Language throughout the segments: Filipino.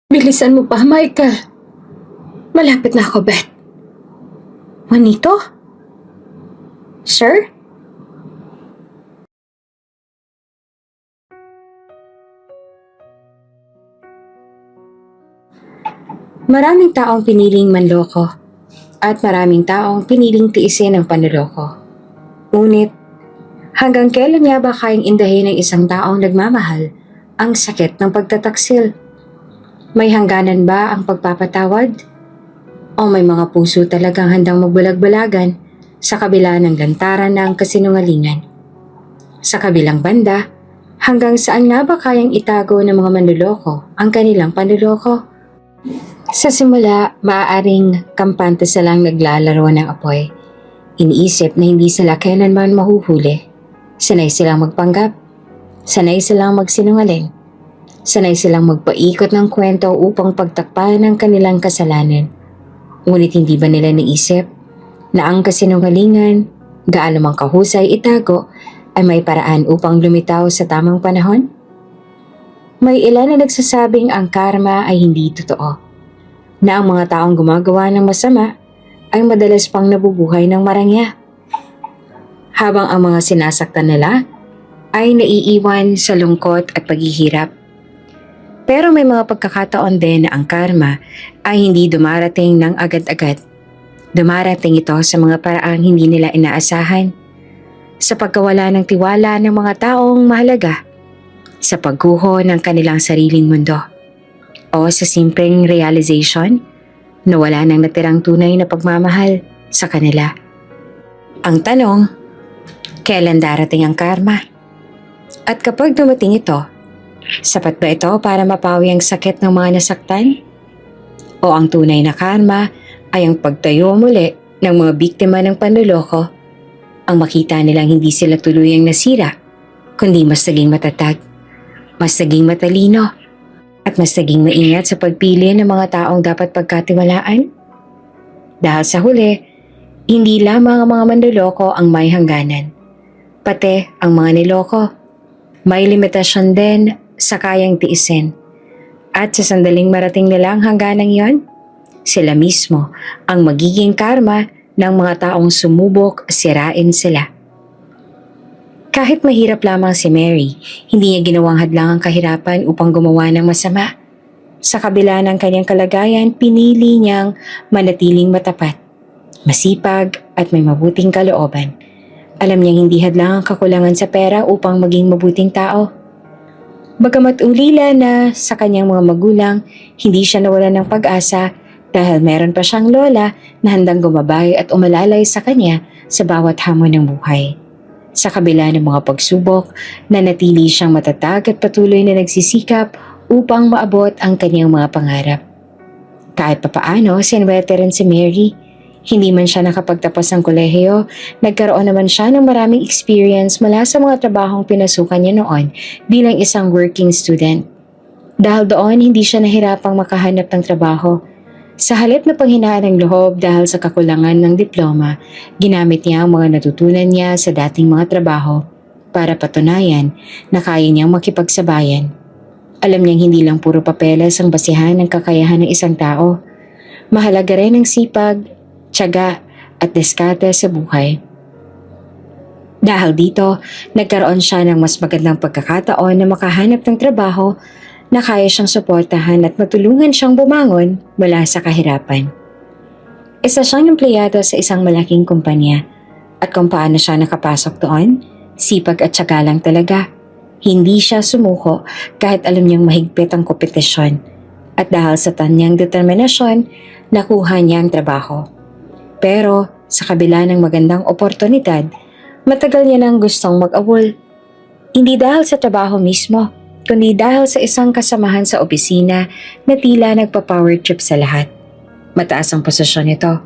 Bilisan mo pa, Michael. Malapit na ako, Beth. Juanito? Sir? Maraming taong piniling manloko at maraming taong piniling tiisin ang panloloko. Ngunit, hanggang kailan niya ba kayang indahin ng isang taong nagmamahal ang sakit ng pagtataksil? May hangganan ba ang pagpapatawad? O may mga puso talagang handang magbulag-bulagan sa kabila ng lantaran ng kasinungalingan? Sa kabilang banda, hanggang saan nga ba kayang itago ng mga manloloko ang kanilang panloloko? Sa simula, maaaring kampante silang naglalaro ng apoy. Iniisip na hindi sila kailanman mahuhuli. Sanay silang magpanggap. Sanay silang magsinungaling. Sanay silang magpaikot ng kwento upang pagtakpan ang kanilang kasalanan. Ngunit hindi ba nila naisip na ang kasinungalingan, gaano mang kahusay itago, ay may paraan upang lumitaw sa tamang panahon? May ilan na nagsasabing ang karma ay hindi totoo, na ang mga taong gumagawa ng masama ay madalas pang nabubuhay ng marangya, habang ang mga sinasaktan nila ay naiiwan sa lungkot at paghihirap. Pero may mga pagkakataon din na ang karma ay hindi dumarating ng agad-agad. Dumarating ito sa mga paraang hindi nila inaasahan, sa pagkawala ng tiwala ng mga taong mahalaga, sa pagguho ng kanilang sariling mundo, o sa simpleng realization na wala nang natirang tunay na pagmamahal sa kanila. Ang tanong, kailan darating ang karma? At kapag dumating ito, sapat ba ito para mapawi ang sakit ng mga nasaktan? O ang tunay na karma ay ang pagtayo muli ng mga biktima ng panloloko, ang makita nilang hindi sila tuluyang nasira, kundi mas naging matatag, mas naging matalino, at mas naging maingat sa pagpili ng mga taong dapat pagkatiwalaan? Dahil sa huli, hindi lamang ang mga manloloko ang may hangganan. Pati ang mga niloko, may limitasyon din sa kayang tiisin. At sa sandaling marating nila ang hangganang yon, sila mismo ang magiging karma ng mga taong sumubok sirain sila. Kahit mahirap lamang si Mary, hindi niya ginawang hadlang ang kahirapan upang gumawa ng masama. Sa kabila ng kanyang kalagayan, pinili niyang manatiling matapat, masipag at may mabuting kalooban. Alam niyang hindi hadlang ang kakulangan sa pera upang maging mabuting tao. Bagamat ulila na sa kanyang mga magulang, hindi siya nawalan ng pag-asa dahil meron pa siyang lola na handang gumabay at umalalay sa kanya sa bawat hamon ng buhay. Sa kabila ng mga pagsubok, nanatili siyang matatag at patuloy na nagsisikap upang maabot ang kanyang mga pangarap. Kahit papaano, sinwerte rin si Mary. Hindi man siya nakapagtapos ng kolehiyo, nagkaroon naman siya ng maraming experience mula sa mga trabahong pinasukan niya noon bilang isang working student. Dahil doon, hindi siya nahirapang makahanap ng trabaho. Sa halip na panghinaan ng loob dahil sa kakulangan ng diploma, ginamit niya ang mga natutunan niya sa dating mga trabaho para patunayan na kaya niyang makipagsabayan. Alam niyang hindi lang puro papeles ang basihan ng kakayahan ng isang tao. Mahalaga rin ang sipag, tiyaga at diskarte sa buhay. Dahil dito, nagkaroon siya ng mas magandang pagkakataon na makahanap ng trabaho na kaya siyang suportahan at matulungan siyang bumangon mula sa kahirapan. Isa siyang empleyado sa isang malaking kumpanya at kung paano siya nakapasok doon, sipag at tiyaga lang talaga. Hindi siya sumuko kahit alam niyang mahigpit ang kompetisyon at dahil sa kanyang determinasyon, nakuha niya ang trabaho. Pero sa kabila ng magandang oportunidad, matagal niya nang gustong mag-awol. Hindi dahil sa trabaho mismo, kundi dahil sa isang kasamahan sa opisina na tila nagpa-power trip sa lahat. Mataas ang posisyon nito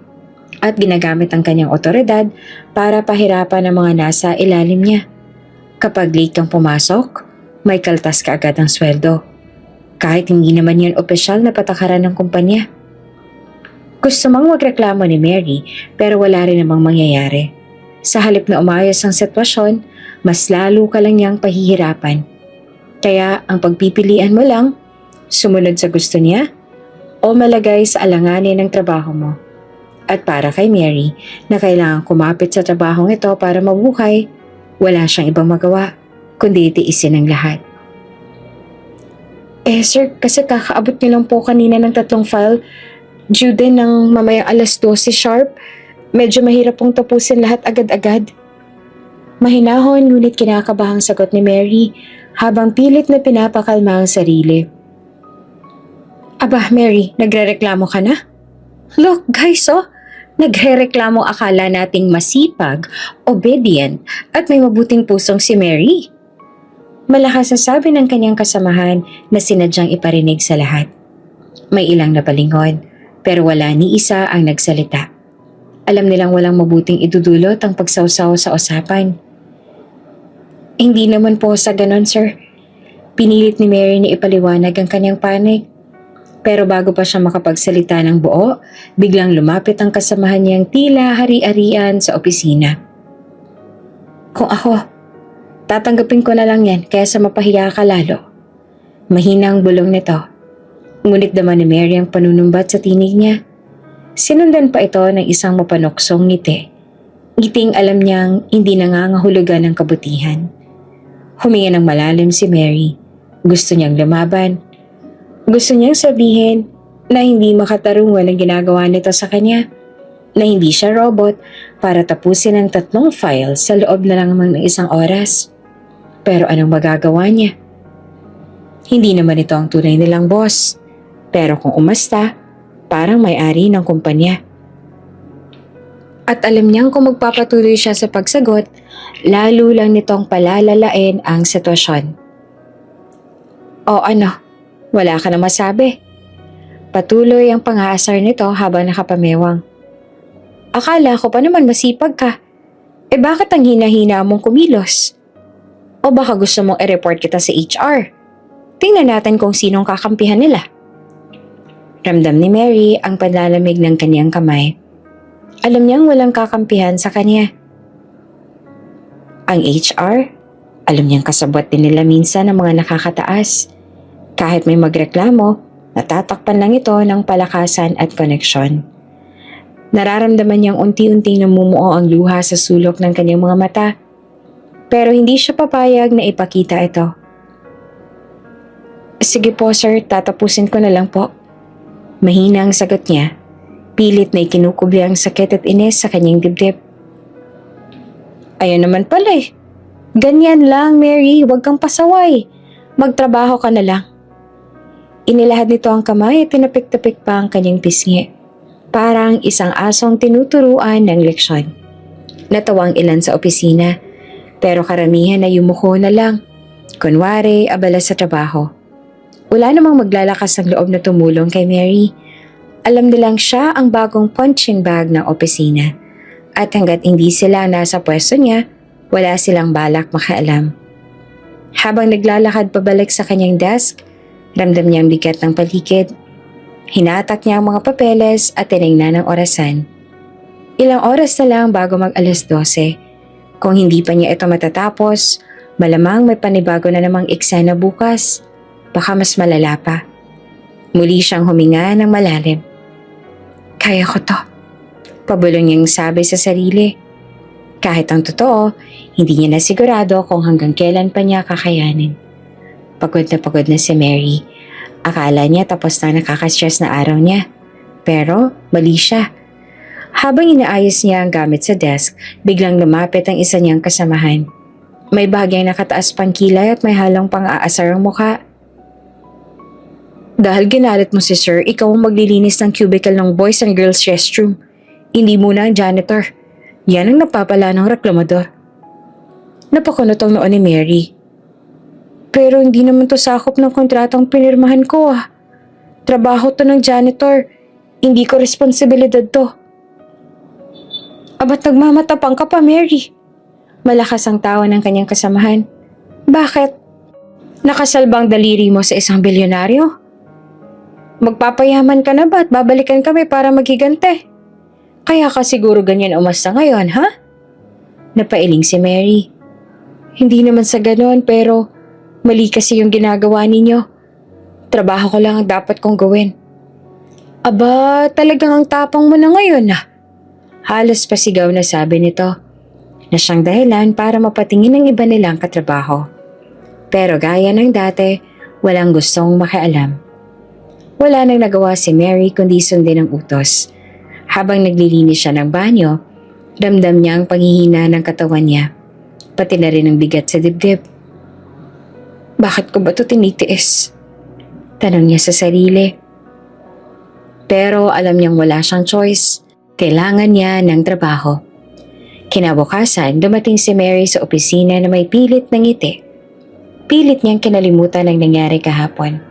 at ginagamit ang kanyang otoridad para pahirapan ang mga nasa ilalim niya. Kapag late kang pumasok, may kaltas ka agad ang sweldo. Kahit hindi naman yan opisyal na patakaran ng kumpanya. Gusto mang magreklamo ni Mary pero wala rin namang mangyayari. Sa halip na umayos ang sitwasyon, mas lalo ka lang niyang pahihirapan. Kaya ang pagpipilian mo lang Sumunod sa gusto niya? O malagay sa alanganin ng trabaho mo? At para kay Mary, na kailangan kumapit sa trabahong ito para mabuhay, wala siyang ibang magawa, kundi tiisin ang lahat. Sir, kasi kakaabot niyo lang po kanina ng 3 file. Due din ng mamayang alas 12 sharp. Medyo mahirap pong tapusin lahat agad-agad. Mahinahon ngunit kinakabahang sagot ni Mary habang pilit na pinapakalma ang sarili. Aba, Mary, nagrereklamo ka na? Look, guys, nagrereklamo akala nating masipag, obedient, at may mabuting pusong si Mary. Malakas na sabi ng kanyang kasamahan na sinadyang iparinig sa lahat. May ilang nabalingon, pero wala ni isa ang nagsalita. Alam nilang walang mabuting idudulot ang pagsawsaw sa usapan. Hindi naman po sa ganon, sir. Pinilit ni Mary na ipaliwanag ang kanyang panig. Pero bago pa siya makapagsalita ng buo, biglang lumapit ang kasamahan niyang tila hari-arian sa opisina. Kung ako, tatanggapin ko na lang yan kaysa mapahiya ka lalo. Mahinang bulong nito. Ngunit daman ni Mary ang panunumbat sa tinig niya. Sinundan pa ito ng isang mapanuksong ngiti. Ngiting alam niyang hindi nangangahulugan ng kabutihan. Huminga ng malalim si Mary. Gusto niyang lumaban. Gusto niyang sabihin na hindi makatarungan ang ginagawa nito sa kanya. Na hindi siya robot para tapusin ang 3 files sa loob na lang ng 1 oras. Pero anong magagawa niya? Hindi naman ito ang tunay nilang boss. Pero kung umasta, parang may-ari ng kumpanya. At alam niyang kung magpapatuloy siya sa pagsagot, lalo lang nitong palalalain ang sitwasyon. O ano, wala ka na masabi. Patuloy ang pang-aasar nito habang nakapamewang. Akala ko pa naman masipag ka. Bakit ang hina-hina mong kumilos? O baka gusto mong i-report kita sa HR? Tingnan natin kung sinong kakampihan nila. Ramdam ni Mary ang panlalamig ng kanyang kamay. Alam niyang walang kakampihan sa kanya. Ang HR, alam niyang kasabwat din nila minsan ang mga nakakataas. Kahit may magreklamo, natatakpan lang ito ng palakasan at koneksyon. Nararamdaman niyang unti-unting namumuo ang luha sa sulok ng kanyang mga mata. Pero hindi siya papayag na ipakita ito. Sige po sir, tatapusin ko na lang po. Mahina ang sagot niya. Pilit na ikinukubli ang sakit at inis sa kanyang dibdib. Ayun naman pala eh. Ganyan lang Mary, huwag kang pasaway. Magtrabaho ka na lang. Inilahad nito ang kamay at tinapik-tapik pa ang kanyang pisngi. Parang isang asong tinuturuan ng leksyon. Natawa ang ilan sa opisina, pero karamihan na yumuko na lang. Kunwari, abala sa trabaho. Wala namang maglalakas ng loob na tumulong kay Mary. Alam nilang siya ang bagong punching bag ng opisina. At hanggat hindi sila nasa pwesto niya, wala silang balak makialam. Habang naglalakad pabalik sa kanyang desk, ramdam niya ang bigat ng paligid. Hinatak niya ang mga papeles at tinignan ang orasan. Ilang oras na lang bago mag-alas 12. Kung hindi pa niya ito matatapos, malamang may panibago na namang eksena bukas. Baka mas malala pa. Muli siyang huminga ng malalim. Kaya ko to. Pabulong niyang sabi sa sarili. Kahit ang totoo, hindi niya nasigurado kung hanggang kailan pa niya kakayanin. Pagod na si Mary. Akala niya tapos na nakaka-stress na araw niya. Pero mali siya. Habang inaayos niya ang gamit sa desk, biglang lumapit ang isa niyang kasamahan. May bahagyang nakataas pang kilay at may halong pang-aasar ang mukha. Dahil ginalit mo si sir, ikaw ang maglilinis ng cubicle ng boys and girls restroom. Hindi muna ang janitor. Yan ang napapala ng reklamador. Napakunot ang noon ni Mary. Pero hindi naman to sakop ng kontratang pinirmahan ko ah. Trabaho to ng janitor. Hindi ko responsibilidad to. Aba't nagmamatapang ka pa, Mary? Malakas ang tawa ng kanyang kasamahan. Bakit? Nakasalbang daliri mo sa isang bilyonaryo? Magpapayaman ka na ba at babalikan kami para maghigante? Kaya ka siguro ganyan umasta ngayon, ha? Napailing si Mary. Hindi naman sa ganon pero mali kasi yung ginagawa ninyo. Trabaho ko lang ang dapat kong gawin. Aba, talagang ang tapang mo na ngayon ah. Halos pasigaw na sabi nito, na siyang dahilan para mapatingin ng iba nilang katrabaho. Pero gaya ng dati, walang gustong makialam. Wala nang nagawa si Mary kundi sundin ang utos. Habang naglilinis siya ng banyo, ramdam niya ang panghihina ng katawan niya, pati na rin ang bigat sa dibdib. Bakit ko ba ito tinitiis? Tanong niya sa sarili. Pero alam niyang wala siyang choice. Kailangan niya ng trabaho. Kinabukasan, dumating si Mary sa opisina na may pilit na ngiti. Pilit niyang kinalimutan ang nangyari kahapon.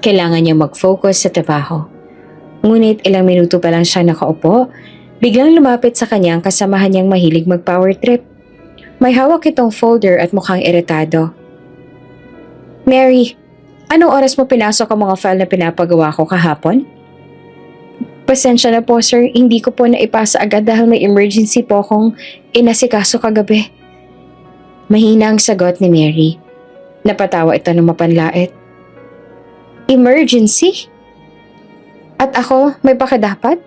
Kailangan niyang mag-focus sa trabaho. Ngunit ilang minuto pa lang siya nakaupo, biglang lumapit sa kanya ang kasamahan niyang mahilig mag-power trip. May hawak itong folder at mukhang iritado. Mary, anong oras mo pinasok ang mga file na pinapagawa ko kahapon? Pasensya na po sir, hindi ko po naipasa agad dahil may emergency po akong inasikaso kagabi. Mahina ang sagot ni Mary. Napatawa ito ng mapanlait. Emergency? At ako, may pakadapat?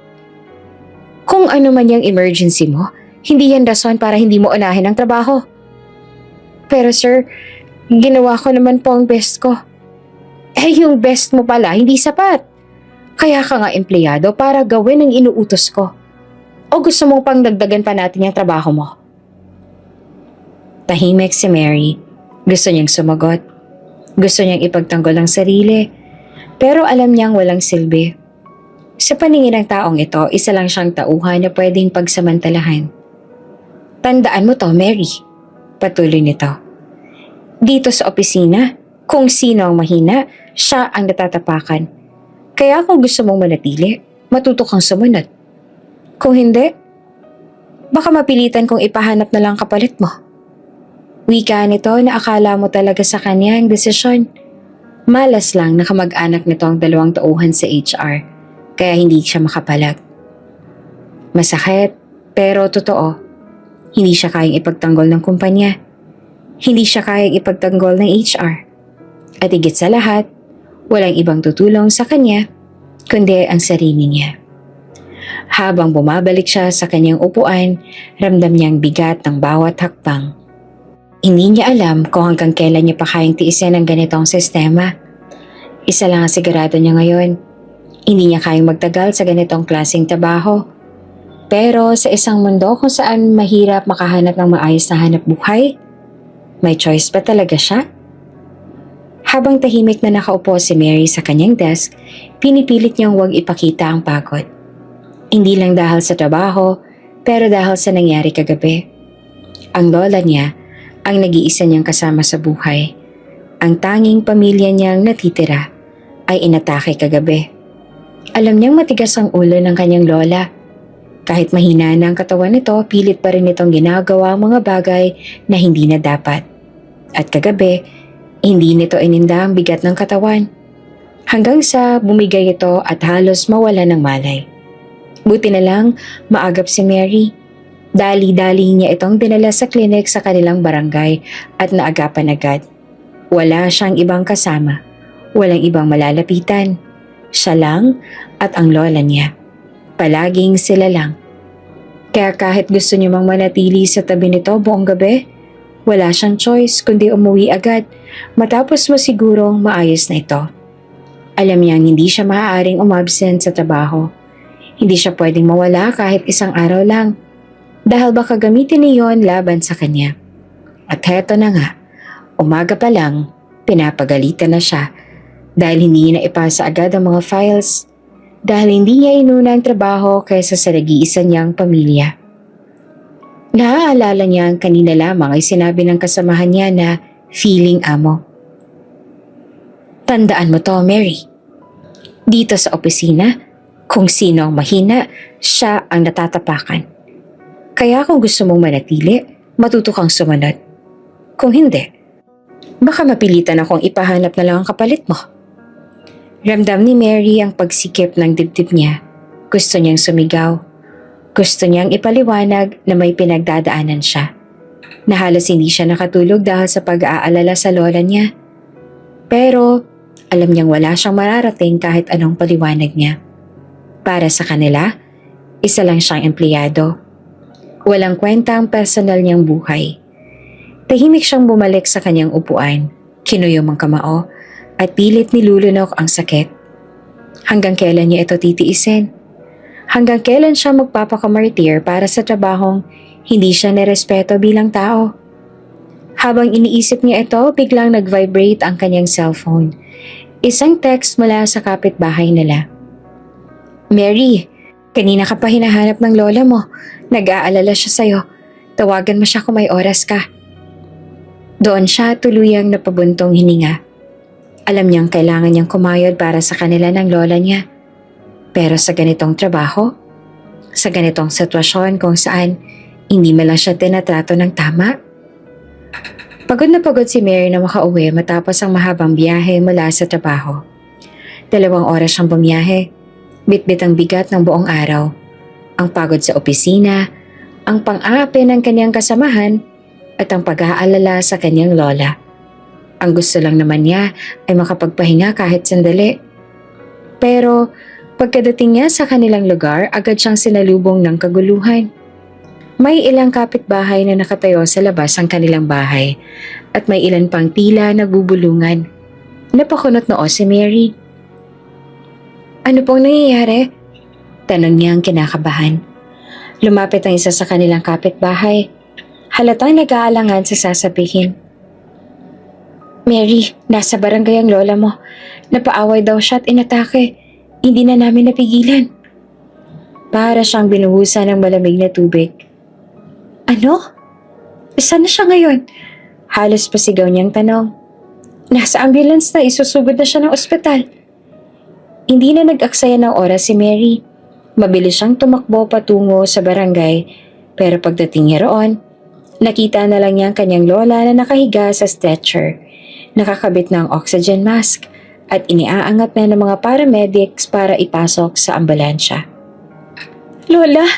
Kung ano man yung emergency mo, hindi yan rason para hindi mo unahin ang trabaho. Pero sir, ginawa ko naman po ang best ko. Yung best mo pala, hindi sapat. Kaya ka nga empleyado para gawin ang inuutos ko. O gusto mong pang dagdagan pa natin yung trabaho mo? Tahimik si Mary. Gusto niyang sumagot. Gusto niyang ipagtanggol ang sarili. Pero alam niyang walang silbi. Sa paningin ng taong ito, isa lang siyang tauhan na pwedeng pagsamantalahan. Tandaan mo to, Mary. Patuloy nito. Dito sa opisina, kung sino ang mahina, siya ang natatapakan. Kaya kung gusto mong manatili, matuto kang sumunod. Kung hindi, baka mapilitan kong ipahanap na lang kapalit mo. Wika nito na akala mo talaga sa kanya ang desisyon. Malas lang na kamag-anak nito ang dalawang tauhan sa HR, kaya hindi siya makapalag. Masakit, pero totoo. Hindi siya kayang ipagtanggol ng kumpanya. Hindi siya kayang ipagtanggol ng HR. At higit sa lahat, walang ibang tutulong sa kanya, kundi ang sarili niya. Habang bumabalik siya sa kanyang upuan, ramdam niyang bigat ng bawat hakbang. Hindi niya alam kung hanggang kailan niya pa kayang tiisin ang ganitong sistema. Isa lang ang sigurado niya ngayon, hindi niya kayang magtagal sa ganitong klaseng trabaho. Pero sa isang mundo kung saan mahirap makahanap ng maayos na hanap buhay, may choice ba talaga siya? Habang tahimik na nakaupo si Mary sa kanyang desk, pinipilit niyang huwag ipakita ang pagod. Hindi lang dahil sa trabaho, pero dahil sa nangyari kagabi. Ang lola niya, ang nag-iisa niyang kasama sa buhay. Ang tanging pamilya niyang natitira ay inatake kagabi. Alam niyang matigas ang ulo ng kanyang lola. Kahit mahina na ang katawan nito, pilit pa rin itong ginagawa ang mga bagay na hindi na dapat. At kagabi, hindi nito ininda ang bigat ng katawan. Hanggang sa bumigay ito at halos mawala ng malay. Buti na lang, maagap si Mary. Dali-dali niya itong dinala sa klinik sa kanilang barangay at naagapan agad. Wala siyang ibang kasama. Walang ibang malalapitan. Siya lang at ang lola niya. Palaging sila lang. Kaya kahit gusto niyo mang manatili sa tabi nito buong gabi, wala siyang choice kundi umuwi agad matapos masigurong maayos na ito. Alam niyang hindi siya maaaring umabsent sa trabaho. Hindi siya pwedeng mawala kahit isang araw lang dahil baka gamitin niyon laban sa kanya. At heto na nga, umaga pa lang, pinapagalitan na siya dahil hindi niya naipasa agad ang mga files dahil hindi niya inuna ang trabaho kaysa sa nag-iisa niyang pamilya. Naaalala niya ang kanina lamang ay sinabi ng kasamahan niya na feeling amo. Tandaan mo to, Mary. Dito sa opisina, kung sino ang mahina, siya ang natatapakan. Kaya kung gusto mong manatili, matuto kang sumunod. Kung hindi, baka mapilitan akong ipahanap na lang ang kapalit mo. Ramdam ni Mary ang pagsikip ng dibdib niya. Gusto niyang sumigaw. Gusto niyang ipaliwanag na may pinagdadaanan siya. Na halos hindi siya nakatulog dahil sa pag-aalala sa lola niya. Pero Alam niyang wala siyang mararating kahit anong paliwanag niya. Para sa kanila, isa lang siyang empleyado. Walang kwenta ang personal niyang buhay. Tahimik siyang bumalik sa kanyang upuan, kinuyom ang kamao, at pilit nilulunok ang sakit. Hanggang kailan niya ito titiisin? Hanggang kailan siya magpapakamartir para sa trabahong hindi siya nirespeto bilang tao? Habang iniisip niya ito, biglang nag-vibrate ang kanyang cellphone. Isang text mula sa kapitbahay nila. "Mary, kanina ka pa hinahanap ng lola mo. Nag-aalala siya sa'yo. Tawagan mo siya kung may oras ka." Doon siya tuluyang napabuntong hininga. Alam niyang kailangan niyang kumayod para sa kanila ng lola niya. Pero sa ganitong trabaho, sa ganitong sitwasyon kung saan hindi man lang siya tinatrato ng tama. Pagod na pagod si Mary na makauwi matapos ang mahabang biyahe mula sa trabaho. 2 oras siyang bumiyahe. Bitbit ang bigat ng buong araw. Ang pagod sa opisina, ang pang-aapi ng kanyang kasamahan, at ang pag-aalala sa kanyang lola. Ang gusto lang naman niya ay makapagpahinga kahit sandali. Pero pagkadating niya sa kanilang lugar, agad siyang sinalubong ng kaguluhan. May ilang kapitbahay na nakatayo sa labas ng kanilang bahay at may ilan pang tila nagbubulungan. Napakunot noo si Mary. "Ano pong nangyayari?" Tanong niya ang kinakabahan. Lumapit ang isa sa kanilang kapitbahay. Halatang nag-aalangan sa sasabihin. "Mary, nasa barangay ang lola mo. Napaaway daw siya at inatake. Hindi na namin napigilan." Para siyang binuhusan ng malamig na tubig. "Ano? Saan na siya ngayon?" Halos pasigaw niyang tanong. "Nasa ambulance na, isusugod na siya ng ospital." Hindi na nag-aksaya ng oras si Mary. Mabilis siyang tumakbo patungo sa barangay, pero pagdating niya roon, nakita na lang niya ang kanyang lola na nakahiga sa stretcher, nakakabit ng oxygen mask, at iniaangat na ng mga paramedics para ipasok sa ambulansya. "Lola!"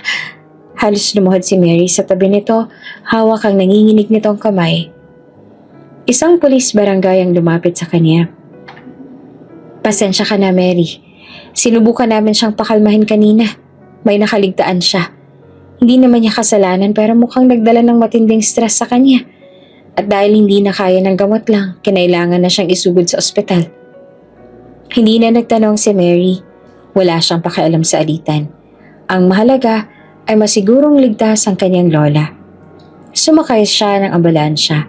Halos lumuhod si Mary sa tabi nito, hawak ang nanginginig nitong kamay. Isang pulis barangay ang lumapit sa kanya. "Pasensya ka na, Mary. Sinubukan namin siyang pakalmahin kanina. May nakaligtaan siya. Hindi naman niya kasalanan pero mukhang nagdala ng matinding stress sa kanya. At dahil hindi na kaya ng gamot lang, kinailangan na siyang isugod sa ospital." Hindi na nagtanong si Mary. Wala siyang pakialam sa alitan. Ang mahalaga ay masigurong ligtas ang kanyang lola. Sumakay siya ng ambulansya.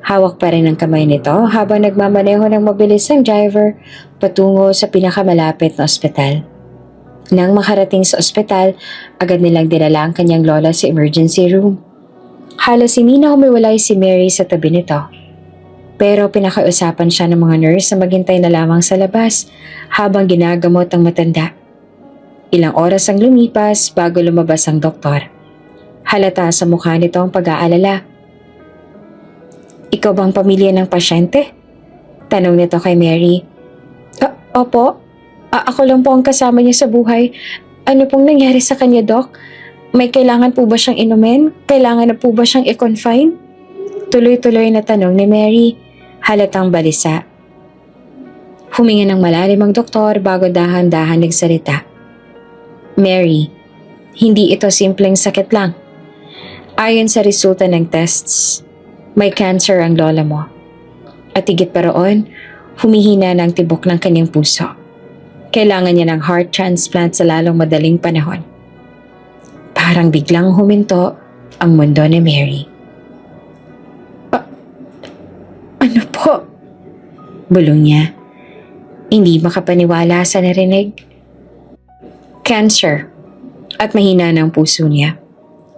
Hawak pa rin ang kamay nito habang nagmamaneho ng mabilis ang driver patungo sa pinakamalapit na ospital. Nang makarating sa ospital, agad nilang dinala ang kanyang lola sa emergency room. Halos hindi na humiwalay si Mary sa tabi nito. Pero pinakausapan siya ng mga nurse na maghintay na lamang sa labas habang ginagamot ang matanda. Ilang oras ang lumipas bago lumabas ang doktor. Halata sa mukha nito ang pag-aalala. "Ikaw bang pamilya ng pasyente?" Tanong nito kay Mary. Opo. Ako lang po ang kasama niya sa buhay. Ano pong nangyari sa kanya, Doc? May kailangan po ba siyang inumin? Kailangan na po ba siyang i-confine?" Tuloy-tuloy na tanong ni Mary, halatang balisa. Huminga ng malalim ang doktor bago dahan-dahan nagsalita. "Mary, hindi ito simpleng sakit lang. Ayon sa resulta ng tests, may cancer ang lola mo. At higit pa roon, humihina na ang tibok ng kanyang puso. Kailangan niya ng heart transplant sa lalong madaling panahon." Parang biglang huminto ang mundo ni Mary. Ano po?" Bulong niya. Hindi makapaniwala sa narinig. Cancer. At mahina na ang puso niya.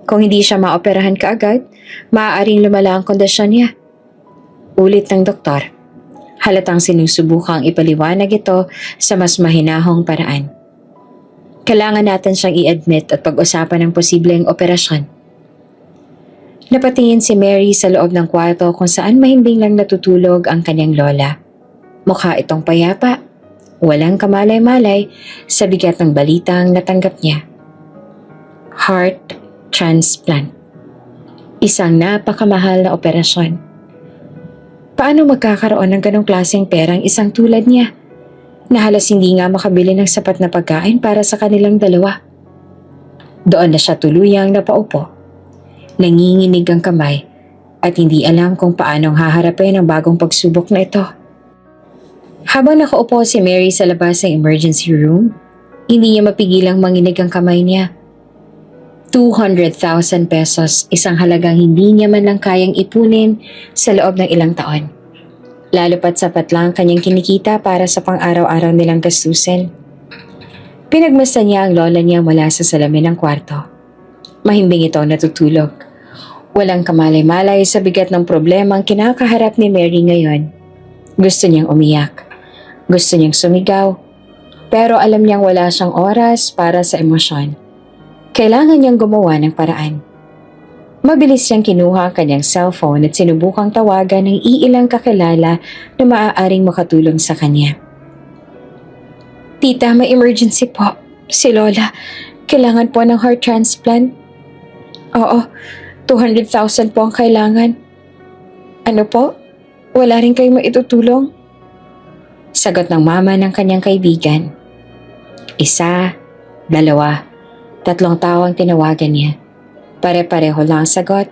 Kung hindi siya maoperahan kaagad, maaaring lumala ang kondisyon niya. Ulit ng doktor. Halatang sinusubukang ipaliwanag ito sa mas mahinahong paraan. Kailangan natin siyang i-admit at pag-usapan ng posibleng operasyon. Napatingin si Mary sa loob ng kwarto kung saan mahimbing lang natutulog ang kanyang lola. Mukha itong payapa, walang kamalay-malay sa bigat ng balitang natanggap niya. Heart transplant. Isang napakamahal na operasyon. Paano magkakaroon ng ganong klaseng perang isang tulad niya? na halos hindi nga makabili ng sapat na pagkain para sa kanilang dalawa. Doon na siya tuluyang napaupo. Nanginginig ang kamay at hindi alam kung paanong haharapin ang bagong pagsubok na ito. Habang nakaupo si Mary sa labas ng emergency room, hindi niya mapigilang manginig ang kamay niya. 200,000 pesos, isang halagang hindi niya man lang kayang ipunin sa loob ng ilang taon. Lalo pat sapat lang kanyang kinikita para sa pang-araw-araw nilang gastusin. Pinagmasdan niya ang lola niya mula sa salamin ng kwarto. Mahimbing ito natutulog. Walang kamalay-malay sa bigat ng problema ang kinakaharap ni Mary ngayon. Gusto niyang umiyak. Gusto niyang sumigaw. Pero alam niyang wala siyang oras para sa emosyon. Kailangan niyang gumawa ng paraan. Mabilis siyang kinuha ang kanyang cellphone at sinubukang tawagan ng iilang kakilala na maaaring makatulong sa kanya. Tita, may emergency po. Si Lola, kailangan po ng heart transplant. Oo, 200,000 po ang kailangan. Ano po? Wala rin kayong maitutulong? Sagot ng mama ng kanyang kaibigan. 1, 2, 3 tao ang tinawagan niya. Pare-pareho lang ang sagot.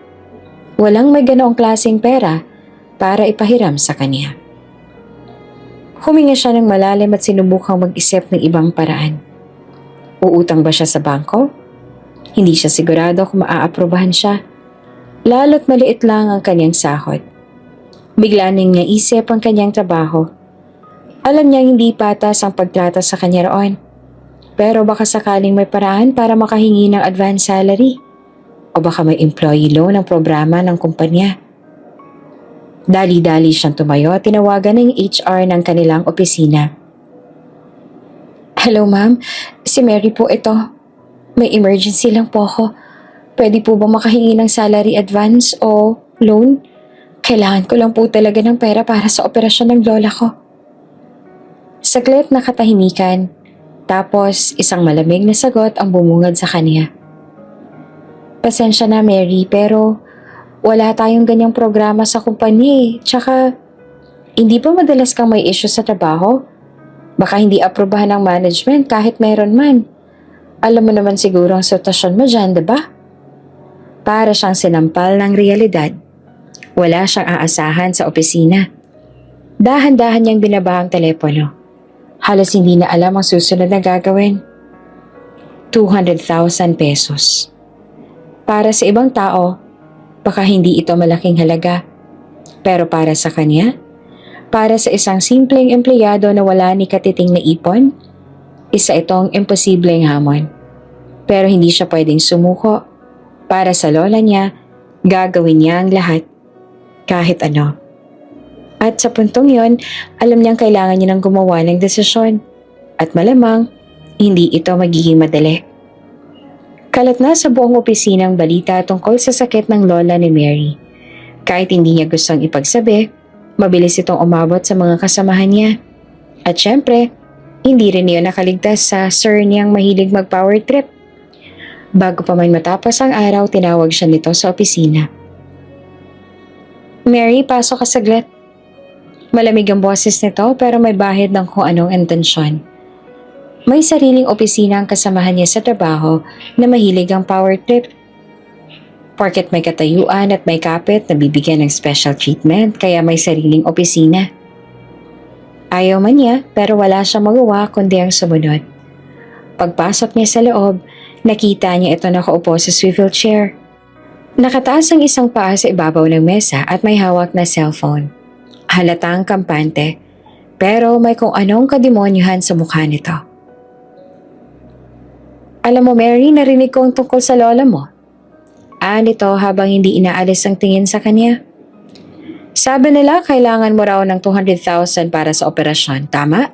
Walang may ganoong klaseng pera para ipahiram sa kanya. Huminga siya ng malalim at sinubukang mag-isip ng ibang paraan. Uutang ba siya sa bangko? Hindi siya sigurado kung maaaprobahan siya. Lalo't maliit lang ang kanyang sahod. Bigla niyang naisip ang kanyang trabaho. Alam niyang hindi patas ang pagtrata sa kanya roon. Pero baka sakaling may paraan para makahingi ng advance salary. O baka may employee loan ang programa ng kumpanya. Dali-dali siyang tumayo at tinawagan ng HR ng kanilang opisina. Hello ma'am, si Mary po ito. May emergency lang po ako. Pwede po ba makahingi ng salary advance o loan? Kailangan ko lang po talaga ng pera para sa operasyon ng lola ko. Saglit na katahimikan, tapos isang malamig na sagot ang bumungad sa kanya. Pasensya na Mary, pero wala tayong ganyang programa sa kumpanya eh. Tsaka, hindi ba madalas kang may issue sa trabaho? Baka hindi aprobahan ng management kahit meron man. Alam mo naman siguro ang sitwasyon mo dyan, diba? Para siyang sinampal ng realidad. Wala siyang aasahan sa opisina. Dahan-dahan niyang binaba ang telepono. Halos hindi na alam ang susunod na gagawin. 200,000 pesos. Para sa ibang tao, baka hindi ito malaking halaga. Pero para sa kanya, para sa isang simpleng empleyado na wala ni katiting na ipon, isa itong imposibleng hamon. Pero hindi siya pwedeng sumuko. Para sa lola niya, gagawin niya ang lahat. Kahit ano. At sa puntong yon, alam niyang kailangan niya ng gumawa ng desisyon. At malamang, hindi ito magiging madali. Kalat na sa buong opisina ang balita tungkol sa sakit ng lola ni Mary. Kahit hindi niya gustong ipagsabi, mabilis itong umabot sa mga kasamahan niya. At syempre, hindi rin niya nakaligtas sa sir niyang mahilig mag-power trip. Bago pa man matapos ang araw, tinawag siya nito sa opisina. Mary, pasok ka saglit. Malamig ang boses nito pero may bahid ng kung anong intensyon. May sariling opisina ang kasamahan niya sa trabaho na mahilig ang power trip. Porket may katayuan at may kapit na bibigyan ng special treatment kaya may sariling opisina. Ayaw man niya pero wala siyang magawa kundi ang sumunod. Pagpasok niya sa loob, nakita niya ito nakaupo sa swivel chair. Nakataas ang isang paa sa ibabaw ng mesa at may hawak na cellphone. Halatang kampante, pero may kung anong kademonyuhan sa mukha nito. Alam mo Mary, narinig ko ang tungkol sa lola mo. Nito habang hindi inaalis ang tingin sa kanya. Sabi nila kailangan mo raw ng 200,000 para sa operasyon, tama?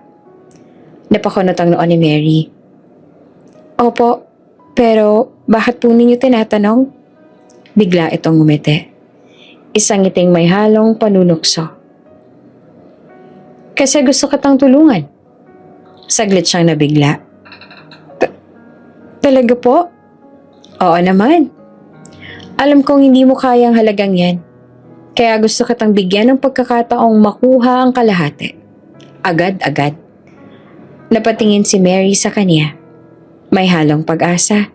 Napakunot ang noon ni Mary. Opo, pero bakit po ninyo tinatanong? Bigla itong ngumiti. Isang ngiting may halong panunukso. Kasi gusto kitang tulungan. Saglit siyang nabigla. Talaga po? Oo naman. Alam kong hindi mo kayang halagang yan. Kaya gusto kitang bigyan ng pagkakataong makuha ang kalahati. Agad-agad. Napatingin si Mary sa kanya. May halong pag-asa.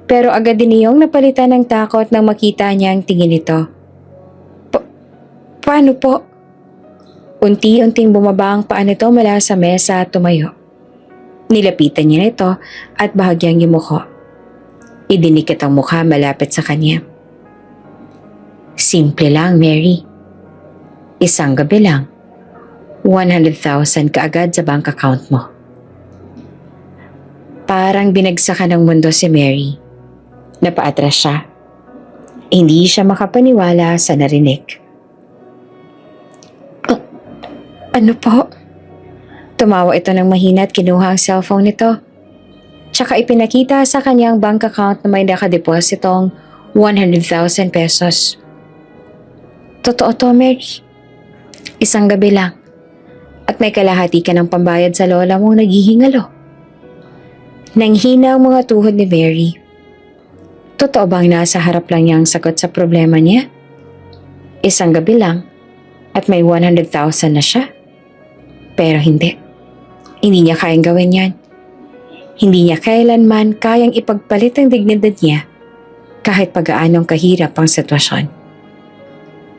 Pero agad din niyong napalitan ng takot nang makita niya ang tingin nito. Paano po? Unti-unting bumaba ang paa nito mula sa mesa at tumayo. Nilapitan niya ito at bahagyang yumuko. Idinikit ang mukha malapit sa kanya. Simple lang, Mary. Isang gabi lang. 100,000 kaagad sa bank account mo. Parang binagsakan ng mundo si Mary. Napaatras siya. Hindi siya makapaniwala sa narinig. Ano po? Tumawa ito ng mahina at kinuha ang cellphone nito. Tsaka ipinakita sa kanyang bank account na may nakadepositong 100,000 pesos. Totoo to, Mary. Isang gabi lang. At may kalahati ka ng pambayad sa lola mong naghihingalo. Nanghina ang mga tuhod ni Mary. Totoo bang nasa harap lang niya ang sagot sa problema niya? Isang gabi lang at may 100,000 na siya. Pero hindi. Hindi niya kayang gawin yan. Hindi niya kailanman kayang ipagpalit ang dignidad niya kahit pag-aanong kahirap ang sitwasyon.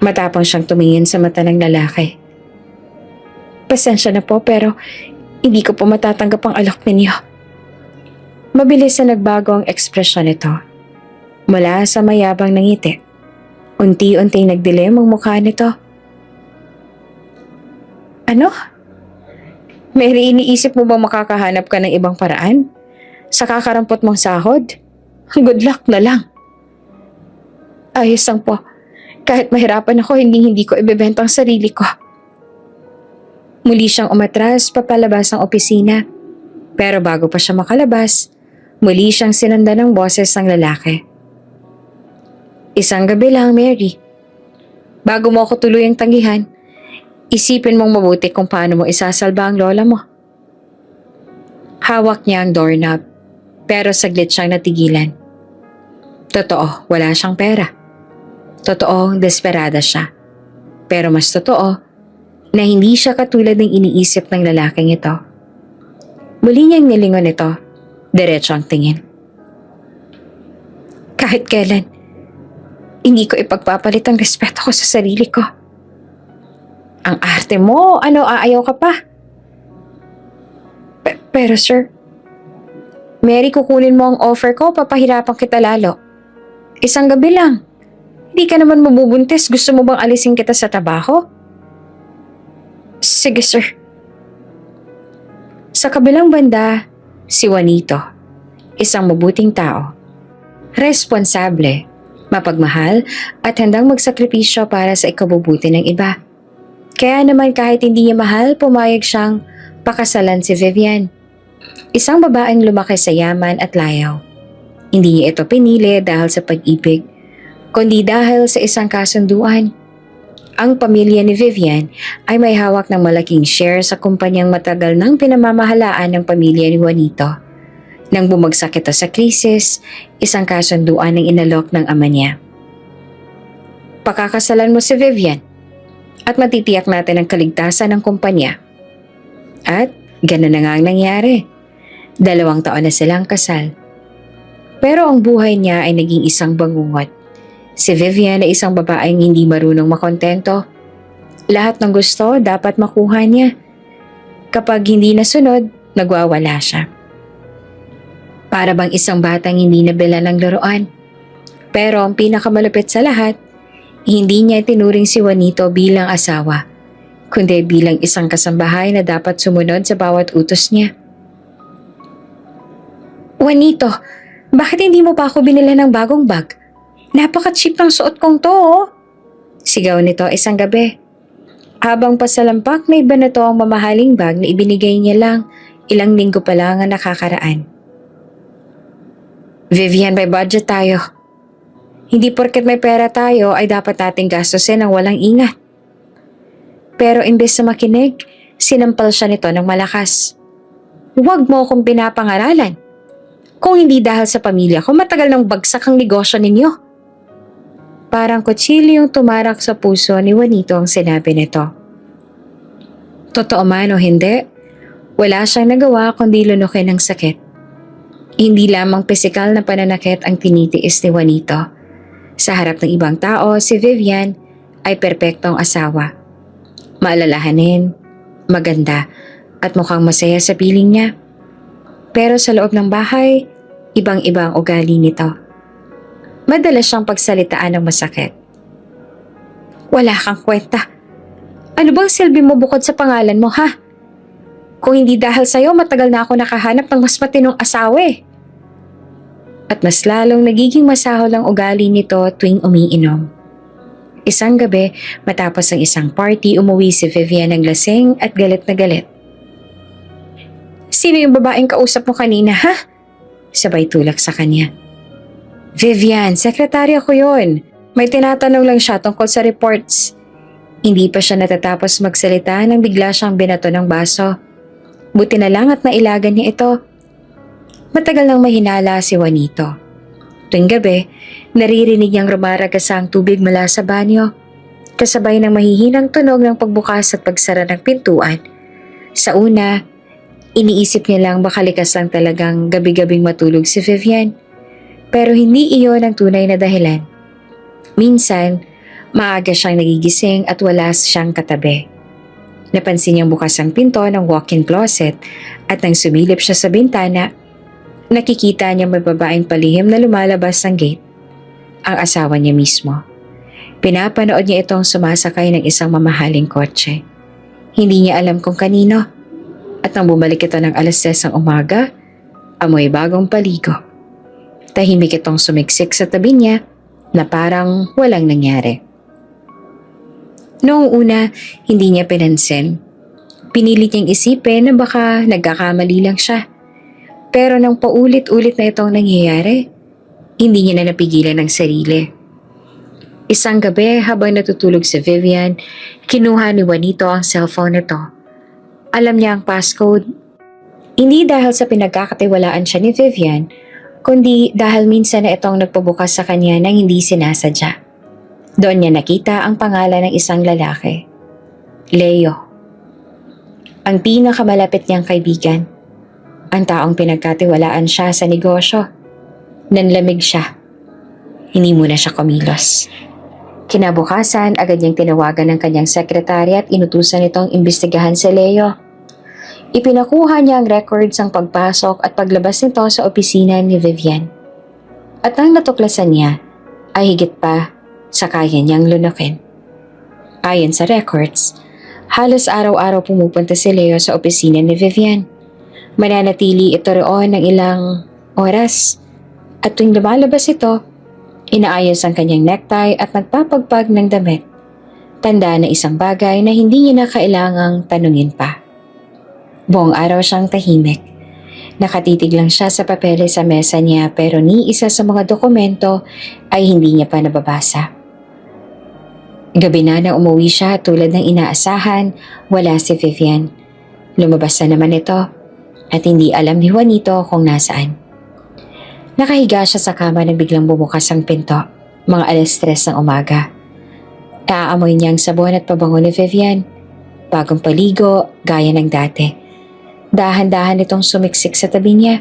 Matapang siyang tumingin sa mata ng lalaki. Pasensya na po pero hindi ko po matatanggap ang alok ninyo. Mabilis na nagbago ang ekspresyon nito. Mula sa mayabang ng ngiti, unti-unting nagdilim ang mukha nito. Ano? Mary, iniisip mo bang makakahanap ka ng ibang paraan? Sa kakarampot mong sahod? Good luck na lang. Ayos lang po. Kahit mahirapan ako, hindi ko ibebenta ang sarili ko. Muli siyang umatras papalabas ng opisina. Pero bago pa siya makalabas, muli siyang sinundan ng boses ng lalaki. Isang gabi lang, Mary. Bago mo ako tuluyang tanggihan, isipin mong mabuti kung paano mo isasalba ang lola mo. Hawak niya ang doorknob, pero saglit siyang natigilan. Totoo, wala siyang pera. Totoo, desperada siya. Pero mas totoo, na hindi siya katulad ng iniisip ng lalaking ito. Muli niyang nilingon ito, diretso ang tingin. Kahit kailan, hindi ko ipagpapalit ang respeto ko sa sarili ko. Ang arte mo, aayaw ka pa? Pero sir, Mary, kukunin mo ang offer ko, papahirapan kita lalo. Isang gabi lang. Hindi ka naman mabubuntis, gusto mo bang alisin kita sa trabaho? Sige sir. Sa kabilang banda, si Juanito, isang mabuting tao. Responsable, mapagmahal at handang magsakripisyo para sa ikabubuti ng iba. Kaya naman kahit hindi niya mahal, pumayag siyang pakasalan si Vivian. Isang babaeng lumaki sa yaman at layaw. Hindi niya ito pinili dahil sa pag-ibig, kundi dahil sa isang kasunduan. Ang pamilya ni Vivian ay may hawak ng malaking share sa kumpanyang matagal nang pinamamahalaan ng pamilya ni Juanito. Nang bumagsak ito sa krisis, isang kasunduan ang inalok ng ama niya. Pakakasalan mo si Vivian at matitiyak natin ang kaligtasan ng kumpanya. At gano'n na nga ang nangyari. 2 taon na silang kasal. Pero ang buhay niya ay naging isang bangungot. Si Vivian ay isang babaeng hindi marunong makontento. Lahat ng gusto dapat makuha niya. Kapag hindi nasunod, nagwawala siya. Para bang isang batang hindi nabila ng laruan. Pero ang pinakamalupit sa lahat, hindi niya tinuring si Juanito bilang asawa, kundi bilang isang kasambahay na dapat sumunod sa bawat utos niya. Juanito, bakit hindi mo pa ako binili ng bagong bag? Napaka-cheap ng suot kong to, oh. Sigaw nito isang gabi. Habang pasalampak, may iba na to ang mamahaling bag na ibinigay niya lang ilang linggo pa lang ang nakakaraan. Vivian, may budget tayo. Hindi porket may pera tayo ay dapat nating gastusin ng walang ingat. Pero imbes na makinig, sinampal siya nito ng malakas. Huwag mo akong pinapangaralan. Kung hindi dahil sa pamilya ko, matagal nang bagsak ang negosyo ninyo. Parang kutsilyong tumarak sa puso ni Juanito ang sinabi nito. Totoo man o hindi, Wala siyang nagawa kundi lunukin ng sakit. Hindi lamang pisikal na pananakit ang tinitiis ni Juanito. Sa harap ng ibang tao, si Vivian ay perpektong asawa. Maalalahanin, maganda, at mukhang masaya sa piling niya. Pero sa loob ng bahay, ibang-ibang ugali nito. Madalas siyang pagsalitaan ng masakit. Wala kang kwenta. Ano bang silbi mo bukod sa pangalan mo, ha? Kung hindi dahil sa'yo, matagal na ako nakahanap ng mas matinong asawa eh. At mas lalong nagiging masahol ang ugali nito tuwing umiinom. Isang gabi, matapos ang isang party, umuwi si Vivian ng lasing at galit na galit. Sino yung babaeng kausap mo kanina, ha? Sabay tulak sa kanya. Vivian, sekretarya ko yun. May tinatanong lang siya tungkol sa reports. Hindi pa siya natatapos magsalita nang bigla siyang binato ng baso. Buti na lang at nailagan niya ito. Matagal nang mahinala si Juanito. Tuwing gabi, naririnig niyang rumaragas ang tubig mula sa banyo, kasabay ng mahihinang tunog ng pagbukas at pagsara ng pintuan. Sa una, iniisip niya lang baka likas lang talagang gabi-gabing matulog si Vivian. Pero hindi iyon ang tunay na dahilan. Minsan, maaga siyang nagigising at wala siyang katabi. Napansin niyang bukas ang pinto ng walk-in closet at nang sumilip siya sa bintana, nakikita niya may babaeng palihim na lumalabas ng gate. Ang asawa niya mismo. Pinapanood niya itong sumasakay ng isang mamahaling kotse. Hindi niya alam kung kanino. At nang bumalik ito ng 10:00 ng umaga, amoy bagong paligo. Tahimik itong sumiksik sa tabi niya na parang walang nangyari. Noong una, hindi niya pinansin. Pinilit niyang isipin na baka nagkakamali lang siya. Pero nang paulit-ulit na itong nangyayari, hindi niya na napigilan ang sarili. Isang gabi habang natutulog si Vivian, kinuha ni Juanito ang cellphone nito. Alam niya ang passcode. Hindi dahil sa pinagkakatiwalaan siya ni Vivian, kundi dahil minsan na itong nagpabukas sa kanya nang hindi sinasadya. Doon niya nakita ang pangalan ng isang lalaki. Leo. Ang pinakamalapit niyang kaibigan. Ang taong pinagkatiwalaan siya sa negosyo. Nanlamig siya. Hindi muna siya kumilos. Kinabukasan, agad niyang tinawagan ng kanyang sekretary at inutusan itong imbestigahan si Leo. Ipinakuha niya ang records ng pagpasok at paglabas nito sa opisina ni Vivian. At ang natuklasan niya ay higit pa sa kaya niyang lunukin. Ayon sa records, halos araw-araw pumupunta si Leo sa opisina ni Vivian. Mananatili ito roon ng ilang oras at tuwing lumalabas ito, inaayos ang kanyang necktie at nagpapagpag ng damit. Tanda na isang bagay na hindi niya na kailangang tanungin pa. Buong araw siyang tahimik. Nakatitig lang siya sa papeles sa mesa niya pero ni isa sa mga dokumento ay hindi niya pa nababasa. Gabi na nang umuwi siya tulad ng inaasahan, wala si Vivian. Lumabas na naman ito at hindi alam ni Juanito kung nasaan. Nakahiga siya sa kama nang biglang bumukas ang pinto, mga 3:00 ng umaga. Naaamoy niya ang sabon at pabango ni Vivian. Bagong paligo, gaya ng dati. Dahan-dahan itong sumiksik sa tabi niya,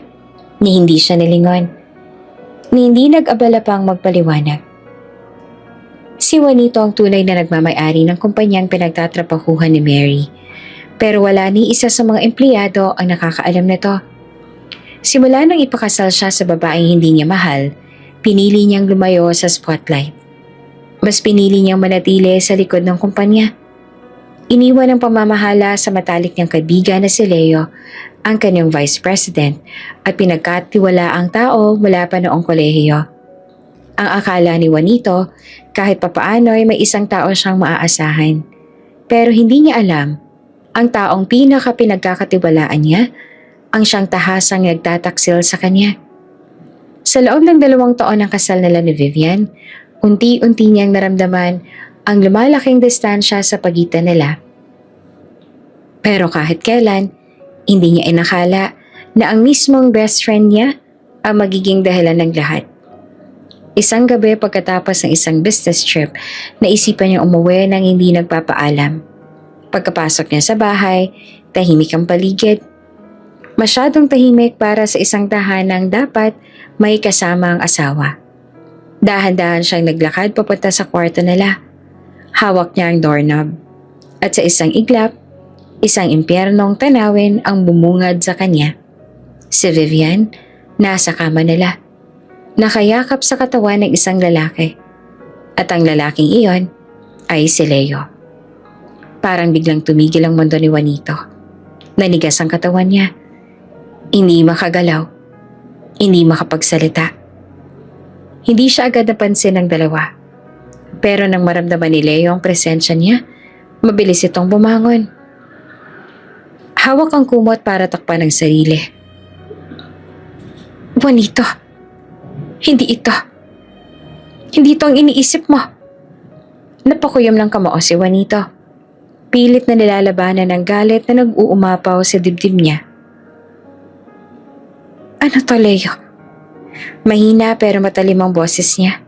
ni hindi siya nilingon, ni hindi nag-abala pang magpaliwanag. Si Juanito ang tunay na nagmamay-ari ng kumpanyang pinagtatrabahuhan ni Mary, pero wala ni isa sa mga empleyado ang nakakaalam nito. Simula nang ipakasal siya sa babaeng hindi niya mahal, pinili niyang lumayo sa spotlight. Mas pinili niyang manatili sa likod ng kumpanya. Iniwan ng pamamahala sa matalik niyang kaibigan na si Leo, ang kanyang vice president, at pinagkatiwala ang tao mula pa noong kolehiyo. Ang akala ni Juanito, kahit papaano ay may isang tao siyang maaasahan. Pero hindi niya alam, ang taong pinaka-pinagkakatiwalaan niya, ang siyang tahasang nagtataksil sa kanya. Sa loob ng 2 taon ng kasal nila ni Vivian, unti-unti niyang naramdaman ang lumalaking distansya sa pagitan nila. Pero kahit kailan, hindi niya inakala na ang mismong best friend niya ang magiging dahilan ng lahat. Isang gabi pagkatapos ng isang business trip, naisipan niyang umuwi nang hindi nagpapaalam. Pagkapasok niya sa bahay, tahimik ang paligid. Masyadong tahimik para sa isang tahanang dapat may kasama ang asawa. Dahan-dahan siyang naglakad papunta sa kwarto nila. Hawak niya ang doorknob. At sa isang iglap, isang impyernong tanawin ang bumungad sa kanya. Si Vivian, nasa kama nila. Nakayakap sa katawan ng isang lalaki. At ang lalaking iyon ay si Leo. Parang biglang tumigil ang mundo ni Juanito. Nanigas ang katawan niya. Hindi makagalaw. Hindi makapagsalita. Hindi siya agad napansin ng dalawa. Pero nang maramdaman ni Leo ang presensya niya, mabilis itong bumangon. Hawak ang kumot para takpan ang sarili. Juanito, hindi ito. Hindi ito ang iniisip mo. Napakuyom ng kamao si Juanito. Pilit na nilalabanan ng galit na nag-uumapaw sa dibdib niya. Ano to, Leo? Mahina pero matalim ang boses niya.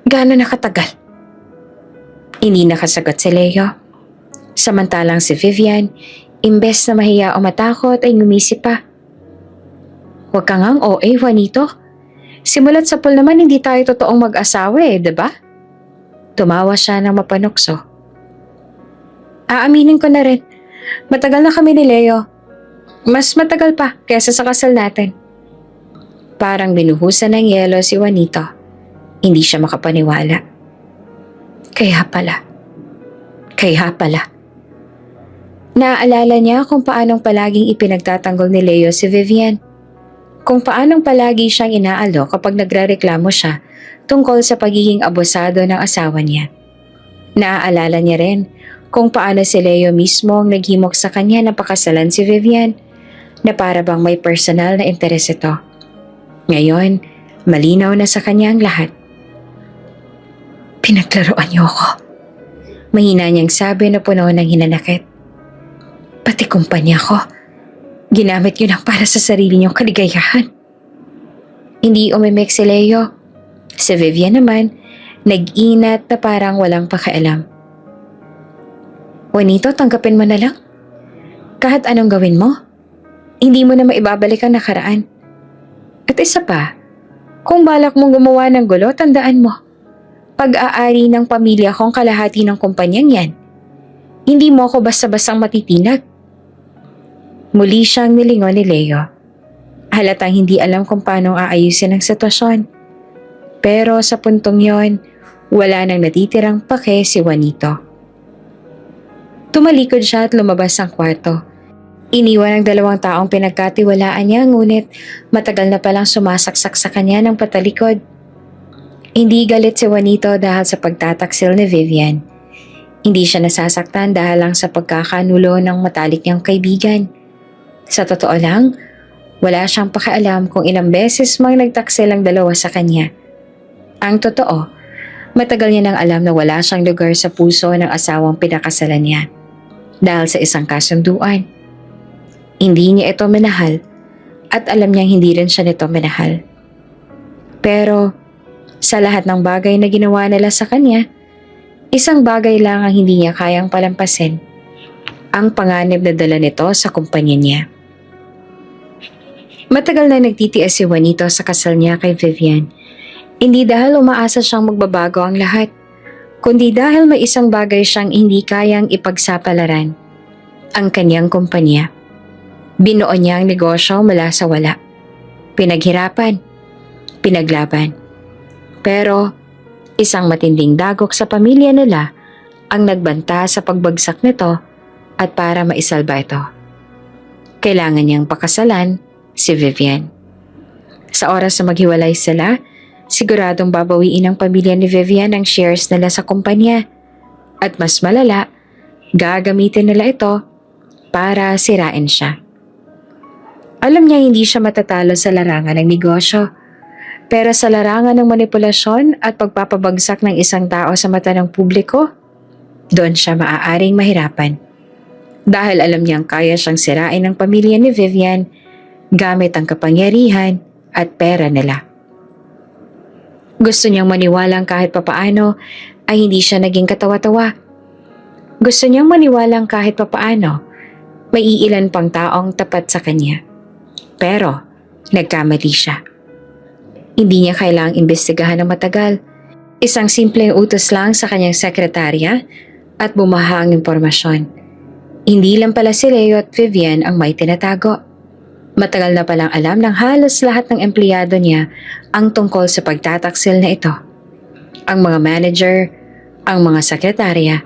Gaano nakatagal? Hindi nakasagot si Leo. Samantalang si Vivian, imbes na mahiya o matakot ay ngumisi pa. Huwag kang ang OA, Juanito. Simulat sa pool naman hindi tayo totoong mag-asawa diba? Tumawa siya ng mapanukso. Aaminin ko na rin. Matagal na kami ni Leo. Mas matagal pa kaysa sa kasal natin. Parang binuhusan ng yelo si Juanito. Hindi siya makapaniwala. Kaya pala. Naaalala niya kung paanong palaging ipinagtatanggol ni Leo si Vivian. Kung paanong palagi siyang inaalok kapag nagrereklamo siya tungkol sa pagiging abusado ng asawa niya. Naaalala niya rin kung paano si Leo mismo ang naghimok sa kanya na pakasalan si Vivian, na para bang may personal na interes ito. Ngayon, malinaw na sa kanya ang lahat. Pinaglaruan niyo ako. Mahina niyang sabi na puno ng hinanakit. Pati kumpanya ko. Ginamit niyo lang para sa sarili niyong kaligayahan. Hindi umimik si Leo. Si Vivian naman, nag-inat na parang walang pakialam. Juanito, tanggapin mo na lang. Kahit anong gawin mo, hindi mo na maibabalik ang nakaraan. At isa pa, kung balak mong gumawa ng gulo, tandaan mo, pag-aari ng pamilya ko ang kalahati ng kumpanyang yan. Hindi mo ako basta-bastang matitinag. Muli siyang nilingon ni Leo. Halatang hindi alam kung paano aayusin ang sitwasyon. Pero sa puntong yon, wala nang natitirang pake si Juanito. Tumalikod siya at lumabas ang kwarto. Iniwan ang dalawang taong pinagkatiwalaan niya, ngunit matagal na palang sumasaksak sa kanya ng patalikod. Hindi galit si Juanito dahil sa pagtataksil ni Vivian. Hindi siya nasasaktan dahil lang sa pagkakanulo ng matalik niyang kaibigan. Sa totoo lang, wala siyang pakialam kung ilang beses mang nagtaksil ang dalawa sa kanya. Ang totoo, matagal niya nang alam na wala siyang lugar sa puso ng asawang pinakasalan niya. Dahil sa isang kasunduan. Hindi niya ito minahal at alam niyang hindi rin siya nito minahal. Pero sa lahat ng bagay na ginawa nila sa kanya, isang bagay lang ang hindi niya kayang palampasin. Ang panganib na dala nito sa kumpanya niya. Matagal na nagtitiis si Juanito sa kasal niya kay Vivian. Hindi dahil umaasa siyang magbabago ang lahat, kundi dahil may isang bagay siyang hindi kayang ipagsapalaran, ang kanyang kumpanya. Binuo niya ang negosyo mula sa wala. Pinaghirapan, pinaglaban. Pero isang matinding dagok sa pamilya nila ang nagbanta sa pagbagsak nito at para maisalba ito. Kailangan niyang pakasalan si Vivian. Sa oras na maghiwalay sila, siguradong babawiin ng pamilya ni Vivian ang shares nila sa kumpanya. At mas malala, gagamitin nila ito para sirain siya. Alam niya hindi siya matatalo sa larangan ng negosyo. Pero sa larangan ng manipulasyon at pagpapabagsak ng isang tao sa mata ng publiko, doon siya maaaring mahirapan. Dahil alam niyang kaya siyang sirain ng pamilya ni Vivian gamit ang kapangyarihan at pera nila. Gusto niyang maniwalang kahit papaano ay hindi siya naging katawa-tawa. Gusto niyang maniwalang kahit papaano May iilan pang taong tapat sa kanya. Pero, nagkamali siya. Hindi niya kailangang imbestigahan ng matagal. Isang simpleng utos lang sa kanyang sekretarya at bumaha ang impormasyon. Hindi lang pala si Leo at Vivian ang may tinatago. Matagal na palang alam ng halos lahat ng empleyado niya ang tungkol sa pagtataksil na ito. Ang mga manager, ang mga sekretarya,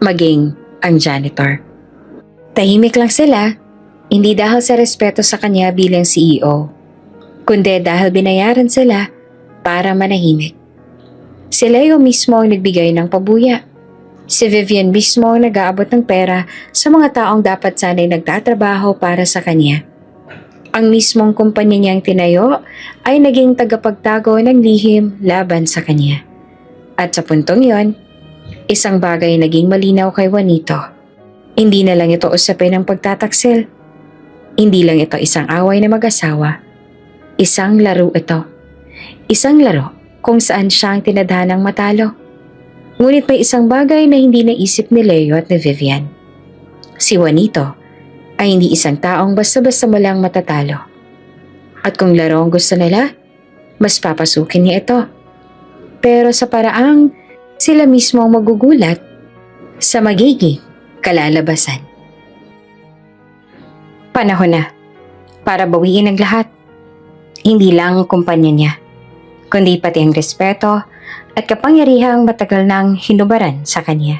maging ang janitor. Tahimik lang sila, hindi dahil sa respeto sa kanya bilang CEO, kundi dahil binayaran sila para manahimik. Si Leo mismo ang nagbigay ng pabuya. Si Vivian mismo ang nag-aabot ng pera sa mga taong dapat sana'y nagtatrabaho para sa kanya. Ang mismong kumpanya niyang tinayo ay naging tagapagtago ng lihim laban sa kanya. At sa puntong yon, isang bagay naging malinaw kay Juanito. Hindi na lang ito usapin ng pagtataksil. Hindi lang ito isang away na mag-asawa. Isang laro ito. Isang laro kung saan siya ang tinadhanang matalo. Ngunit may isang bagay na hindi naisip ni Leo at ni Vivian. Si Juanito ay hindi isang taong basta-basta mo lang matatalo. At kung laro ang gusto nila, mas papasukin niya ito. Pero sa paraang sila mismo ang magugulat sa magiging kalalabasan. Panahon na para bawiin ang lahat. Hindi lang ang kumpanya niya, kundi pati ang respeto at kapangyarihang matagal nang hinubaran sa kanya.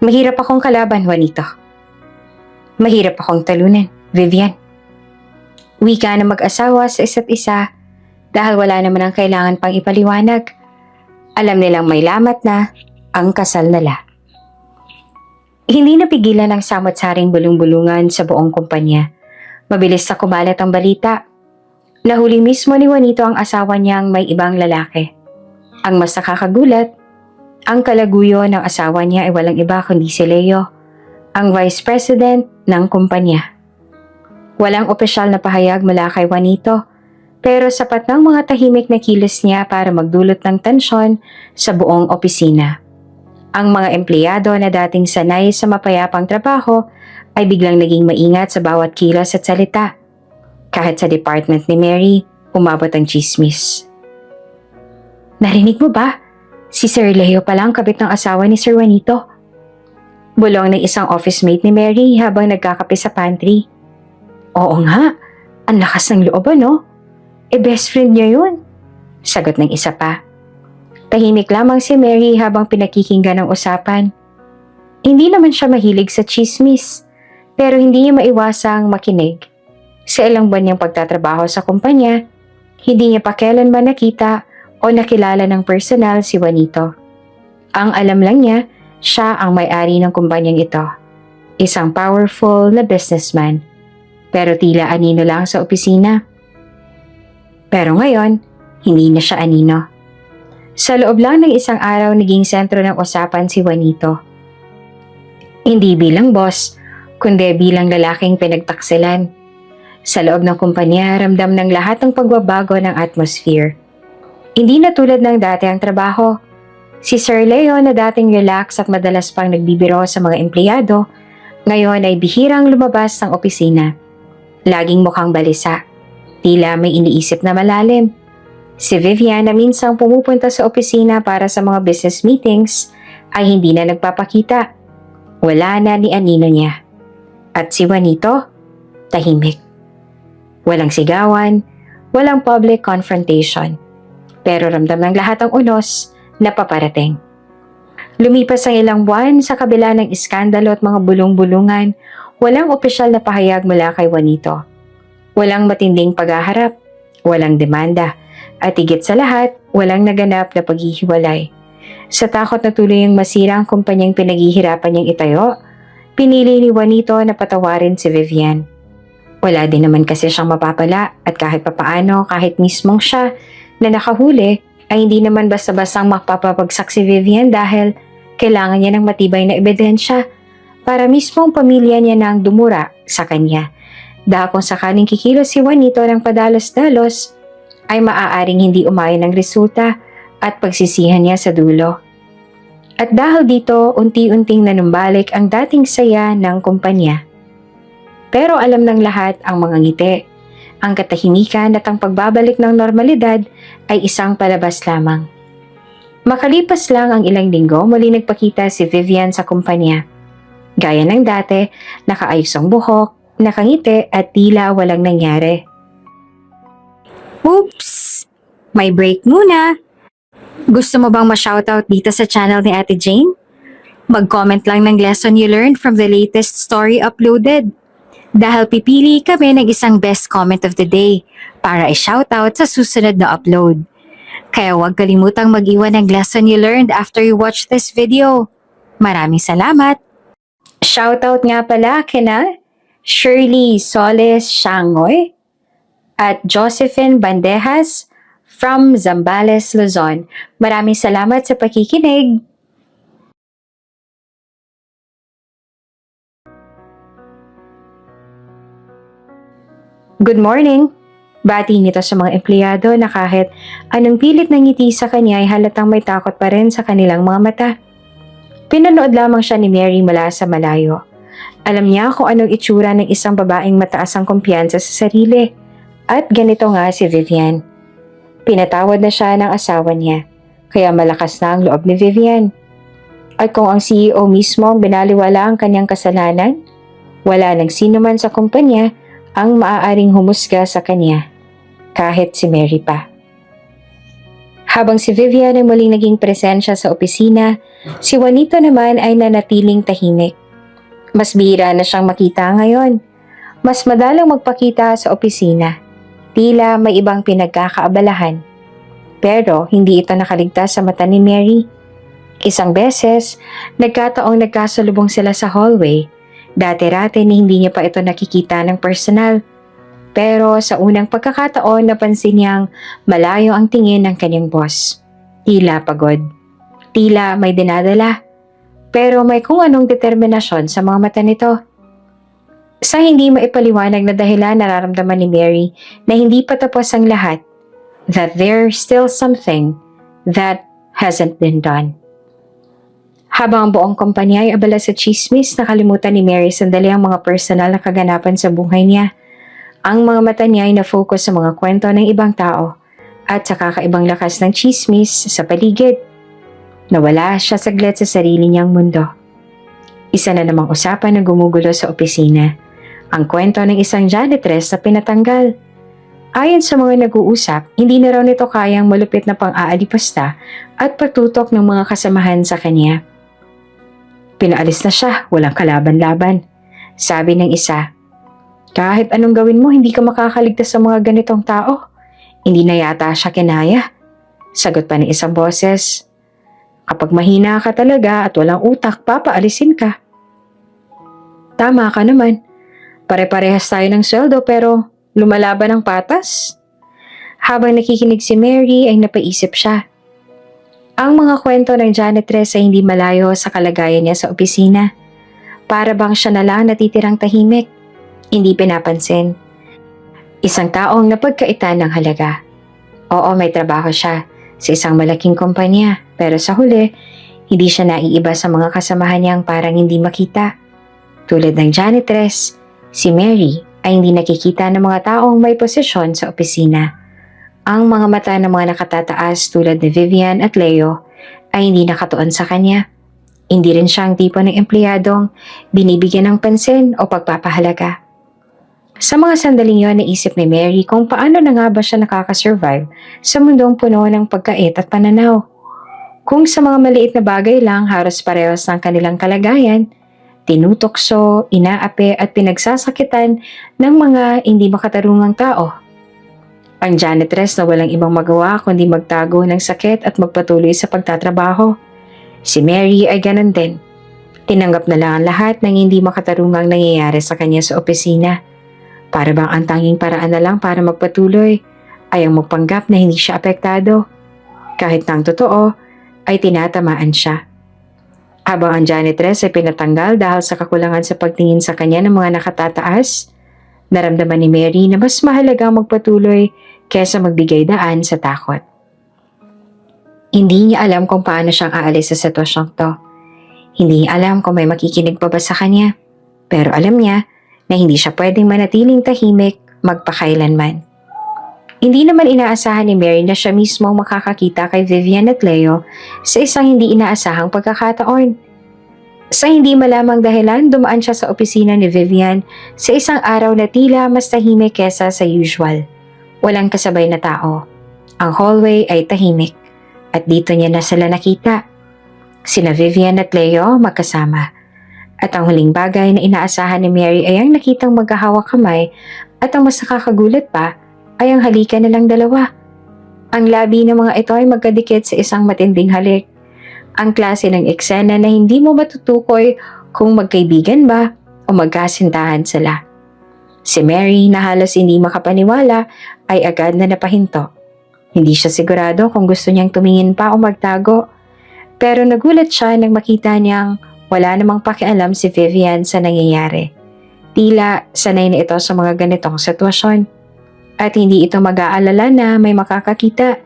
Mahirap akong kalaban, Juanito. Mahirap akong talunan, Vivian. Wika na mag-asawa sa isa't isa dahil wala naman ang kailangan pang ipaliwanag. Alam nilang may lamat na ang kasal nila. Hindi napigilan ang samot-saring bulong-bulungan sa buong kumpanya. Mabilis na kumalat ang balita. Nahuli mismo ni Juanito ang asawa niyang may ibang lalaki. Ang mas nakakagulat, ang kalaguyo ng asawa niya ay walang iba kundi si Leo, ang vice president ng kumpanya. Walang opisyal na pahayag mula kay Juanito, pero sapat ng mga tahimik na kilos niya para magdulot ng tensyon sa buong opisina. Ang mga empleyado na dating sanay sa mapayapang trabaho ay biglang naging maingat sa bawat kilos at salita. Kahit sa department ni Mary, umabot ang chismis. Narinig mo ba? Si Sir Leo pala ang kabit ng asawa ni Sir Juanito. Bulong ng isang office mate ni Mary habang nagkakape sa pantry. Oo nga, ang lakas ng loob ano? Best friend niya yun. Sagot ng isa pa. Tahimik lamang si Mary habang pinakikinggan ang usapan. Hindi naman siya mahilig sa chismis, pero hindi niya maiwasang makinig. Sa ilang buwan niyang pagtatrabaho sa kumpanya, hindi niya pa kailanman nakita o nakilala ng personal si Juanito. Ang alam lang niya, siya ang may-ari ng kumpanyang ito. Isang powerful na businessman, pero tila anino lang sa opisina. Pero ngayon, hindi na siya anino. Sa loob lang ng isang araw naging sentro ng usapan si Juanito. Hindi bilang boss, kundi bilang lalaking pinagtaksilan. Sa loob ng kumpanya, ramdam ng lahat ng pagbabago ng atmosphere. Hindi na tulad ng dati ang trabaho. Si Sir Leo na dating relax at madalas pang nagbibiro sa mga empleyado, ngayon ay bihirang lumabas ng opisina. Laging mukhang balisa. Tila may iniisip na malalim. Si Vivian na minsang pumupunta sa opisina para sa mga business meetings ay hindi na nagpapakita. Wala na ni anino niya. At si Juanito, tahimik. Walang sigawan, walang public confrontation. Pero ramdam ng lahat ang unos na paparating. Lumipas ang ilang buwan sa kabila ng iskandalo at mga bulong-bulungan, walang opisyal na pahayag mula kay Juanito. Walang matinding paghaharap, walang demanda, at higit sa lahat, walang naganap na paghihiwalay. Sa takot na tuloy ang masira ang kumpanyang pinaghihirapan niyang itayo, pinili ni Juanito na patawarin si Vivian. Wala din naman kasi siyang mapapala at kahit papaano, kahit mismong siya na nakahuli, ay hindi naman basta-bastang mapapabagsak si Vivian dahil kailangan niya ng matibay na ebidensya para mismong pamilya niya na ang dumura sa kanya. Dahil kung sakaling kikilos si Juanito ng padalos-dalos, ay maaaring hindi umayon ang resulta at pagsisihan niya sa dulo. At dahil dito, unti-unting nanumbalik ang dating saya ng kumpanya. Pero alam ng lahat ang mga ngiti. Ang katahimikan at ang pagbabalik ng normalidad ay isang palabas lamang. Makalipas lang ang ilang linggo, muli nagpakita si Vivian sa kumpanya. Gaya ng dati, nakaayos ang buhok, nakangiti at tila walang nangyari. Oops! May break muna! Gusto mo bang ma-shoutout dito sa channel ni Ate Jane? Mag-comment lang ng lesson you learned from the latest story uploaded. Dahil pipili kami ng isang best comment of the day para i-shoutout sa susunod na upload. Kaya huwag kalimutang mag-iwan ng lesson you learned after you watch this video. Maraming salamat! Shoutout nga pala kina Shirley Soles Shangoy at Josephine Bandejas from Zambales, Luzon. Maraming salamat sa pakikinig! Good morning! Bati nito sa mga empleyado na kahit anong pilit ng ngiti sa kanya ay halatang may takot pa rin sa kanilang mga mata. Pinanood lamang siya ni Mary mula sa malayo. Alam niya kung anong itsura ng isang babaeng mataas ang kumpiyansa sa sarili. At ganito nga si Vivian. Pinatawad na siya ng asawa niya, kaya malakas na ang loob ni Vivian. At kung ang CEO mismo ang binaliwala ang kanyang kasalanan, wala nang sino man sa kumpanya ang maaaring humusga sa kanya, kahit si Mary pa. Habang si Vivian ay muling naging presensya sa opisina, si Juanito naman ay nanatiling tahimik. Mas bihira na siyang makita ngayon. Mas madalang magpakita sa opisina. Tila may ibang pinagkakaabalahan. Pero hindi ito nakaligtas sa mata ni Mary. Isang beses, nagkataong nagkasalubong sila sa hallway. Dati-rati ni hindi niya pa ito nakikita ng personal. Pero sa unang pagkakataon napansin niyang malayo ang tingin ng kanyang boss. Tila pagod. Tila may dinadala. Pero may kung anong determinasyon sa mga mata nito. Sa hindi maipaliwanag na dahilan nararamdaman ni Mary na hindi pa tapos ang lahat. That there's still something that hasn't been done. Habang ang buong kumpanya ay abala sa chismis, nakalimutan ni Mary sandali ang mga personal na kaganapan sa buhay niya. Ang mga mata niya ay na-focus sa mga kwento ng ibang tao at sa kakaibang lakas ng chismis sa paligid. Nawala siya saglit sa sarili niyang mundo. Isa na namang usapan na gumugulo sa opisina. Ang kwento ng isang janitress na pinatanggal. Ayon sa mga nag-uusap, hindi na raw nito kayang malupit na pang-aalipasta at pagtutok ng mga kasamahan sa kanya. Pinaalis na siya, walang kalaban-laban. Sabi ng isa, kahit anong gawin mo, hindi ka makakaligtas sa mga ganitong tao. Hindi na yata siya kinaya. Sagot pa ng isang boses, kapag mahina ka talaga at walang utak, papaalisin ka. Tama ka naman. Pare-parehas tayo ng sweldo pero lumalaban ang patas. Habang nakikinig si Mary ay napaisip siya. Ang mga kwento ng janitress ay hindi malayo sa kalagayan niya sa opisina. Para bang siya na lang natitirang tahimik, hindi pinapansin. Isang taong napagkaitan ng halaga. Oo, may trabaho siya sa isang malaking kumpanya, pero sa huli, hindi siya naiiba sa mga kasamahan niyang parang hindi makita. Tulad ng janitress, si Mary ay hindi nakikita ng mga taong may posisyon sa opisina. Ang mga mata ng mga nakatataas tulad ni Vivian at Leo ay hindi nakatuon sa kanya. Hindi rin siyang tipo ng empleyadong binibigyan ng pansin o pagpapahalaga. Sa mga sandaling yon, naisip ni Mary kung paano na nga ba siya nakakasurvive sa mundong puno ng pagkait at pananaw. Kung sa mga maliit na bagay lang halos parehas ng kanilang kalagayan, tinutokso, inaapi at pinagsasakitan ng mga hindi makatarungang tao. Ang janitress na walang ibang magawa kundi magtago ng sakit at magpatuloy sa pagtatrabaho. Si Mary ay ganun din. Tinanggap na lang ang lahat ng hindi makatarungang nangyayari sa kanya sa opisina. Para bang ang tanging paraan na lang para magpatuloy ay ang magpanggap na hindi siya apektado. Kahit nang totoo, ay tinatamaan siya. Habang ang janitress ay pinatanggal dahil sa kakulangan sa pagtingin sa kanya ng mga nakatataas, naramdaman ni Mary na mas mahalaga magpatuloy kesa magbigay daan sa takot. Hindi niya alam kung paano siyang aalis sa sitwasyong to. Hindi niya alam kung may makikinig pa ba sa kanya. Pero alam niya na hindi siya pwedeng manatiling tahimik magpakailanman. Hindi naman inaasahan ni Mary na siya mismo ang makakakita kay Vivian at Leo sa isang hindi inaasahang pagkakataon. Sa hindi malamang dahilan, dumaan siya sa opisina ni Vivian sa isang araw na tila mas tahimik kesa sa usual. Walang kasabay na tao. Ang hallway ay tahimik at dito niya na sila nakita. Sina Vivian at Leo magkasama. At ang huling bagay na inaasahan ni Mary ay ang nakitang magkahawak kamay at ang mas nakakagulat pa ay ang halikan nilang dalawa. Ang labi ng mga ito ay magkadikit sa isang matinding halik. Ang klase ng eksena na hindi mo matutukoy kung magkaibigan ba o magkasintahan sila. Si Mary na halos hindi makapaniwala ay agad na napahinto. Hindi siya sigurado kung gusto niyang tumingin pa o magtago. Pero nagulat siya nang makita niyang wala namang pakialam si Vivian sa nangyayari. Tila sanay na ito sa mga ganitong sitwasyon. At hindi ito mag-aalala na may makakakita.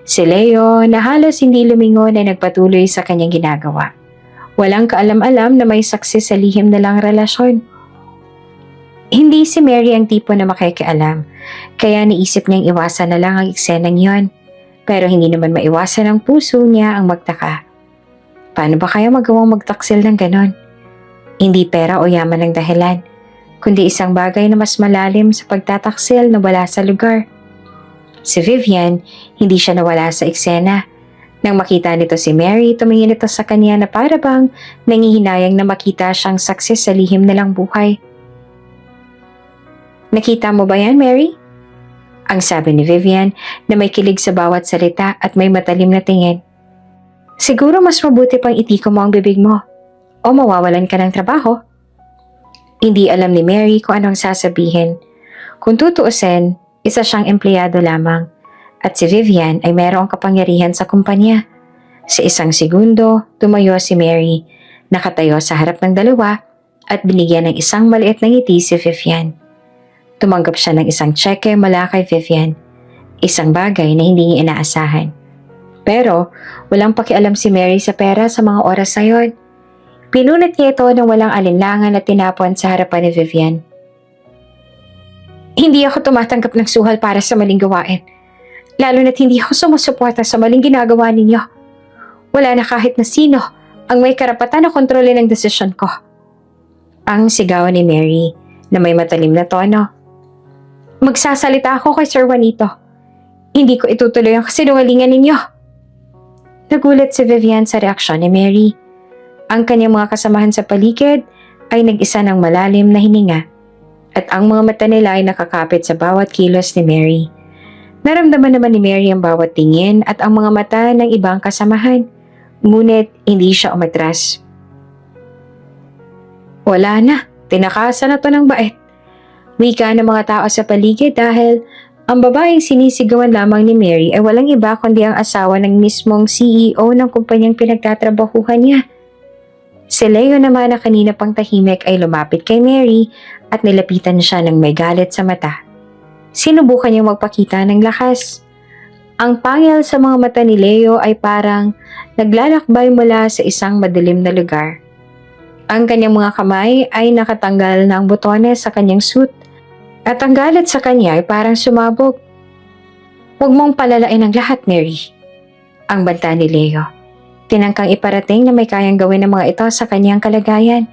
Si Leo na halos hindi lumingon ay nagpatuloy sa kanyang ginagawa. Walang kaalam-alam na may saksi sa lihim nilang relasyon. Hindi si Mary ang tipo na makikialam, kaya naisip niyang iwasan na lang ang eksenang yon. Pero hindi naman maiwasan ang puso niya ang magtaka. Paano ba kaya magawang magtaksil ng ganon? Hindi pera o yaman ang dahilan, kundi isang bagay na mas malalim sa pagtataksil na wala sa lugar. Si Vivian, hindi siya nawala sa eksena. Nang makita nito si Mary, tumingin ito sa kanya na para bang nangihinayang na makita siyang saksi sa lihim nilang buhay. Nakita mo ba yan, Mary? Ang sabi ni Vivian na may kilig sa bawat salita at may matalim na tingin. Siguro mas mabuti pang itiko mo ang bibig mo o mawawalan ka ng trabaho. Hindi alam ni Mary kung anong sasabihin. Kung tutuusin, isa siyang empleyado lamang at si Vivian ay mayroong kapangyarihan sa kumpanya. Sa isang segundo, tumayo si Mary, nakatayo sa harap ng dalawa at binigyan ng isang maliit na ngiti si Vivian. Tumanggap siya ng isang tseke mula kay Vivian, isang bagay na hindi niya inaasahan. Pero walang pakialam si Mary sa pera sa mga oras na yon. Pinunat niya ito ng walang alinlangan at tinapon sa harapan ni Vivian. Hindi ako tumatanggap ng suhal para sa maling gawain. Lalo na't hindi ako sumusuporta sa maling ginagawa ninyo. Wala na kahit na sino ang may karapatan na kontrolin ang desisyon ko. Ang sigaw ni Mary na may matalim na tono. Magsasalita ako kay Sir Juanito. Hindi ko itutuloy ang kasinungalingan ninyo. Nagulat si Vivian sa reaksyon ni Mary. Ang kanyang mga kasamahan sa paligid ay nag-isa ng malalim na hininga at ang mga mata nila ay nakakapit sa bawat kilos ni Mary. Naramdaman naman ni Mary ang bawat tingin at ang mga mata ng ibang kasamahan, ngunit hindi siya umatras. Wala na, tinakasan na to ng bait. Wika ng mga tao sa paligid dahil ang babaeng sinisigawan lamang ni Mary ay walang iba kundi ang asawa ng mismong CEO ng kumpanyang pinagtatrabahuhan niya. Si Leo naman na kanina pang tahimik ay lumapit kay Mary at nilapitan siya ng may galit sa mata. Sinubukan niyang magpakita ng lakas. Ang pangil sa mga mata ni Leo ay parang naglalakbay mula sa isang madilim na lugar. Ang kanyang mga kamay ay nakatanggal ng botones sa kanyang suit at ang galit sa kanya ay parang sumabog. Huwag mong palalain ang lahat, Mary. Ang banta ni Leo. Tinangkang iparating na may kayang gawin ng mga ito sa kanyang kalagayan.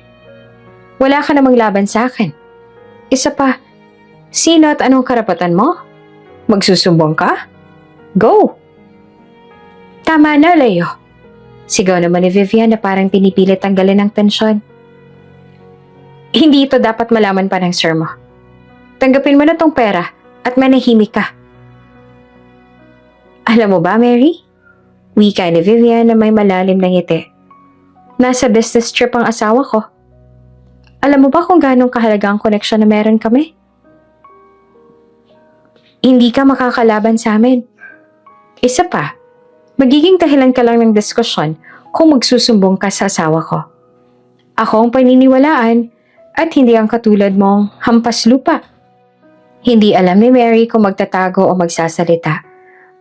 Wala ka namang laban sa akin. Isa pa, sino at anong karapatan mo? Magsusumbong ka? Go! Tama na, Leo. Sigaw naman ni Vivian na parang pinipilit tanggalin ang tensyon. Hindi ito dapat malaman pa ng sir mo. Tanggapin mo na tong pera at manahimik ka. Alam mo ba, Mary? Wika ni Vivian na may malalim na ngiti. Nasa business trip ang asawa ko. Alam mo ba kung gaano kahalaga ang koneksyon na meron kami? Hindi ka makakalaban sa amin. Isa pa, magiging dahilan ka lang ng diskusyon kung magsusumbong ka sa asawa ko. Ako ang paniniwalaan at hindi ang katulad mong hampas lupa. Hindi alam ni Mary kung magtatago o magsasalita.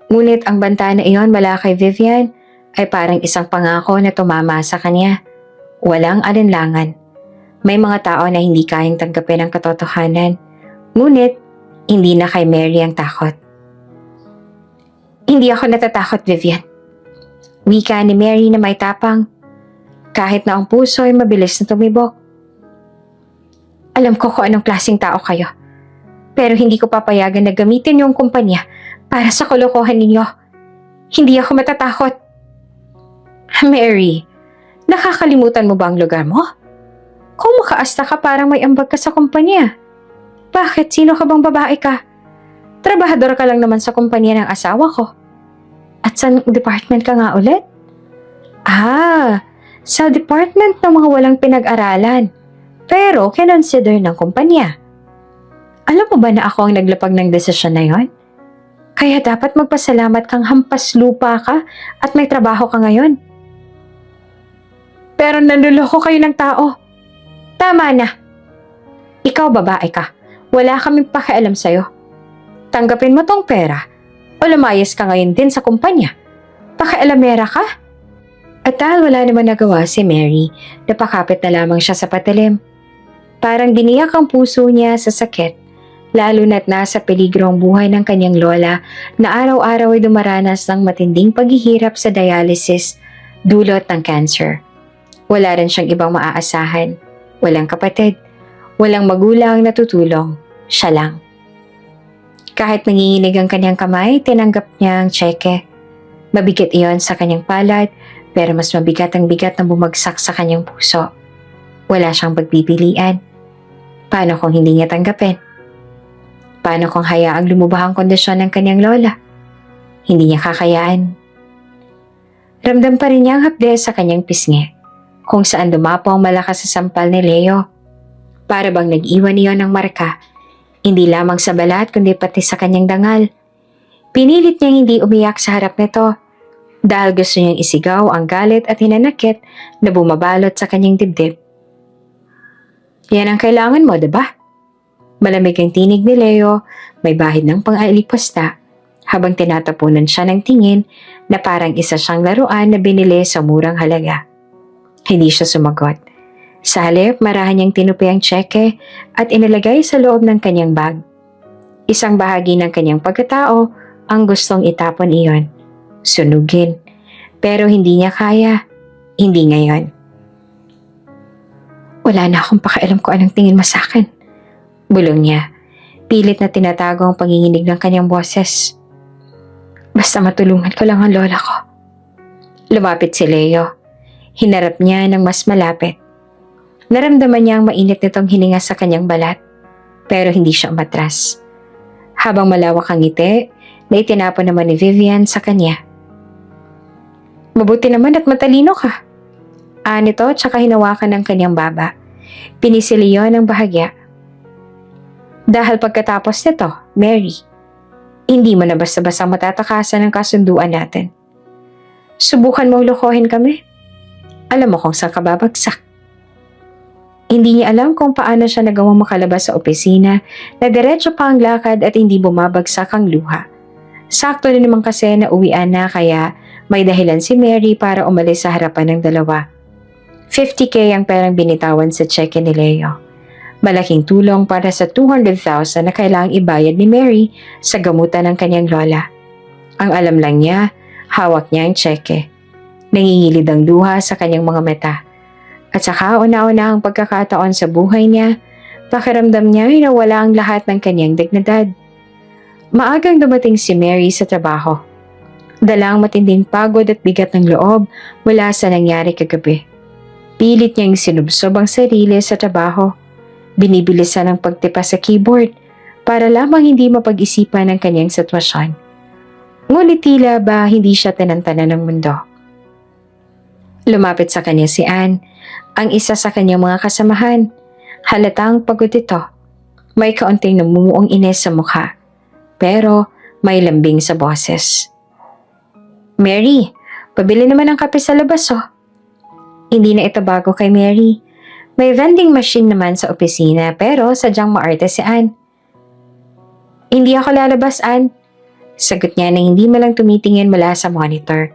Ngunit ang banta na iyon mula kay Vivian ay parang isang pangako na tumama sa kanya. Walang alinlangan. May mga tao na hindi kayang tanggapin ang katotohanan. Ngunit, hindi na kay Mary ang takot. Hindi ako natatakot, Vivian. Wika ni Mary na may tapang. Kahit na ang puso ay mabilis na tumibok. Alam ko kung anong klaseng tao kayo. Pero hindi ko papayagan na gamitin yung kumpanya para sa kalokohan ninyo. Hindi ako matatakot. Mary, nakakalimutan mo ba ang lugar mo? Kung makaasta ka parang may ambag ka sa kumpanya. Bakit? Sino ka bang babae ka? Trabahador ka lang naman sa kumpanya ng asawa ko. At sa department ka nga ulit? Sa department ng mga walang pinag-aralan. Pero kinonsider ng kumpanya. Alam mo ba na ako ang naglapag ng desisyon na yon? Kaya dapat magpasalamat kang hampas lupa ka at may trabaho ka ngayon. Pero nanluloko kayo ng tao. Tama na. Ikaw babae ka. Wala kaming pakialam sa'yo. Tanggapin mo tong pera o lumayas ka ngayon din sa kumpanya. Pakialamera ka? At dahil wala naman nagawa si Mary, napakapit na lamang siya sa patilim. Parang biniyak ang puso niya sa sakit, lalo na't nasa peligro ang buhay ng kanyang lola na araw-araw ay dumaranas ng matinding paghihirap sa dialysis dulot ng cancer. Wala rin siyang ibang maaasahan. Walang kapatid. Walang magulang na tutulong. Siya lang. Kahit nanginginig ang kanyang kamay, tinanggap niya ang tseke. Mabigat iyon sa kanyang palad, pero mas mabigat ang bigat na bumagsak sa kanyang puso. Wala siyang pagpipilian. Paano kung hindi niya tanggapin? Paano kung hayaang lumubah ang kondisyon ng kanyang lola? Hindi niya kakayaan. Ramdam pa rin niya ang hapde sa kanyang pisngi, kung saan dumapo ang malakas sa sampal ni Leo. Para bang nag-iwan iyon ng marka, hindi lamang sa balat kundi pati sa kanyang dangal. Pinilit niyang hindi umiyak sa harap nito dahil gusto niyang isigaw ang galit at hinanakit na bumabalot sa kanyang dibdib. Yan ang kailangan mo, diba? Malamig ang tinig ni Leo, may bahid ng pang-ailipusta, habang tinatapunan siya ng tingin na parang isa siyang laruan na binili sa murang halaga. Hindi siya sumagot. Sa halip, marahan niyang tinupi ang tseke at inilagay sa loob ng kanyang bag. Isang bahagi ng kanyang pagkatao ang gustong itapon iyon. Sunugin. Pero hindi niya kaya. Hindi ngayon. Wala na akong pakialam kung anong tingin mo sa akin. Bulong niya. Pilit na tinatago ang panginginig ng kanyang boses. Basta matulungan ko lang ang lola ko. Lumapit si Leo. Hinarap niya ng mas malapit. Naramdaman niya ang mainit nitong hininga sa kanyang balat, pero hindi siya umatras. Habang malawak ang ngiti, na itinapon naman ni Vivian sa kanya. Mabuti naman at matalino ka. Nito tsaka hinawakan ng kanyang baba. Pinisili yon ng bahagya. Dahil pagkatapos nito, Mary, hindi mo na basta-basta matatakasan ang kasunduan natin. Subukan mong lokohin kami. Alam mo kung saan ka babagsak. Hindi niya alam kung paano siya nagawang makalabas sa opisina na diretso pa ang lakad at hindi bumabagsak ang luha. Sakto na naman kasi na uwian na kaya may dahilan si Mary para umalis sa harapan ng dalawa. 50K ang perang binitawan sa cheque ni Leo. Malaking tulong para sa 200,000 na kailangang ibayad ni Mary sa gamutan ng kanyang lola. Ang alam lang niya, hawak niya ang cheque. Nangingilid ang luha sa kanyang mga mata. At saka una-una ang pagkakataon sa buhay niya, pakiramdam niya ay nawala ang lahat ng kanyang dignidad. Maagang dumating si Mary sa trabaho. Dala ang matinding pagod at bigat ng loob mula sa nangyari kagabi. Pilit niyang sinubsob ang sarili sa trabaho. Binibilisan ang pagtipa sa keyboard para lamang hindi mapag-isipan ang kanyang sitwasyon. Ngunit tila ba hindi siya tinantanan ng mundo. Lumapit sa kanya si Anne, ang isa sa kanyang mga kasamahan. Halatang pagod ito. May kaunting namumuong ines sa mukha, pero may lambing sa boses. Mary, pabili naman ng kape sa labas oh. Hindi na ito bago kay Mary. May vending machine naman sa opisina pero sadyang maarte si Anne. Hindi ako lalabas, Anne. Sagot niya na hindi malang tumitingin mula sa monitor.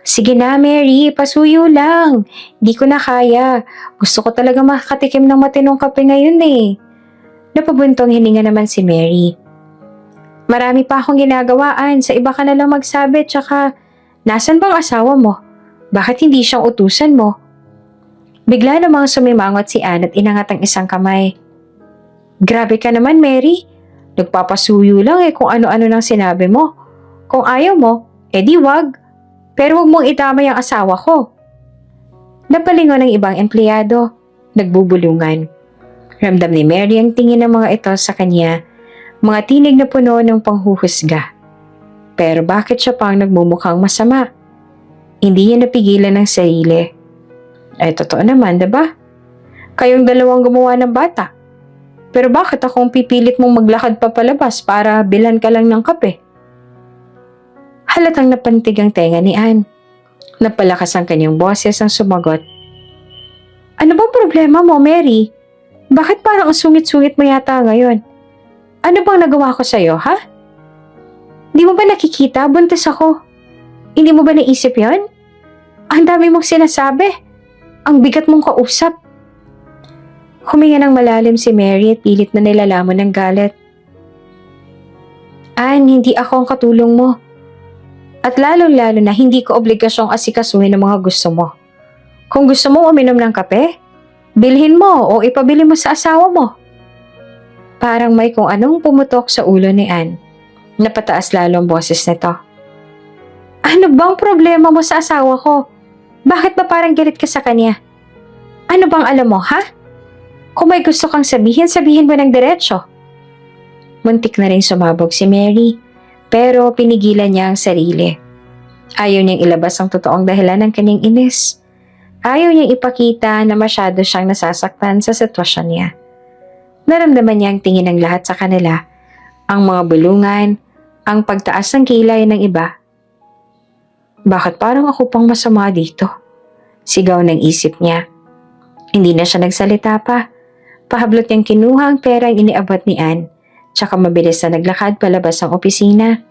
Sige na, Mary, pasuyo lang. Di ko na kaya. Gusto ko talaga makatikim ng matinong kape ngayon eh. Napabuntong hininga naman si Mary. Marami pa akong ginagawaan. Sa iba ka na lang magsabi. Tsaka, nasan bang asawa mo? Bakit hindi siyang utusan mo? Bigla namang sumimangot si Anne at inangat ang isang kamay. Grabe ka naman, Mary. Nagpapasuyo lang kung ano-ano nang sinabi mo. Kung ayaw mo, edi wag. Pero huwag mong itamay ang asawa ko. Napalingon ng ibang empleyado. Nagbubulungan. Ramdam ni Mary ang tingin ng mga ito sa kanya. Mga tinig na puno ng panghuhusga. Pero bakit siya pang nagmumukhang masama? Hindi niya napigilan ng sarili. Ay totoo naman, diba? Kayong dalawang gumawa ng bata. Pero bakit akong pipilit mong maglakad pa palabas para bilhan ka lang ng kape? Halatang napantig ang tenga ni Anne. Napalakas ang kanyang boses ang sumagot. Ano bang problema mo, Mary? Bakit parang ang sungit-sungit mo yata ngayon? Ano bang nagawa ko sa'yo, ha? Di mo ba nakikita? Buntis ako. Hindi mo ba naisip yon? Ang dami mong sinasabi. Ang bigat mong kausap. Huminga ng malalim si Mary at pilit na nilalamon ng galit. Anne, hindi ako ang katulong mo. At lalong-lalo na hindi ko obligasyong asikasuhin ang mga gusto mo. Kung gusto mo uminom ng kape, bilhin mo o ipabili mo sa asawa mo. Parang may kung anong pumutok sa ulo ni Anne. Napataas lalo ang boses nito. Ano bang problema mo sa asawa ko? Bakit ba parang galit ka sa kanya? Ano bang alam mo, ha? Kung may gusto kang sabihin, sabihin mo ng diretsyo. Muntik na rin sumabog si Mary, pero pinigilan niya ang sarili. Ayaw niyang ilabas ang totoong dahilan ng kanyang inis. Ayaw niyang ipakita na masyado siyang nasasaktan sa sitwasyon niya. Naramdaman niya ang tingin ng lahat sa kanila, ang mga bulungan, ang pagtaas ng kilay ng iba. Bakit parang ako pang masama dito? Sigaw ng isip niya. Hindi na siya nagsalita pa. Pahablot niyang kinuha ang perang iniabot ni Anne, tsaka mabilis na naglakad palabas ang opisina.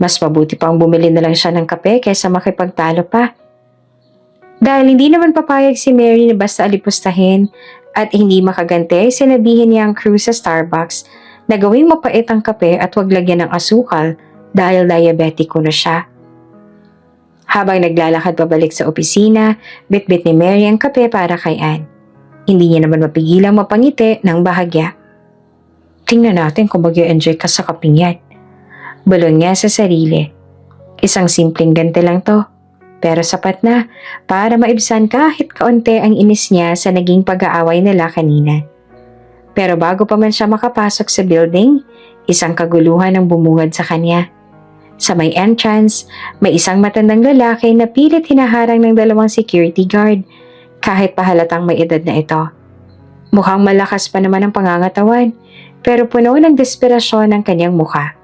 Mas mabuti pang bumili na lang siya ng kape kaysa makipagtalo pa. Dahil hindi naman papayag si Mary na basta alipustahin at hindi makagante, sinabihin niya ang crew sa Starbucks na gawing mapait ang kape at huwag lagyan ng asukal dahil diabetiko na siya. Habang naglalakad pabalik sa opisina, bitbit ni Mary ang kape para kay Anne. Hindi niya naman mapigilang mapangiti ng bahagya. Tingnan natin kung mag-enjoy ka sa kapeng yan. Bulong niya sa sarili. Isang simpleng gante lang to, pero sapat na para maibsan kahit kaunti ang inis niya sa naging pag-aaway nila kanina. Pero bago pa man siya makapasok sa building, isang kaguluhan ang bumungad sa kanya. Sa may entrance, may isang matandang lalaki na pilit hinaharang ng dalawang security guard kahit pahalatang may edad na ito. Mukhang malakas pa naman ang pangangatawan pero puno ng desperasyon ang kanyang mukha.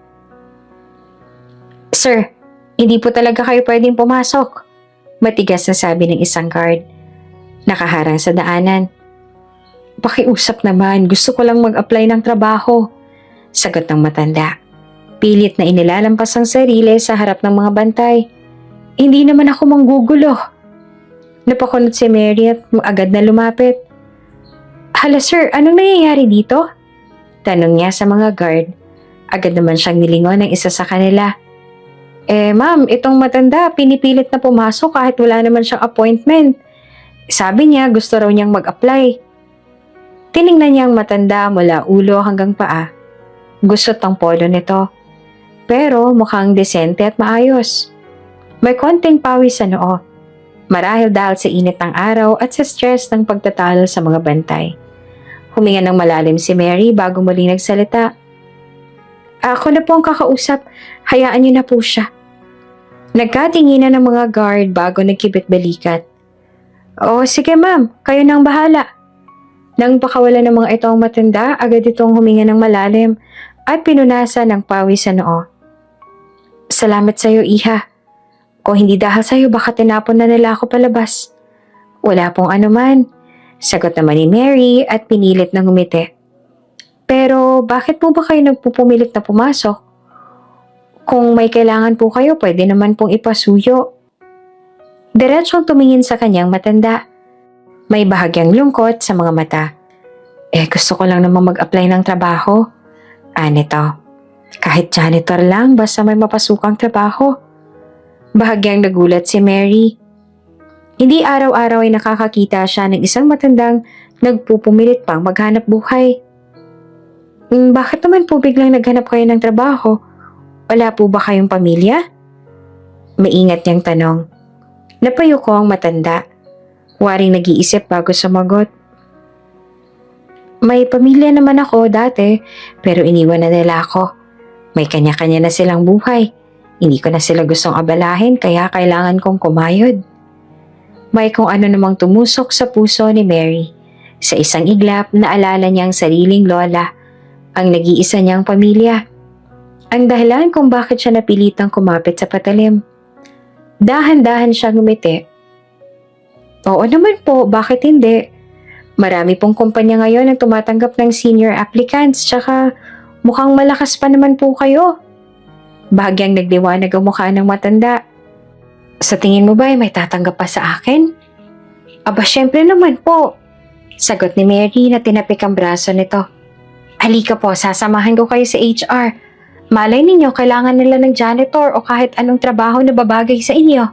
Sir, hindi po talaga kayo pwedeng pumasok. Matigas na sabi ng isang guard. Nakaharang sa daanan. Pakiusap naman, gusto ko lang mag-apply ng trabaho. Sagot ng matanda. Pilit na inilalampas ang sarili sa harap ng mga bantay. Hindi naman ako manggugulo. Napakunot si Mary at agad na lumapit. Hala sir, anong nangyayari dito? Tanong niya sa mga guard. Agad naman siyang nilingon ng isa sa kanila. Ma'am, itong matanda pinipilit na pumasok kahit wala naman siyang appointment. Sabi niya gusto raw niyang mag-apply. Tiningnan niya ang matanda mula ulo hanggang paa. Gusot ang polo nito. Pero mukhang desente at maayos. May konting pawis sa noo. Marahil dahil sa init ng araw at sa stress ng pagtatalo sa mga bantay. Huminga ng malalim si Mary bago muli nagsalita. Ako na po ang kakausap. Hayaan niyo na po siya. Nagkatinginan ng mga guard bago nagkibit-balikat. O sige ma'am, kayo nang bahala. Nang pakawala ng mga itong matanda, agad itong huminga ng malalim at pinunasan ng pawis sa noo. Salamat sa iyo, iha. Kung hindi dahil sa iyo, baka tinapon na nila ako palabas. Wala pong anuman. Sagot naman ni Mary at pinilit na ngumiti. Pero bakit po ba kayo nagpupumilit na pumasok? Kung may kailangan po kayo, pwede naman pong ipasuyo. Diretsong tumingin sa kanyang matanda. May bahagyang lungkot sa mga mata. Gusto ko lang naman mag-apply ng trabaho. Nito. Kahit janitor lang, basta may mapasukang trabaho. Bahagyang nagulat si Mary. Hindi araw-araw ay nakakakita siya ng isang matandang nagpupumilit pang maghanap buhay. Bakit naman po biglang naghanap kayo ng trabaho? Wala po ba kayong pamilya? Maingat niyang tanong. Napayuko ang matanda. Waring nag-iisip bago sumagot. May pamilya naman ako dati, pero iniwan na nila ako. May kanya-kanya na silang buhay. Hindi ko na sila gustong abalahin, kaya kailangan kong kumayod. May kung ano namang tumusok sa puso ni Mary. Sa isang iglap, naalala niya ang sariling lola, ang nag-iisa niyang pamilya. Ang dahilan kung bakit siya napilitang kumapit sa patalim. Dahan-dahan siya ngumiti. Oo naman po, bakit hindi? Marami pong kumpanya ngayon ang tumatanggap ng senior applicants, tsaka mukhang malakas pa naman po kayo. Bahagyang nagliwanag ang mukha ng matanda. Sa tingin mo ba ay may tatanggap pa sa akin? Aba, syempre naman po. Sagot ni Mary na tinapik ang braso nito. Halika po, sasamahan ko kayo sa HR. Malay ninyo, kailangan nila ng janitor o kahit anong trabaho na babagay sa inyo.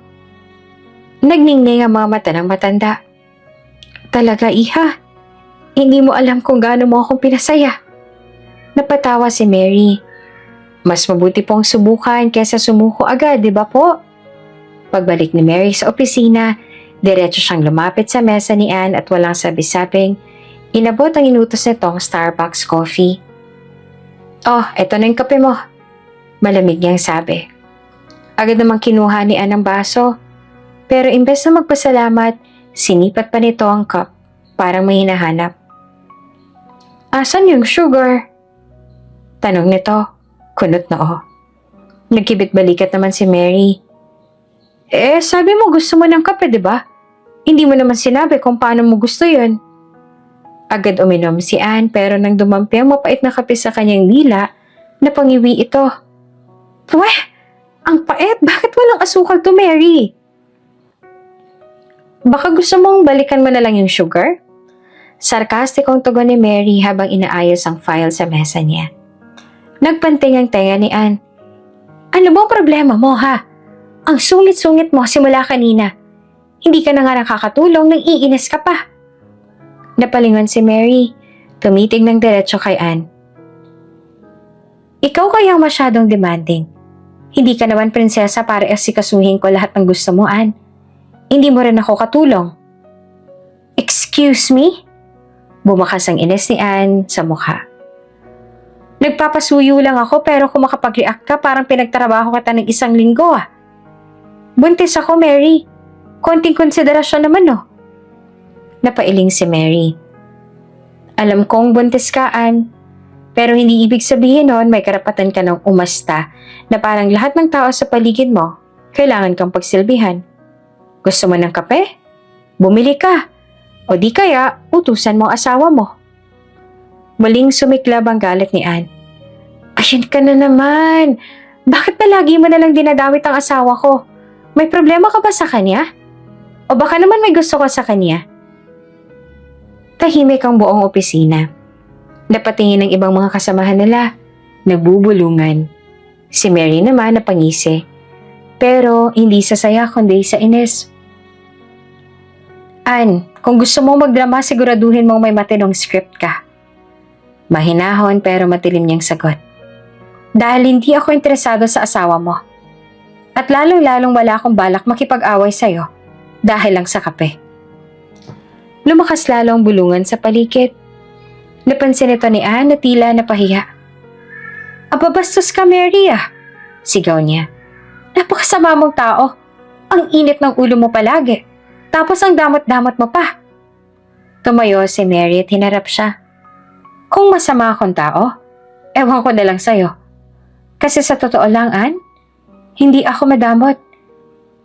Nagningning ang mga mata ng matanda. Talaga, iha. Hindi mo alam kung gaano mo akong pinasaya. Napatawa si Mary. Mas mabuti pong subukan kaysa sumuko agad, di ba po? Pagbalik ni Mary sa opisina, diretso siyang lumapit sa mesa ni Anne at walang sabi-sabing, inabot ang inutos nitong Starbucks coffee. Oh, eto na yung kape mo. Malamig niyang sabi. Agad namang kinuha ni Anne ang baso, pero imbes na magpasalamat, sinipat pa nito ang cup, parang may hinahanap. Asan yung sugar? Tanong nito, kunot na oh. Nagkibit balikat naman si Mary. Sabi mo gusto mo ng kape, di ba? Hindi mo naman sinabi kung paano mo gusto yun. Agad uminom si Anne pero nang dumampi ang mapait na kape sa kanyang dila, napangiwi ito. Weh! Ang pait! Bakit walang asukal to, Mary? Baka gusto mong balikan mo na lang yung sugar? Sarkastikong tugon ni Mary habang inaayos ang file sa mesa niya. Nagpanting ang tenga ni Anne. Ano bang problema mo, ha? Ang sungit-sungit mo simula kanina. Hindi ka na nga nakakatulong nang iinis ka pa. Napalingon si Mary. Tumitig ng diretso kay Anne. Ikaw kayang masyadong demanding. Hindi ka naman prinsesa para asikasuhin ko lahat ng gusto mo, Anne. Hindi mo rin ako katulong. Excuse me? Bumakas ang ines ni Anne sa mukha. Nagpapasuyo lang ako pero kung makapag-react ka parang pinagtrabaho kita ng 1 linggo ah. Buntis ako, Mary. Konting konsiderasyon naman, no? Napailing si Mary. Alam kong buntis ka, Anne. Pero hindi ibig sabihin nun may karapatan ka ng umasta na parang lahat ng tao sa paligid mo, kailangan kang pagsilbihan. Gusto mo ng kape? Bumili ka. O di kaya, utusan mo ang asawa mo. Muling sumiklab ang galit ni Anne. Ayan ka na naman. Bakit na lagi mo nalang dinadawit ang asawa ko? May problema ka ba sa kanya? O baka naman may gusto ka sa kanya? Tahimik ang buong opisina. Napatingin ng ibang mga kasamahan nila. Nagbubulungan. Si Mary naman napangisi. Pero hindi sa saya kundi sa inis. Anne, kung gusto mo magdrama siguraduhin mong may matinong script ka. Mahinahon pero matilim niyang sagot. Dahil hindi ako interesado sa asawa mo. At lalong-lalong wala akong balak makipag-away sa'yo dahil lang sa kape. Lumakas lalo ang bulungan sa paligid. Napansin ito ni Anne na tila napahiya. Aba bastos ka, Mary ah, sigaw niya. Napakasama mong tao. Ang init ng ulo mo palagi. Tapos ang damot-damot mo pa. Tumayo si Mary at hinarap siya. Kung masama akong tao, ewan ko na lang sa'yo. Kasi sa totoo lang, Anne, hindi ako madamot.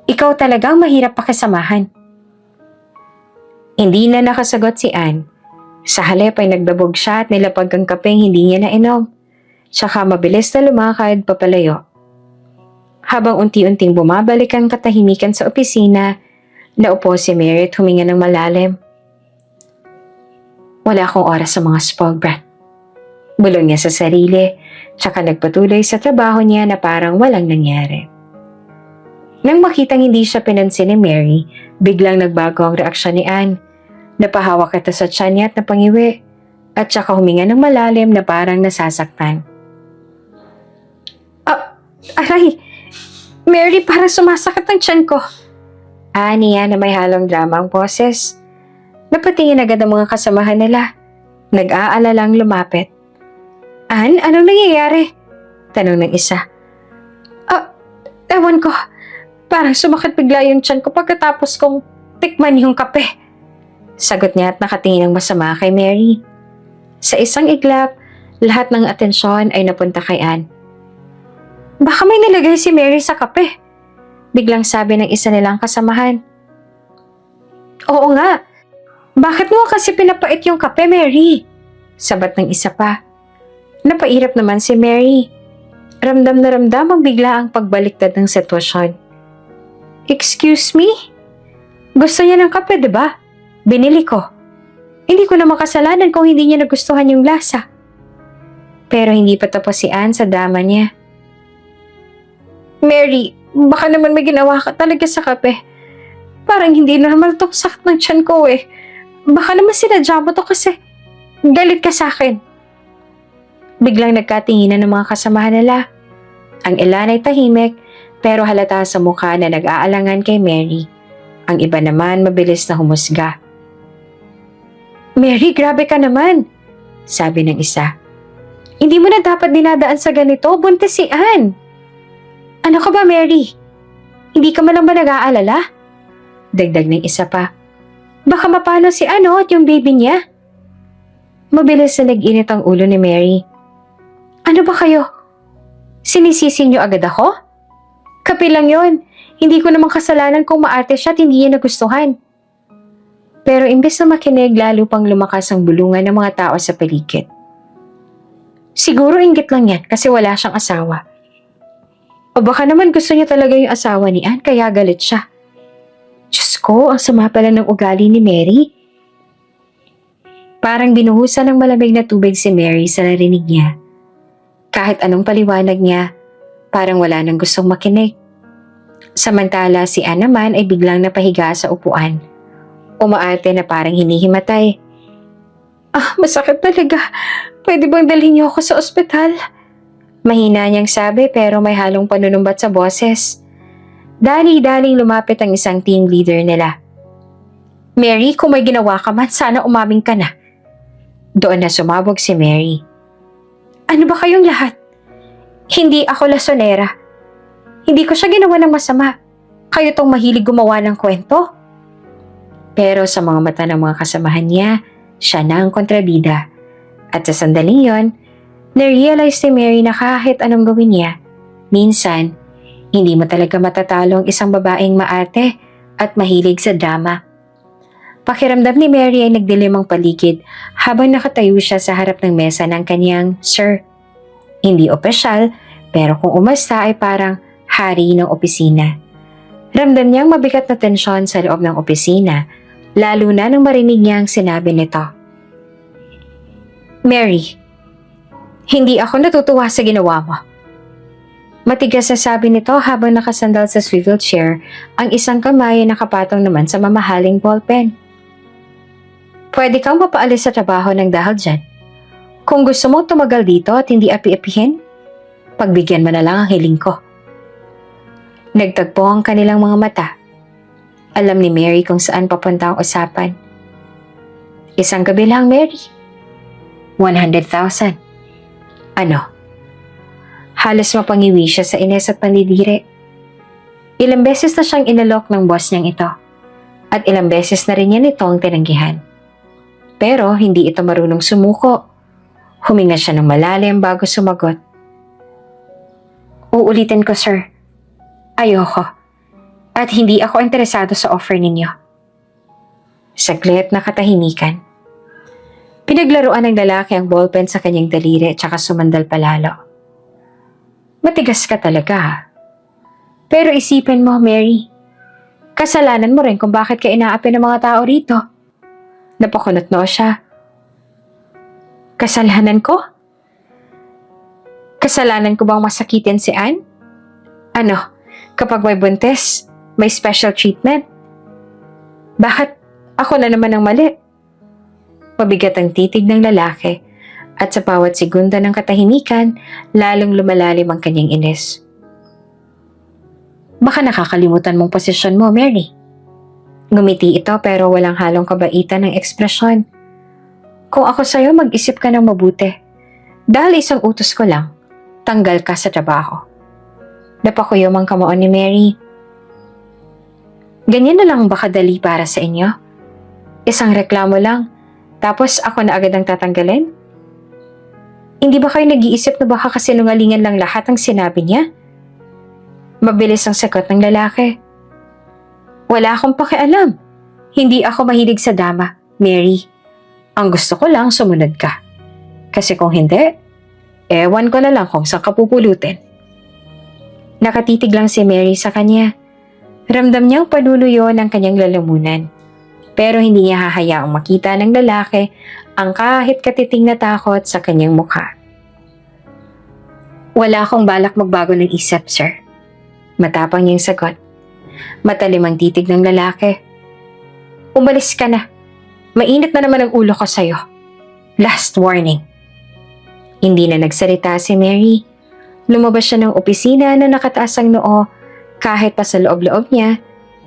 Ikaw talagang mahirap pakisamahan. Hindi na nakasagot si Anne. Sa halip ay nagdabog siya at nilapag ang kapeng hindi niya nainom. Tsaka mabilis na lumakad papalayo. Habang unti-unting bumabalik ang katahimikan sa opisina, naupo si Mary at huminga ng malalim. Wala akong oras sa mga spoiled brat. Bulong niya sa sarili, tsaka nagpatuloy sa trabaho niya na parang walang nangyari. Nang makitang hindi siya pinansin ni Mary, biglang nagbago ang reaksyon ni Anne. Napahawak ito sa tiyan niya at napangiwi, at tsaka huminga ng malalim na parang nasasaktan. Aray! Mary, parang sumasakit ang tiyan ko. Niya na may halong drama ang boses. Napatingin agad ang mga kasamahan nila. Nag-aalalang lumapit. Anne, anong nangyayari? Tanong ng isa. Ewan ko. Parang sumakit bigla yung tiyan ko pagkatapos kong tikman yung kape. Sagot niya at nakatingin ng masama kay Mary. Sa isang iglap, lahat ng atensyon ay napunta kay Anne. Baka may nilagay si Mary sa kape. Biglang sabi ng isa nilang kasamahan. Oo nga. Bakit mo kasi pinapait yung kape, Mary? Sabat ng isa pa. Napairap naman si Mary. Ramdam na ramdam ang bigla ang pagbaliktad ng sitwasyon. Excuse me? Gusto niya ng kape, diba? Binili ko. Hindi ko na makasalanan kung hindi niya nagustuhan yung lasa. Pero hindi pa tapos si Anne sa drama niya. Mary, baka naman may ginawa ka talaga sa kape. Parang hindi normal tong sakit ng tiyan ko eh. Baka naman sinadya mo to kasi galit ka sa akin. Biglang nagkatinginan ng mga kasamahan nila. Ang ilan ay tahimik pero halata sa mukha na nag-aalangan kay Mary. Ang iba naman mabilis na humusga. Mary, grabe ka naman, sabi ng isa. Hindi mo na dapat dinadaan sa ganito, buntis si Anne. Ano ka ba, Mary? Hindi ka man lang ba nag-aalala? Dagdag ng isa pa. Baka mapano si Anne at yung baby niya. Mabilis na nag-init ang ulo ni Mary. Ano ba kayo? Sinisisi niyo agad ako? Kape lang yun. Hindi ko naman kasalanan kung maarte siya at hindi niya nagustuhan. Pero imbes na makinig, lalo pang lumakas ang bulungan ng mga tao sa paligid. Siguro inggit lang yan kasi wala siyang asawa. O baka naman gusto niya talaga yung asawa ni Anne kaya galit siya. Diyos ko, ang sama pala ng ugali ni Mary. Parang binuhusan ng malamig na tubig si Mary sa narinig niya. Kahit anong paliwanag niya, parang wala nang gustong makinig. Samantala si Anne naman ay biglang napahiga sa upuan. Umaarte na parang hinihimatay. Masakit talaga. Pwede bang dalhin niyo ako sa ospital? Mahina niyang sabi pero may halong panunumbat sa boses. Dali-daling lumapit ang isang team leader nila. Mary, kung may ginawa ka man, sana umamin ka na. Doon na sumabog si Mary. Ano ba kayong lahat? Hindi ako lasonera. Hindi ko siya ginawa ng masama. Kayo tong mahilig gumawa ng kwento. Pero sa mga mata ng mga kasamahan niya, siya na ang kontrabida. At sa sandaling yon, na-realize ni Mary na kahit anong gawin niya, minsan, hindi mo talaga matatalo ang isang babaeng maarte at mahilig sa drama. Pakiramdam ni Mary ay nagdilim ang paligid habang nakatayo siya sa harap ng mesa ng kanyang sir. Hindi opisyal, pero kung umasta ay parang hari ng opisina. Ramdam niyang mabigat na tensyon sa loob ng opisina, lalo na nang marinig niya ang sinabi nito. Mary, hindi ako natutuwa sa ginawa mo. Matigas na sabi nito habang nakasandal sa swivel chair, ang isang kamay ay nakapatong naman sa mamahaling ballpen. Pwede kang mapaalis sa trabaho ng dahil dyan. Kung gusto mong tumagal dito at hindi api-apihin, pagbigyan mo na lang ang hiling ko. Nagtagpo ang kanilang mga mata. Alam ni Mary kung saan papunta ang usapan. Isang gabi lang, Mary. 100,000. Ano? Halos mapangiwi siya sa ines at pandidiri. Ilang beses na siyang inalok ng boss niyang ito. At ilang beses na rin niya nitong tinanggihan. Pero hindi ito marunong sumuko. Huminga siya ng malalim bago sumagot. Uulitin ko, sir. Ayoko. At hindi ako interesado sa offer ninyo. Saglit na katahimikan. Pinaglaruan ng lalaki ang ballpen sa kanyang daliri at saka sumandal palalo. Matigas ka talaga ha. Pero isipin mo, Mary, kasalanan mo rin kung bakit ka inaapi ng mga tao rito. Napakunot noo siya. Kasalanan ko? Kasalanan ko bang masakitin si Anne? Ano, kapag may buntis, may special treatment? Bakit ako na naman ang mali? Mabigat ang titig ng lalaki at sa bawat segunda ng katahimikan, lalong lumalalim ang kanyang inis. Baka nakakalimutan mong posisyon mo, Mary. Ngumiti ito pero walang halong kabaitan ng ekspresyon. Kung ako sa'yo, mag-isip ka ng mabuti. Dahil isang utos ko lang, tanggal ka sa trabaho. Napakuyom ang kamuon ni Mary. Ganyan na lang ba kadali para sa inyo? Isang reklamo lang, tapos ako na agad ang tatanggalin? Hindi ba kayo nag-iisip na baka kasinungalingan lang lahat ang sinabi niya? Mabilis ang sagot ng lalaki. Wala akong pakialam. Hindi ako mahilig sa dama, Mary. Ang gusto ko lang sumunod ka. Kasi kung hindi, ewan ko na lang kung saan ka pupulutin. Nakatitig lang si Mary sa kanya. Ramdam niyang panunuyo ng kanyang lalamunan. Pero hindi niya hahayaang makita ng lalaki ang kahit katiting na takot sa kanyang mukha. Wala akong balak magbago ng isip, sir. Matapang niyang sagot. Matalim ang titig ng lalaki. Umalis ka na. Mainit na naman ang ulo ko sa'yo. Last warning. Hindi na nagsalita si Mary. Lumabas siya ng opisina na nakataas ang noo. Kahit pa sa loob-loob niya,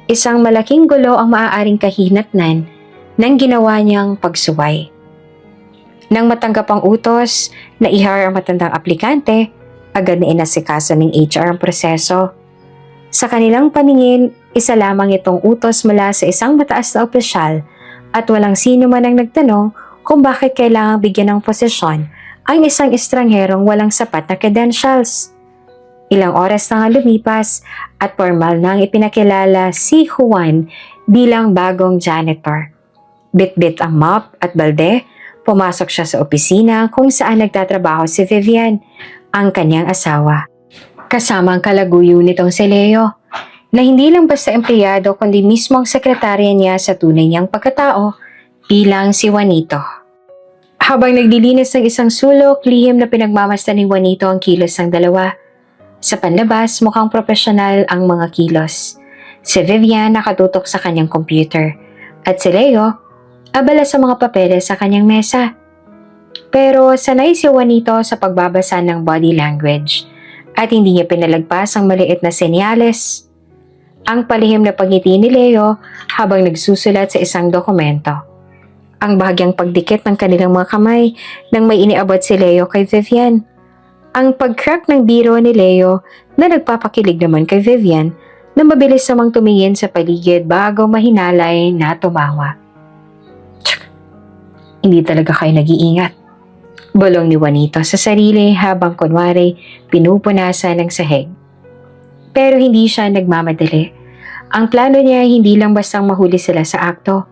isang malaking gulo ang maaaring kahinatnan ng ginawa niyang pagsuway. Nang matanggap ang utos na i-hire ang matandang aplikante, agad na inasikaso ng HR ang proseso. Sa kanilang paningin, isa lamang itong utos mula sa isang mataas na opisyal at walang sino man ang nagtanong kung bakit kailangang bigyan ng posisyon ang isang estrangherong walang sapat na credentials. Ilang oras na nga lumipas at formal na ang ipinakilala si Juan bilang bagong janitor. Bit-bit ang mop at balde, pumasok siya sa opisina kung saan nagtatrabaho si Vivian, ang kanyang asawa. Kasama ang kalaguyo nitong si Leo, na hindi lang basta empleyado kundi mismo ang sekretarya niya sa tunay niyang pagkatao bilang si Juanito. Habang naglilinis ng isang sulok, lihim na pinagmamasdan ni Juanito ang kilos ng dalawa. Sa panlabas, mukhang profesional ang mga kilos. Si Vivian nakatutok sa kanyang computer at si Leo abala sa mga papeles sa kanyang mesa. Pero sanay si Juanito sa pagbabasa ng body language at hindi niya pinalagpas ang maliit na senyales. Ang palihim na pagngiti ni Leo habang nagsusulat sa isang dokumento. Ang bahagyang pagdikit ng kanilang mga kamay nang may iniabot si Leo kay Vivian. Ang pag-crack ng biro ni Leo na nagpapakilig naman kay Vivian na mabilis namang tumingin sa paligid bago mahinalay na tumawa. Tsk, hindi talaga kayo nag-iingat. Bulong ni Juanito sa sarili habang kunwari pinupunasan ng sahig. Pero hindi siya nagmamadali. Ang plano niya hindi lang bastang mahuli sila sa akto,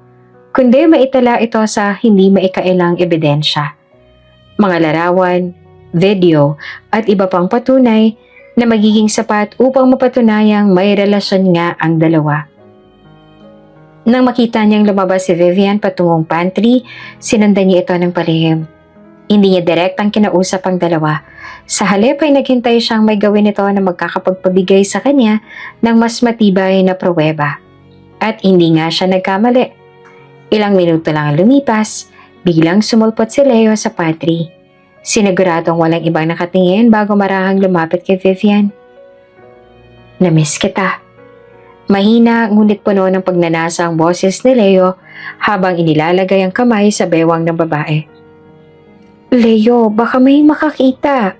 kundi maitala ito sa hindi maikailang ebidensya. Mga larawan, video at iba pang patunay na magiging sapat upang mapatunayang may relasyon nga ang dalawa. Nang makita niyang lumabas si Vivian patungong pantry, sinundan niya ito ng palihim. Hindi niya direktang kinausap ang dalawa. Sa halip ay naghintay siyang may gawin ito na magkakapagpabigay sa kanya ng mas matibay na pruweba. At hindi nga siya nagkamali. Ilang minuto lang lumipas, biglang sumulpot si Leo sa pantry. Siniguradong walang ibang nakatingin bago marahang lumapit kay Vivian. Namiss kita. Mahina ngunit puno ng pagnanasa ang boses ni Leo habang inilalagay ang kamay sa bewang ng babae. Leo, baka may makakita.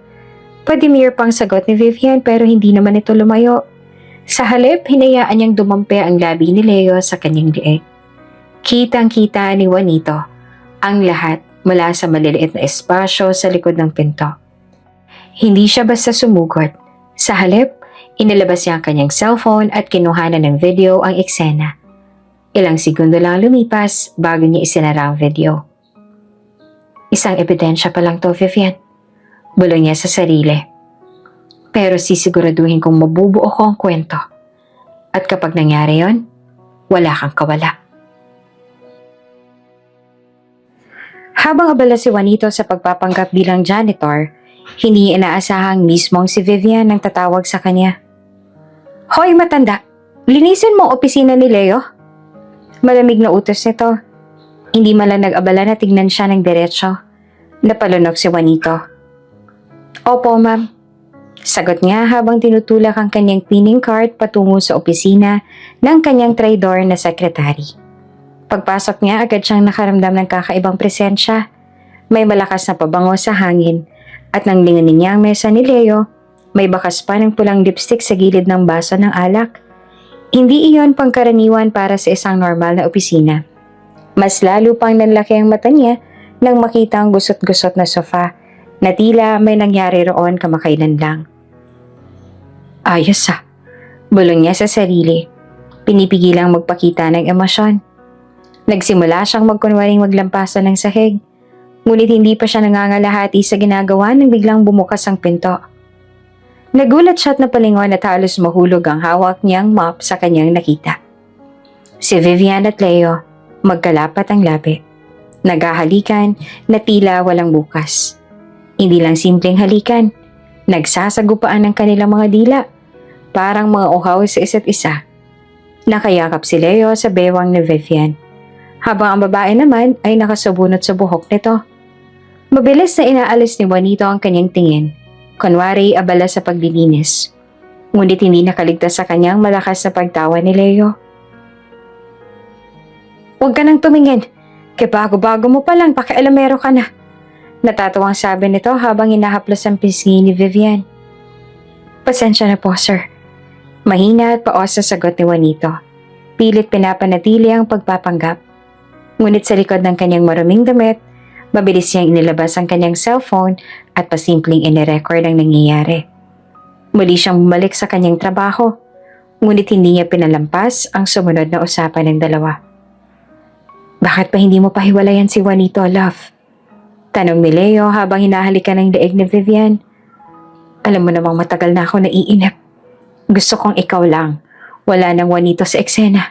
Padimir pang sagot ni Vivian pero hindi naman ito lumayo. Sa halip, hinayaan niyang dumampi ang labi ni Leo sa kanyang liig. Kitang-kita ni Juanito ang lahat mula sa maliliit na espasyo sa likod ng pinto. Hindi siya basta sumugot. Sa halip, inilabas niya ang kanyang cellphone at kinuhanan ng video ang eksena. Ilang segundo lang lumipas bago niya isinara ang video. Isang ebidensya pa lang to, Vivian. Bulong niya sa sarili. Pero sisiguraduhin kong mabubuo ko ang kwento. At kapag nangyari yon, wala kang kawala. Habang abala si Juanito sa pagpapanggap bilang janitor, hindi inaasahang mismong si Vivian ang tatawag sa kanya. Hoy matanda, linisin mo ang opisina ni Leo. Malamig na utos nito. Hindi man lang nag-abala na tignan siya ng diretsyo. Napalunok si Juanito. Opo ma'am. Sagot niya habang tinutulak ang kanyang cleaning cart patungo sa opisina ng kanyang traidor na sekretary. Pagpasok niya, agad siyang nakaramdam ng kakaibang presensya. May malakas na pabango sa hangin at nang linganin niya ang mesa ni Leo, may bakas pa ng pulang lipstick sa gilid ng baso ng alak. Hindi iyon pangkaraniwan para sa isang normal na opisina. Mas lalo pang nanlaki ang mata niya nang makita ang gusot-gusot na sofa na tila may nangyari roon kamakailan lang. Ayos ah, bulong niya sa sarili. Pinipigilang magpakita ng emosyon. Nagsimula siyang magkunwaring maglampasan ng sahig, ngunit hindi pa siya nangangalahati sa ginagawa nang biglang bumukas ang pinto. Nagulat siya at napalingon at halos mahulog ang hawak niyang mop sa kanyang nakita. Si Vivian at Leo, magkalapat ang labi. Naghahalikan na tila walang bukas. Hindi lang simpleng halikan, nagsasagupaan ang kanilang mga dila, parang mga uhaw sa isa't isa. Nakayakap si Leo sa bewang ni Vivian, habang ang babae naman ay nakasabunot sa buhok nito. Mabilis na inaalis ni Juanito ang kanyang tingin, kunwari abala sa paglilinis. Ngunit hindi nakaligtas sa kanyang malakas na pagtawa ni Leo. Huwag ka nang tumingin, kaya bago-bago mo pa lang pakialamero ka na. Natatawang sabi nito habang hinahaplos ang pisngi ni Vivian. Pasensya na po, sir. Mahina at paos sa sagot ni Juanito. Pilit pinapanatili ang pagpapanggap. Ngunit sa likod ng kanyang maruming damit, mabilis niyang inilabas ang kanyang cellphone at pasimpleng inirecord ang nangyayari. Muli siyang bumalik sa kanyang trabaho, ngunit hindi niya pinalampas ang sumunod na usapan ng dalawa. Bakit pa hindi mo pahiwalayan si Juanito, love? Tanong ni Leo habang hinahalikan ng leeg ni Vivian. Alam mo namang matagal na ako naiinip. Gusto kong ikaw lang. Wala nang Juanito sa eksena.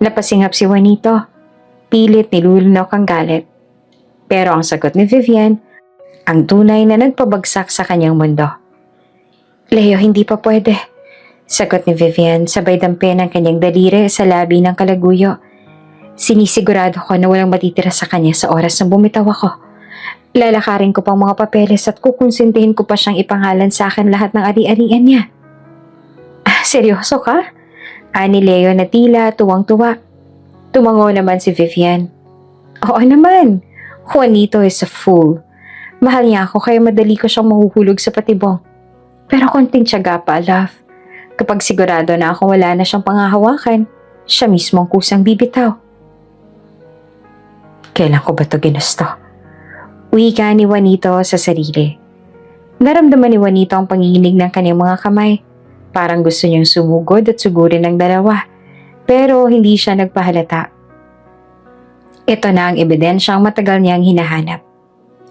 Napasingap si Juanito. Pilit nilulunok ang galit. Pero ang sagot ni Vivian, ang tunay na nagpabagsak sa kanyang mundo. Leo, hindi pa pwede. Sagot ni Vivian sabay dampi ng kanyang daliri sa labi ng kalaguyo. Sinisigurado ko na walang matitira sa kanya sa oras na bumitaw ako. Lalakarin ko pang mga papeles at kukonsintihin ko pa siyang ipangalan sa akin lahat ng ari-arian niya. Seryoso ka? Ani Leo na tila tuwang-tuwa. Tumango naman si Vivian. Oo naman. Juanito is a fool. Mahal niya ako kaya madali ko siyang mahuhulog sa patibong. Pero konting tiyaga pa, love. Kapag sigurado na ako wala na siyang pangahawakan, siya mismo ang kusang bibitaw. Kailan ko ba ito ginusto? Wika ni Juanito sa sarili. Naramdaman ni Juanito ang panginginig ng kanyang mga kamay. Parang gusto niyang sumugod at sugurin ng dalawa. Pero hindi siya nagpahalata. Ito na ang ebidensyang matagal niyang hinahanap.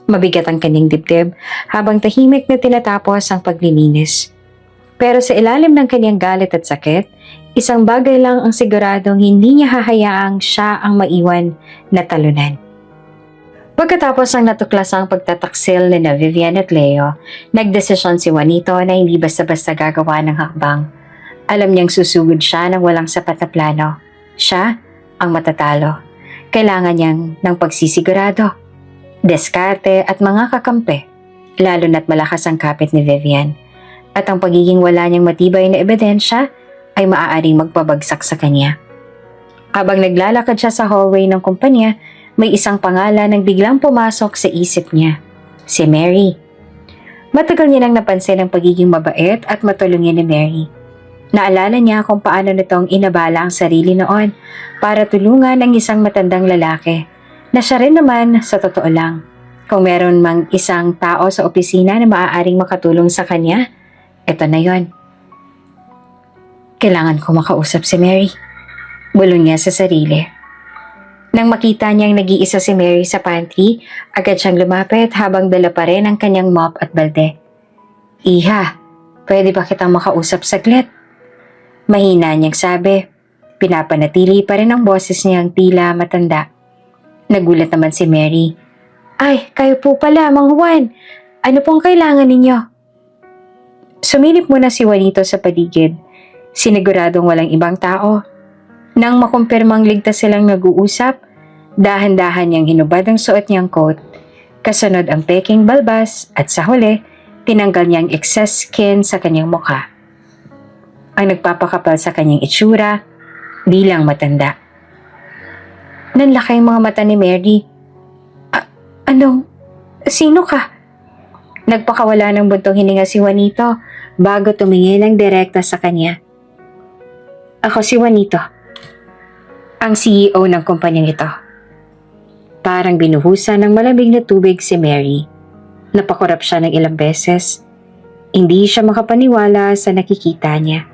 Mabigat ang kanyang dibdib habang tahimik na tinatapos ang paglilinis. Pero sa ilalim ng kanyang galit at sakit, isang bagay lang ang siguradong hindi niya hahayaang siya ang maiwan na talunan. Pagkatapos ng natuklasang pagtataksil ni Vivian at Leo, nagdesisyon si Juanito na hindi basta-basta gagawa ng hakbang. Alam niyang susugod siya ng walang sapat na plano. Siya ang matatalo. Kailangan niyang ng pagsisigurado, deskarte at mga kakampi, lalo na't malakas ang kapit ni Vivian. At ang pagiging wala niyang matibay na ebidensya ay maaaring magpabagsak sa kanya. Habang naglalakad siya sa hallway ng kumpanya, may isang pangalan ang biglang pumasok sa isip niya, si Mary. Matagal niya nang napansin ang pagiging mabait at matulungin ni Mary. Naalala niya kung paano nitong inabala ang sarili noon para tulungan ang isang matandang lalaki na siya rin naman sa totoo lang. Kung meron mang isang tao sa opisina na maaaring makatulong sa kanya, eto na yon. Kailangan ko makausap si Mary. Bulong niya sa sarili. Nang makita niyang nag-iisa si Mary sa pantry, agad siyang lumapit habang dala pa rin ang kanyang mop at balde. Iha, Pwede ba kitang makausap saglit? Mahina niyang sabi. Pinapanatili pa rin ang boses niyang tila matanda. Nagulat naman si Mary. Ay, kayo po pala, Mang Juan. Ano pong kailangan ninyo? Sumilip muna si Juanito sa paligid. Siniguradong walang ibang tao. Nang makumpirmang ligtas silang nag-uusap, dahan-dahan niyang hinubad ang suot niyang coat. Kasunod ang peking balbas at sa huli, tinanggal niyang excess skin sa kanyang mukha. Ang nagpapakapal sa kanyang itsura bilang matanda. Nanlaki ang mga mata ni Mary. Sino ka? Nagpakawala ng buntong hininga si Juanito bago tumingin ng direkta sa kanya. Ako si Juanito, ang CEO ng kumpanyang ito. Parang binuhusan ng malamig na tubig si Mary. Napakurap siya ng ilang beses. Hindi siya makapaniwala sa nakikita niya.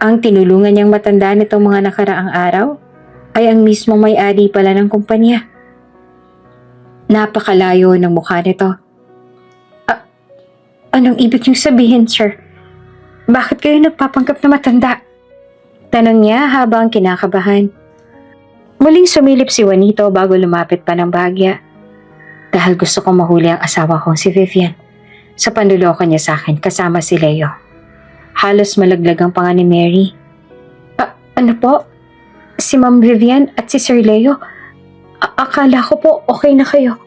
Ang tinulungan niyang matanda nitong mga nakaraang araw ay ang mismong may-ari pala ng kumpanya. Napakalayo ng mukha nito. Anong ibig niyong sabihin, sir? Bakit kayo nagpapanggap na matanda? Tanong niya habang kinakabahan. Muling sumilip si Juanito bago lumapit pa ng bahagya. Dahil gusto kong mahuli ang asawa kong si Vivian sa panluloko niya sa akin kasama si Leo. Halos malaglag ang panga ni Mary. Ano po? Si Ma'am Vivian at si Sir Leo? Akala ko po okay na kayo.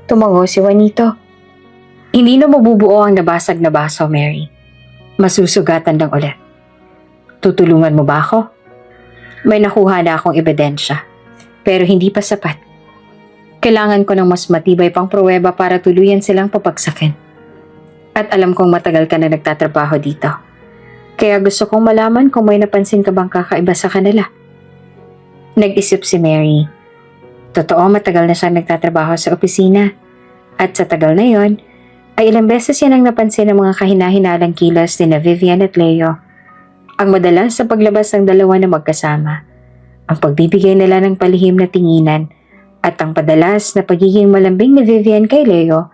Tumango si Juanito. Hindi na mabubuo ang nabasag na baso, Mary. Masusugatan lang ulit. Tutulungan mo ba ako? May nakuha na akong ebidensya, pero hindi pa sapat. Kailangan ko ng mas matibay pang pruweba para tuluyan silang papagsakin. At alam kong matagal ka na nagtatrabaho dito. Kaya gusto kong malaman kung may napansin ka bang kakaiba sa kanila. Nag-isip si Mary. Totoo, matagal na siyang nagtatrabaho sa opisina. At sa tagal na yon, ay ilang beses yan ang napansin ng mga kahina-hinalang kilos ni Vivian at Leo. Ang madalas sa paglabas ng dalawa na magkasama, ang pagbibigay nila ng palihim na tinginan, at ang padalas na pagiging malambing ni Vivian kay Leo,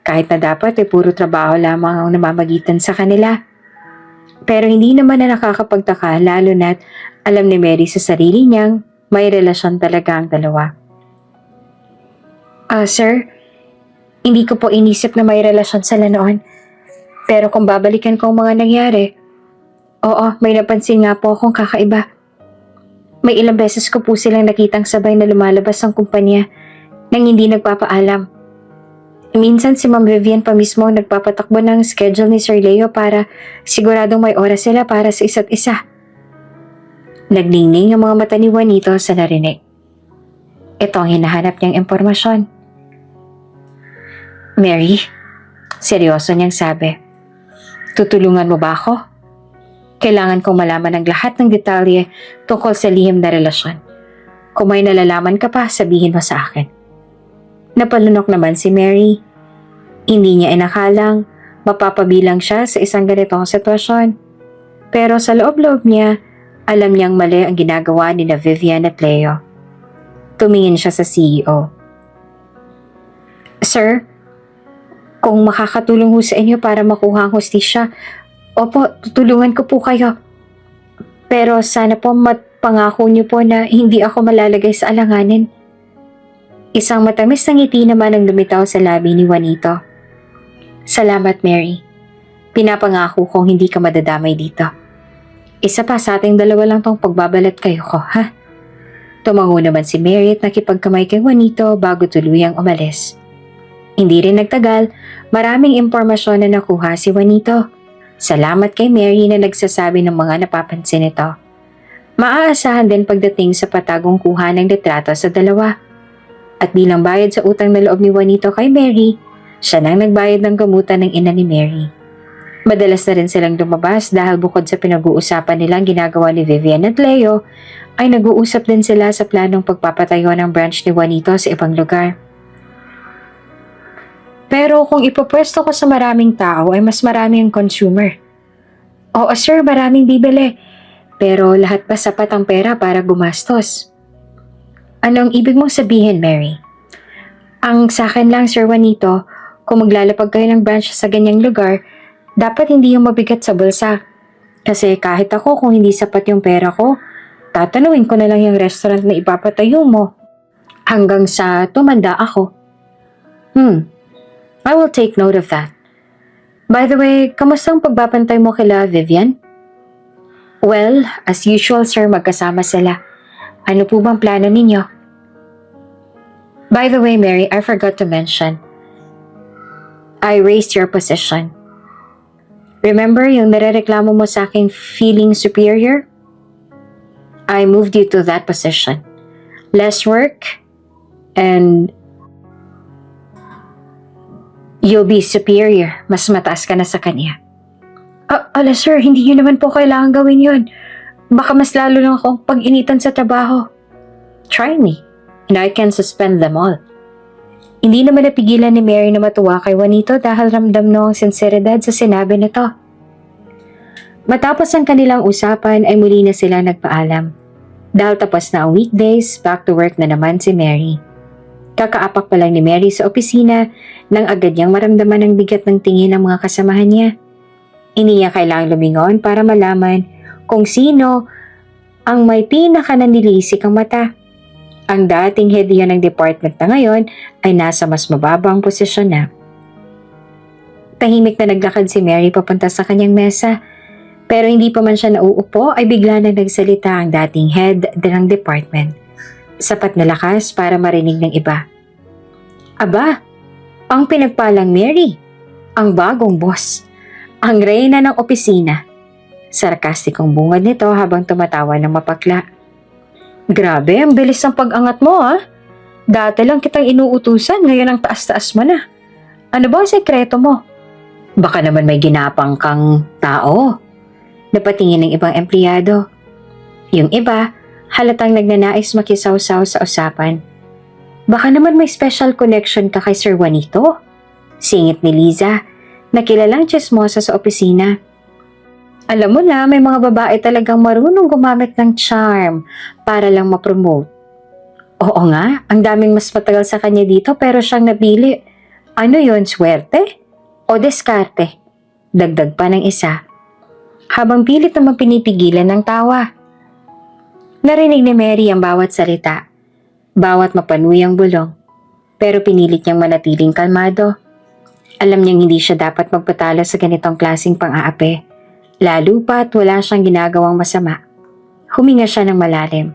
kahit na dapat ay puro trabaho lamang ang namamagitan sa kanila. Pero hindi naman na nakakapagtaka lalo na't alam ni Mary sa sarili niyang may relasyon talaga ang dalawa. Sir, hindi ko po inisip na may relasyon sila noon. Pero kung babalikan ko ang mga nangyari, oo, may napansin nga po akong kakaiba. May ilang beses ko po silang nakitang sabay na lumalabas ang kumpanya nang hindi nagpapaalam. Minsan si Ma'am Vivian pa mismo ang nagpapatakbo ng schedule ni Sir Leo para siguradong may oras sila para sa isa't isa. Nagningning ang mga mata ni Juanito sa narinig. Ito ang hinahanap niyang impormasyon. Mary, seryoso niyang sabi. Tutulungan mo ba ako? Kailangan kong malaman ang lahat ng detalye tungkol sa lihim na relasyon. Kung may nalalaman ka pa, sabihin mo sa akin. Napalunok naman si Mary. Hindi niya inakalang mapapabilang siya sa isang ganitong sitwasyon. Pero sa loob-loob niya, alam niyang mali ang ginagawa ni Vivian at Leo. Tumingin siya sa CEO. Sir, kung makakatulong ho sa inyo para makuha ang hustisya, opo, tutulungan ko po kayo. Pero sana po pangako niyo po na hindi ako malalagay sa alanganin. Isang matamis na ngiti naman ang lumitaw sa labi ni Juanito. Salamat, Mary. Pinapangako kong hindi ka madadamay dito. Isa pa sa ating dalawa lang tong pagbabalat kayo ko, ha? Tumango naman si Mary at nakipagkamay kay Juanito bago tuluyang umalis. Hindi rin nagtagal, maraming impormasyon na nakuha si Juanito. Salamat kay Mary na nagsasabi ng mga napapansin nito. Maaasahan din pagdating sa patagong kuha ng litrato sa dalawa. At bilang bayad sa utang na loob ni Juanito kay Mary, siya nang nagbayad ng gamutan ng ina ni Mary. Madalas na rin silang lumabas dahil bukod sa pinag-uusapan nilang ginagawa ni Vivian at Leo, ay nag-uusap din sila sa planong pagpapatayo ng branch ni Juanito sa ibang lugar. Pero kung ipopwesto ko sa maraming tao ay mas marami ang consumer. Oo sir, maraming bibili. Pero lahat ba sapat ang pera para gumastos? Anong ibig mong sabihin, Mary? Ang sa akin lang, Sir Juanito, kung maglalapag kayo ng branch sa ganyang lugar, Dapat hindi yung mabigat sa bulsa. Kasi kahit ako kung hindi sapat yung pera ko, tatanungin ko na lang yung restaurant na ipapatayo mo. Hanggang sa tumanda ako. I will take note of that. By the way, kamusta ang pagbabantay mo kila Vivian? Well, as usual sir, magkasama sila. Ano po bang plano ninyo? By the way, Mary, I forgot to mention. I raised your position. Remember yung narereklamo mo sa akin feeling superior? I moved you to that position. Less work, and you'll be superior. Mas mataas ka na sa kanya. Ala sir, hindi nyo naman po kailangan gawin yun. Baka mas lalo lang akong pag-initan sa trabaho. Try me, and I can suspend them all. Hindi naman napigilan ni Mary na matuwa kay Juanito dahil ramdam no ang sinseridad sa sinabi nito. Matapos ang kanilang usapan ay muli na sila nagpaalam. Dahil tapos na ang weekdays, back to work na naman si Mary. Kakaapak pa lang ni Mary sa opisina nang agad niyang maramdaman ang bigat ng tingin ng mga kasamahan niya. Hindi niya kailangang lumingon para malaman kung sino ang may pinaka-nanlilisik ang mata. Ang dating head niya ng department na ngayon ay nasa mas mababang posisyon na. Tahimik na naglakad si Mary papunta sa kanyang mesa. Pero hindi pa man siya nauupo ay bigla na nagsalita ang dating head ng department. Sapat na lakas para marinig ng iba. Aba, ang pinagpalang Mary, ang bagong boss, ang reyna ng opisina. Sarkastikong bungad nito habang tumatawa ng mapakla. Grabe, ang bilis ng pag-angat mo Dati lang kitang inuutusan, ngayon ang taas-taas mo na. Ano ba ang sekreto mo? Baka naman may ginapang kang tao. Napatingin ng ibang empleyado. Yung iba, halatang nagnanais makisawsaw sa usapan. Baka naman may special connection ka kay Sir Juanito? Singit ni Liza, na kilalang tsismosa sa opisina. Alam mo na, may mga babae talagang marunong gumamit ng charm para lang ma-promote. Oo nga, ang daming mas matagal sa kanya dito pero siyang napili. Ano yon, swerte? O diskarte? Dagdag pa ng isa. Habang pilit naman pinipigilan ng tawa. Narinig ni Mary ang bawat salita, bawat mapanuyang bulong, pero pinilit niyang manatiling kalmado. Alam niyang hindi siya dapat magpatalo sa ganitong klaseng pang-aapi, lalo pa't wala siyang ginagawang masama. Huminga siya ng malalim,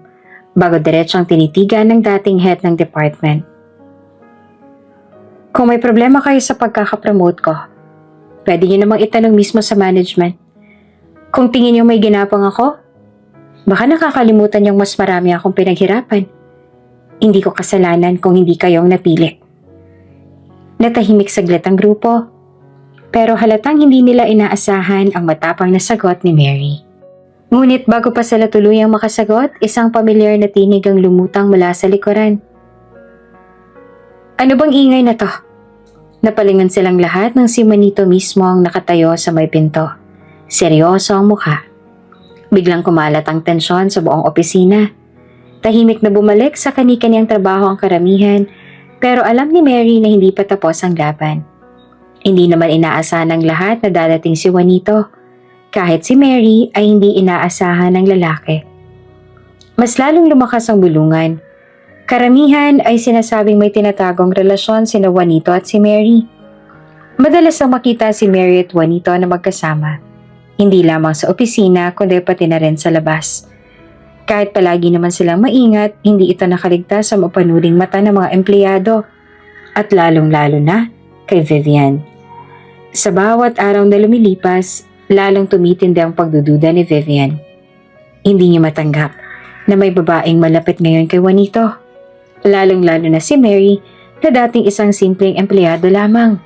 bago diretsong tinitigan ng dating head ng department. Kung may problema kayo sa pagkakapromote ko, pwede niyo namang itanong mismo sa management. Kung tingin niyo may ginapang ako, baka nakakalimutan niyong mas marami akong pinaghirapan. Hindi ko kasalanan kung hindi kayong napili. Natahimik saglit ang grupo, pero halatang hindi nila inaasahan ang matapang na sagot ni Mary. Ngunit bago pa sila tuluyang makasagot, isang pamilyar na tinig ang lumutang mula sa likuran. Ano bang ingay na to? Napalingon silang lahat nang si Manito mismo ang nakatayo sa may pinto. Seryoso ang mukha. Biglang kumalat ang tensyon sa buong opisina. Tahimik na bumalik sa kani-kaniyang trabaho ang karamihan, pero alam ni Mary na hindi pa tapos ang laban. Hindi naman inaasahan ng lahat na dadating si Juanito. Kahit si Mary ay hindi inaasahan ng lalaki. Mas lalong lumakas ang bulungan. Karamihan ay sinasabing may tinatagong relasyon sina Juanito at si Mary. Madalas ang makita si Mary at Juanito na magkasama. Hindi lamang sa opisina kundi pati na rin sa labas. Kahit palagi naman silang maingat, hindi ito nakaligtas sa mapanuring mata ng mga empleyado. At lalong-lalo na kay Vivian. Sa bawat araw na lumilipas, lalong tumitindi ang pagdududa ni Vivian. Hindi niya matanggap na may babaeng malapit ngayon kay Juanito. Lalong-lalo na si Mary na dating isang simpleng empleyado lamang.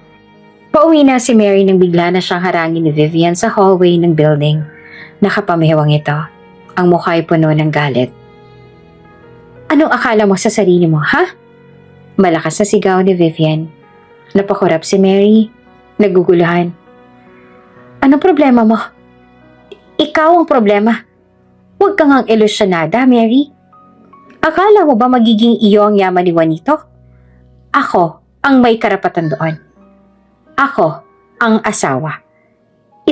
Pauwi na si Mary nang bigla na siyang harangin ni Vivian sa hallway ng building. Nakapamihawang ito. Ang mukha ay puno ng galit. Anong akala mo sa sarili mo, ha? Malakas na sigaw ni Vivian. Napakurap si Mary. Naguguluhan. Anong problema mo? Ikaw ang problema. Huwag kang ang ilusyonada, Mary. Akala mo ba magiging iyo ang yaman ni Juanito? Ako ang may karapatan doon. Ako ang asawa.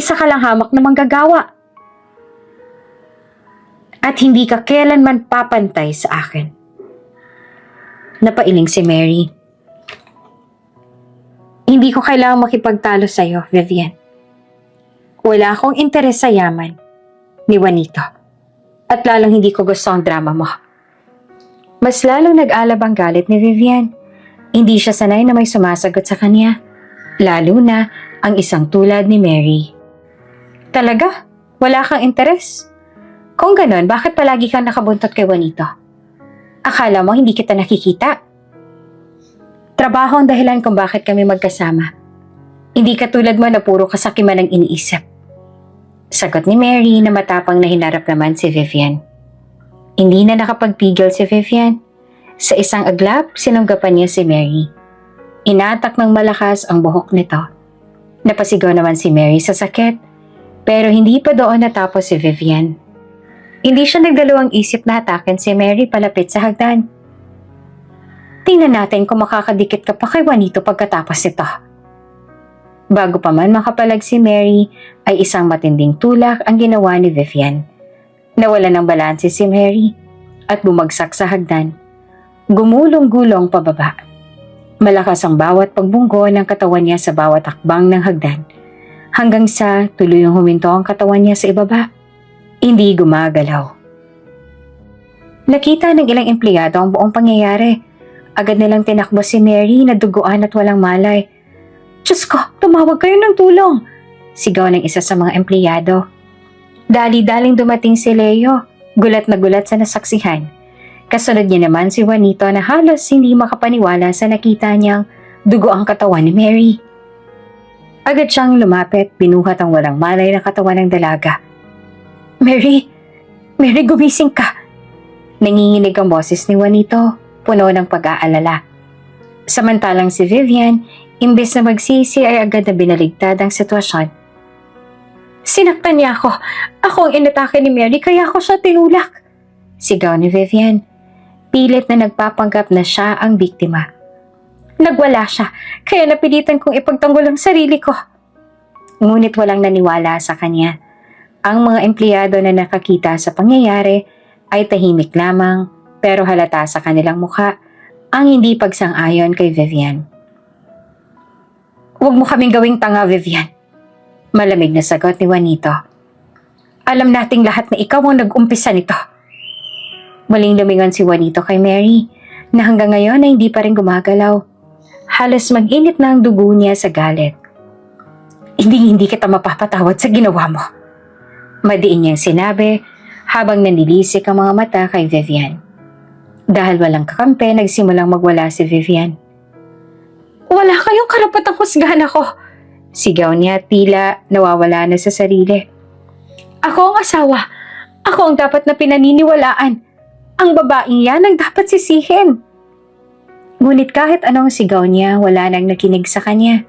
Isa ka lang hamak na manggagawa. At hindi ka kailanman papantay sa akin. Napailing si Mary. Hindi ko kailangang makipagtalo sa iyo, Vivian. Wala akong interes sa yaman ni Juanito. At lalong hindi ko gusto ang drama mo. Mas lalong nag-alab ang galit ni Vivian. Hindi siya sanay na may sumasagot sa kanya. Lalo na ang isang tulad ni Mary. Talaga? Wala kang interes? Kung ganon, bakit palagi kang nakabuntot kay Juanito? Akala mo hindi kita nakikita? Trabaho ang dahilan kung bakit kami magkasama. Hindi katulad mo na puro kasakiman ang iniisip. Sagot ni Mary na matapang na hinarap naman si Vivian. Hindi na nakapagpigil si Vivian. Sa isang aglap, sinunggapan niya si Mary. Inatak ng malakas ang buhok nito. Napasigaw naman si Mary sa sakit, pero hindi pa doon natapos si Vivian. Hindi siya nagdalawang isip na hatakin si Mary palapit sa hagdan. Tingnan natin kung makakadikit ka pa kay Juanito pagkatapos nito. Bago pa man makapalag si Mary, ay isang matinding tulak ang ginawa ni Vivian. Nawala ng balanse si Mary at bumagsak sa hagdan. Gumulong-gulong pababa. Malakas ang bawat pagbunggo ng katawan niya sa bawat hakbang ng hagdan. Hanggang sa tuluyang huminto ang katawan niya sa ibaba. Hindi gumagalaw. Nakita ng ilang empleyado ang buong pangyayari. Agad nilang tinakbo si Mary na duguan at walang malay. Diyos ko, tumawag kayo ng tulong! Sigaw ng isa sa mga empleyado. Dali-daling dumating si Leo, gulat na gulat sa nasaksihan. Kasunod niya naman si Juanito na halos hindi makapaniwala sa nakita niyang dugo ang katawan ni Mary. Agad siyang lumapit, binuhat ang walang malay na katawan ng dalaga. Mary! Mary, gumising ka! Nanginginig ang boses ni Juanito, puno ng pag-aalala. Samantalang si Vivian, imbes na magsisi ay agad na binaligtad ang sitwasyon. Sinaktan niya ako. Ako ang inatake ni Mary kaya ako siya tinulak. Sigaw ni Vivian. Pilit na nagpapanggap na siya ang biktima. Nagwala siya, kaya napilitan kong ipagtanggol ang sarili ko. Ngunit walang naniwala sa kanya. Ang mga empleyado na nakakita sa pangyayari ay tahimik lamang, pero halata sa kanilang mukha ang hindi pagsang-ayon kay Vivian. Huwag mo kaming gawing tanga, Vivian. Malamig na sagot ni Juanito. Alam nating lahat na ikaw ang nag-umpisa nito. Muling lumingon si Juanito kay Mary na hanggang ngayon ay hindi pa rin gumagalaw. Halos mag-init na ang dugo niya sa galit. Hindi kita mapapatawad sa ginawa mo. Madiin niyang sinabi habang nanilisik ang mga mata kay Vivian. Dahil walang kakampi, nagsimulang magwala si Vivian. Wala kayong karapatang husgahan ako. Sigaw niya tila nawawala na sa sarili. Ako ang asawa. Ako ang dapat na pinaniniwalaan. Ang babaeng yan ang dapat sisihin. Ngunit kahit anong sigaw niya, wala nang nakinig sa kanya.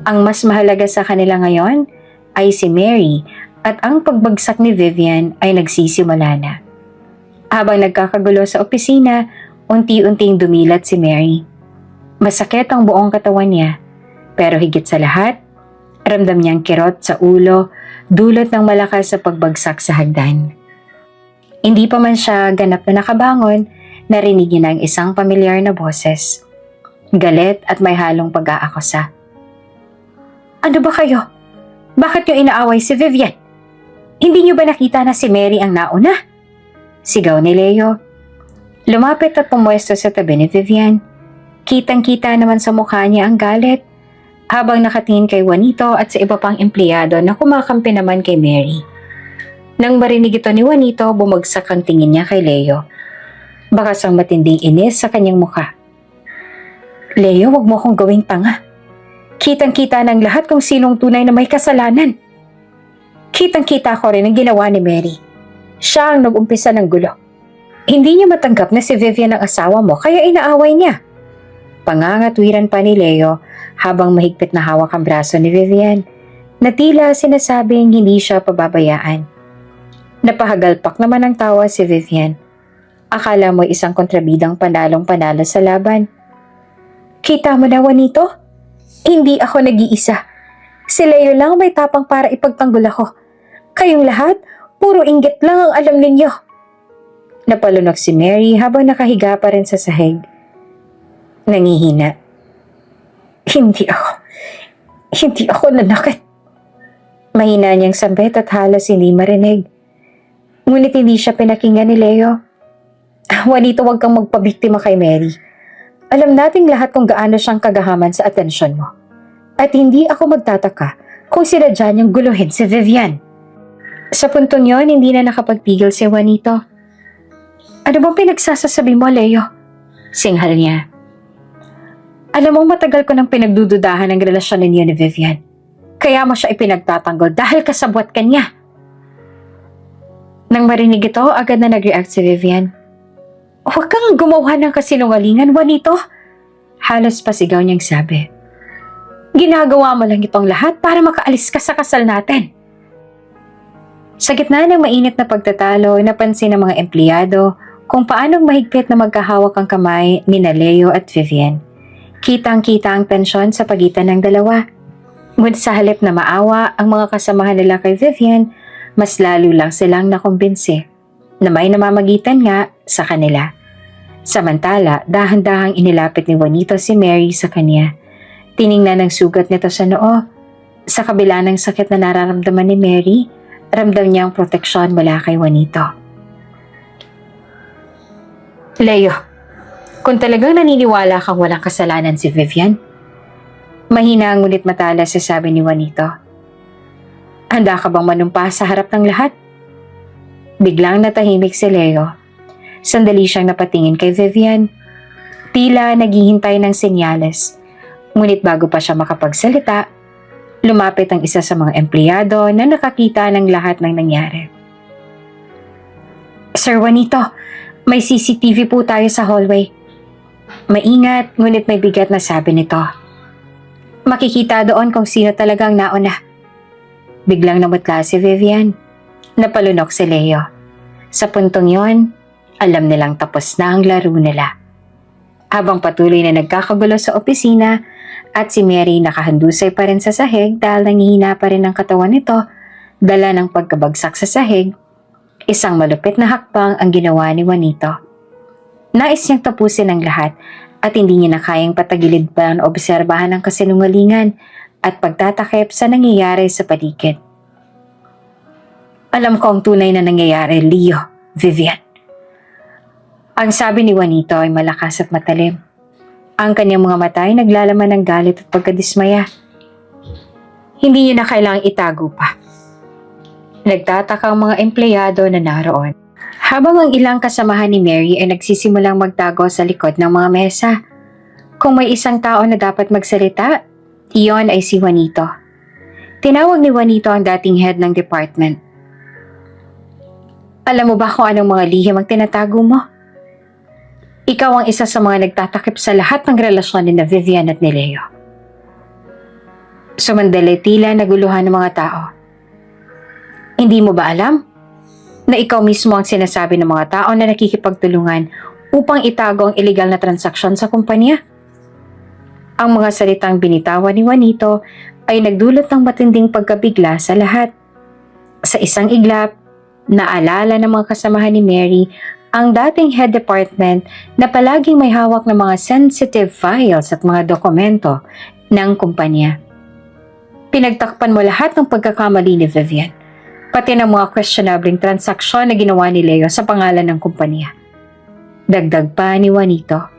Ang mas mahalaga sa kanila ngayon ay si Mary at ang pagbagsak ni Vivian ay nagsisimula na. Habang nagkakagulo sa opisina, unti-unting dumilat si Mary. Masakit ang buong katawan niya, pero higit sa lahat, ramdam niyang kirot sa ulo, dulot ng malakas sa pagbagsak sa hagdan. Hindi pa man siya ganap na nakabangon, narinig niya ng isang pamilyar na boses. Galit at may halong pag-aakusa. Ano ba kayo? Bakit niyo inaaway si Vivian? Hindi niyo ba nakita na si Mary ang nauna? Sigaw ni Leo. Lumapit at pumwesto sa tabi ni Vivian. Kitang-kita naman sa mukha niya ang galit, habang nakatingin kay Juanito at sa iba pang empleyado na kumakampi naman kay Mary. Nang marinig ito ni Juanito, bumagsak ang tingin niya kay Leo. Bakas ang matinding inis sa kanyang mukha. Leo, wag mo akong gawing tanga. Kitang-kita ng lahat kung sinong tunay na may kasalanan. Kitang-kita ko rin ang ginawa ni Mary. Siya ang nag-umpisa ng gulo. Hindi niya matanggap na si Vivian ang asawa mo kaya inaaway niya. Pangangatwiran pa ni Leo habang mahigpit na hawak ang braso ni Vivian na tila sinasabing hindi siya pababayaan. Napahagalpak naman ang tawa si Vivian. Akala mo isang kontrabidang panalong-panalo sa laban. Kita mo na, Juanito? Hindi ako nag-iisa. Si Leo lang may tapang para ipagtanggol ako. Kayong lahat, puro inggit lang ang alam ninyo. Napalunok si Mary habang nakahiga pa rin sa sahig. Nangihina. Hindi ako nanakit. Mahina niyang sambit at halos hindi marinig. Ngunit hindi siya pinakinggan ni Leo. Juanito, huwag kang magpabiktima kay Mary. Alam nating lahat kung gaano siyang kagahaman sa atensyon mo. At hindi ako magtataka kung sinadya niyang guluhin si Vivian. Sa puntong yon, hindi na nakapagpigil si Juanito. Ano bang pinagsasasabi mo, Leo? Singhal niya. Alam mo, matagal ko nang pinagdududahan ang relasyon ninyo ni Vivian. Kaya mo siya ipinagtatanggol dahil kasabwat ka niya. Nang marinig ito, agad na nag-react si Vivian. Huwag kang gumawa ng kasinungalingan, Juanito. Halos pasigaw niyang sabi. Ginagawa mo lang itong lahat para makaalis ka sa kasal natin. Sa gitna ng mainit na pagtatalo, napansin ng mga empleyado kung paanong mahigpit na magkahawak ang kamay ni Leo at Vivian. Kitang-kita ang tensyon sa pagitan ng dalawa. Ngunit sa halip na maawa ang mga kasamahan nila kay Vivian, mas lalo lang silang nakumbinsi na may namamagitan nga sa kanila. Samantala, dahan-dahang inilapit ni Juanito si Mary sa kanya. Tiningnan ang sugat nito sa noo. Sa kabila ng sakit na nararamdaman ni Mary, ramdam niya ang proteksyon mula kay Juanito. Leo, kung talagang naniniwala kang walang kasalanan si Vivian, mahina ngunit matalas sa sabi ni Juanito. Handa ka bang manumpa sa harap ng lahat? Biglang natahimik si Leo. Sandali siyang napatingin kay Vivian. Tila naghihintay ng senyales. Ngunit bago pa siya makapagsalita, lumapit ang isa sa mga empleyado na nakakita ng lahat ng nangyari. Sir Juanito, may CCTV po tayo sa hallway. Maingat, ngunit may bigat na sabi nito. Makikita doon kung sino talagang nauna. Biglang namutla si Vivian. Napalunok si Leo. Sa puntong yon, alam nilang tapos na ang laro nila. Habang patuloy na nagkakagulo sa opisina at si Mary nakahandusay pa rin sa sahig dahil nangihina pa rin ang katawan nito, dala ng pagkabagsak sa sahig, isang malupit na hakbang ang ginawa ni Juanito. Nais niyang tapusin ang lahat at hindi niya na kayang patagilid pa ang obserbahan ng kasinungalingan at pagtatakip sa nangyayari sa paligid. Alam ko ang tunay na nangyayari, Leo, Vivian. Ang sabi ni Juanito ay malakas at matalim. Ang kanyang mga mata ay naglalaman ng galit at pagkadismaya. Hindi niya na kailangang itago pa. Nagtataka ang mga empleyado na naroon. Habang ang ilang kasamahan ni Mary ay nagsisimulang magtago sa likod ng mga mesa. Kung may isang tao na dapat magsalita, iyon ay si Juanito. Tinawag ni Juanito ang dating head ng department. Alam mo ba kung anong mga lihim ang tinatago mo? Ikaw ang isa sa mga nagtatakip sa lahat ng relasyon ni Vivian at ni Leo. Sumandali tila naguluhan ng mga tao. Hindi mo ba alam na ikaw mismo ang sinasabi ng mga tao na nakikipagtulungan upang itago ang illegal na transaksyon sa kumpanya? Ang mga salitang binitawan ni Juanito ay nagdulot ng matinding pagkabigla sa lahat. Sa isang iglap, naalala ng mga kasamahan ni Mary ang dating head department na palaging may hawak ng mga sensitive files at mga dokumento ng kumpanya. Pinagtakpan mo lahat ng pagkakamali ni Vivian, pati ng mga questionable transaksyon na ginawa ni Leo sa pangalan ng kumpanya. Dagdag pa ni Juanito.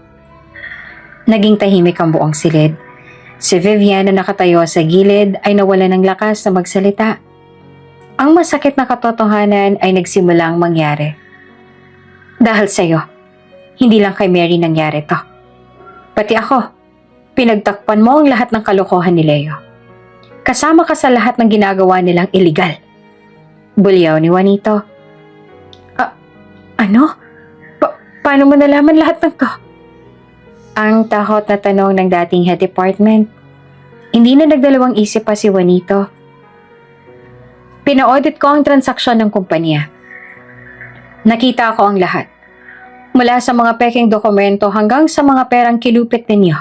Naging tahimik ang buong silid. Si Vivian na nakatayo sa gilid ay nawala ng lakas na magsalita. Ang masakit na katotohanan ay nagsimulang mangyari. Dahil sa'yo, hindi lang kay Mary nangyari to. Pati ako, pinagtakpan mo ang lahat ng kalokohan ni Leo. Kasama ka sa lahat ng ginagawa nilang illegal. Bulyaw ni Juanito. Ano? Paano mo nalaman lahat ng to? Ang takot na tanong ng dating head department. Hindi na nagdalawang isip pa si Juanito. Pina-audit ko ang transaksyon ng kumpanya. Nakita ko ang lahat. Mula sa mga peking dokumento hanggang sa mga perang kilupit ninyo.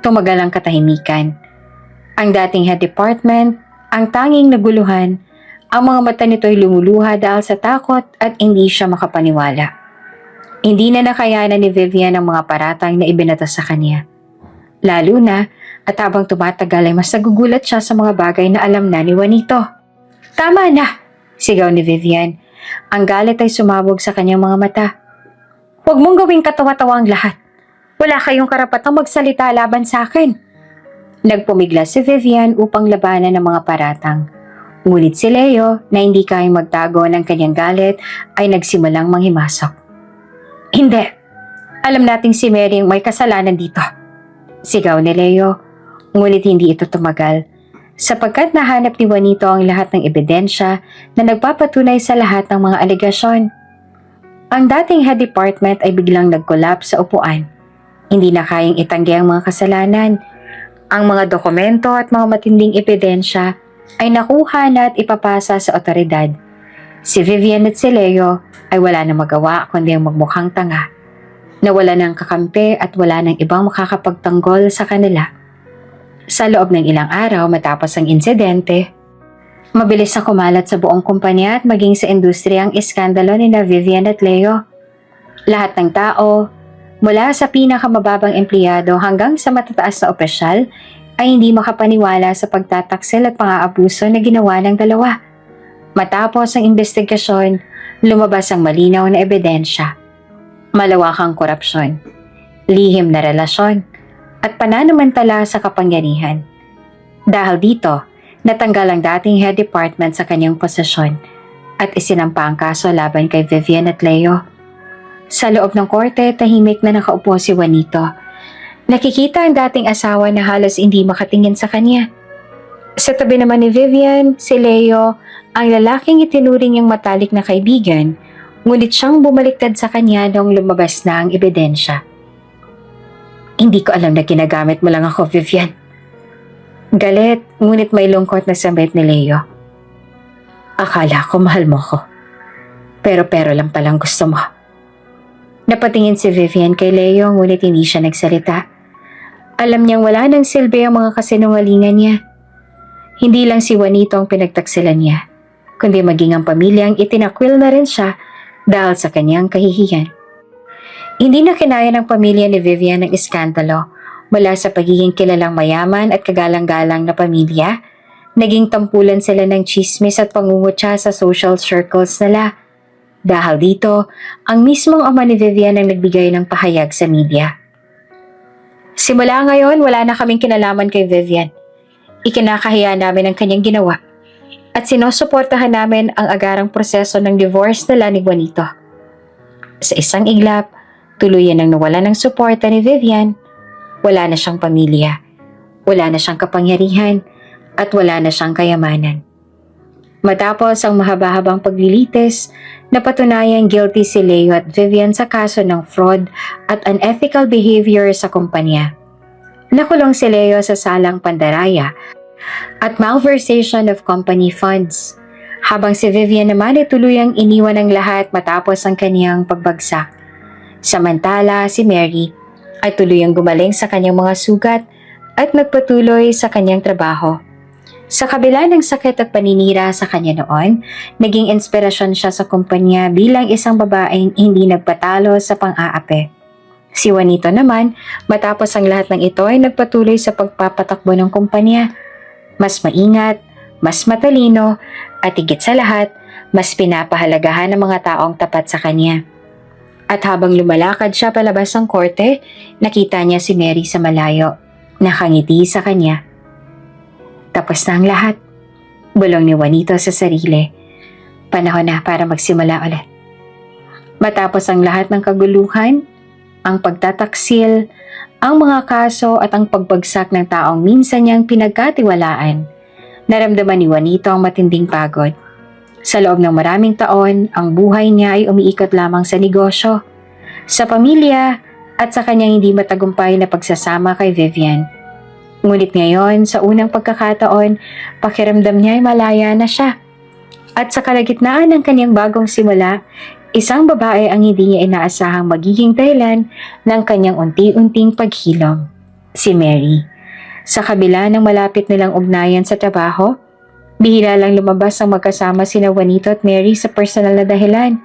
Tumagal ang katahimikan. Ang dating head department, ang tanging naguluhan, ang mga mata nito'y lumuluha dahil sa takot at hindi siya makapaniwala. Hindi na nakayanan ni Vivian ang mga paratang na ibinato sa kanya. Lalo na at habang tumatagal ay mas nagugulat siya sa mga bagay na alam na ni Juanito. "Tama na!" sigaw ni Vivian. Ang galit ay sumabog sa kanyang mga mata. "Huwag mong gawing katawa-tawa ang lahat. Wala kayong karapatang magsalita laban sa akin." Nagpumigla si Vivian upang labanan ng mga paratang. Ngunit si Leo, na hindi kayang magtago ng kanyang galit, ay nagsimulang manghimasok. "Hindi! Alam nating si Mary ang may kasalanan dito," sigaw ni Leo. Ngunit hindi ito tumagal, sapagkat nahanap ni Juanito ang lahat ng ebidensya na nagpapatunay sa lahat ng mga alegasyon. Ang dating head department ay biglang nag-collapse sa upuan. Hindi na kayang itanggi ang mga kasalanan. Ang mga dokumento at mga matinding ebidensya ay nakuha na at ipapasa sa otoridad. Si Vivian at si Leo ay wala na magawa kundi ang magmukhang tanga. Nawala ng kakampi at wala ng ibang makakapagtanggol sa kanila. Sa loob ng ilang araw matapos ang insidente, mabilis na kumalat sa buong kumpanya at maging sa industriya ang iskandalo ni Vivian at Leo. Lahat ng tao, mula sa pinakamababang empleyado hanggang sa matataas na opisyal, ay hindi makapaniwala sa pagtataksil at pang-aabuso na ginawa ng dalawa. Matapos ang investigasyon, lumabas ang malinaw na ebidensya. Malawakang korupsyon, lihim na relasyon, at pananamantala sa kapangyarihan. Dahil dito, natanggal ang dating head department sa kanyang posisyon at isinampa ang kaso laban kay Vivian at Leo. Sa loob ng korte, tahimik na nakaupo si Juanito. Nakikita ang dating asawa na halos hindi makatingin sa kanya. Sa tabi naman ni Vivian, si Leo, ang lalaking itinuring niyang matalik na kaibigan, ngunit siyang bumaliktad sa kanya noong lumabas na ang ebidensya. "Hindi ko alam na ginagamit mo lang ako, Vivian." Galit, ngunit may lungkot na sambit ni Leo. "Akala ko mahal mo ko. Pero lang palang gusto mo." Napatingin si Vivian kay Leo ngunit hindi siya nagsalita. Alam niyang wala nang silbi ang mga kasinungalingan niya. Hindi lang si Juanito ang pinagtaksilan niya, kundi maging ang pamilyang itinakwil na rin siya dahil sa kanyang kahihiyan. Hindi na kinaya ng pamilya ni Vivian ang iskandalo. Mula sa pagiging kilalang mayaman at kagalang-galang na pamilya, naging tampulan sila ng chismis at pangungutya sa social circles nila. Dahil dito, ang mismong ama ni Vivian ang nagbigay ng pahayag sa media. "Simula ngayon, wala na kaming kinalaman kay Vivian. Ikinakahiya namin ang kanyang ginawa at sinusuportahan namin ang agarang proseso ng divorce nila ni Juanito." Sa isang iglap, tuluyan ang nawala ng suporta ni Vivian. Wala na siyang pamilya, wala na siyang kapangyarihan, at wala na siyang kayamanan. Matapos ang mahaba-habang paglilitis, napatunayan guilty si Leo at Vivian sa kaso ng fraud at unethical behavior sa kumpanya. Nakulong si Leo sa salang pandaraya at malversation of company funds, habang si Vivian naman ay tuluyang iniwan ng lahat matapos ang kaniyang pagbagsak. Samantala, si Mary ay tuluyang gumaling sa kanyang mga sugat at nagpatuloy sa kanyang trabaho. Sa kabila ng sakit at paninira sa kanya noon, naging inspirasyon siya sa kumpanya bilang isang babaeng hindi nagpatalo sa pang-aapi. Si Juanito naman, matapos ang lahat ng ito ay nagpatuloy sa pagpapatakbo ng kumpanya. Mas maingat, mas matalino, at higit sa lahat, mas pinapahalagahan ng mga taong tapat sa kanya. At habang lumalakad siya palabas ng korte, nakita niya si Mary sa malayo, nakangiti sa kanya. Tapos na ang lahat, bulong ni Juanito sa sarili. Panahon na para magsimula ulit. Matapos ang lahat ng kaguluhan, ang pagtataksil, ang mga kaso at ang pagbagsak ng taong minsan niyang pinagkatiwalaan, naramdaman ni Juanito ang matinding pagod. Sa loob ng maraming taon, ang buhay niya ay umiikot lamang sa negosyo, sa pamilya, at sa kanyang hindi matagumpay na pagsasama kay Vivian. Ngunit ngayon, sa unang pagkakataon, pakiramdam niya ay malaya na siya. At sa kalagitnaan ng kanyang bagong simula, isang babae ang hindi niya inaasahang magiging dahilan ng kanyang unti-unting paghilom, si Mary. Sa kabila ng malapit nilang ugnayan sa trabaho, bihira lang lumabas ang magkasama sina Juanito at Mary sa personal na dahilan.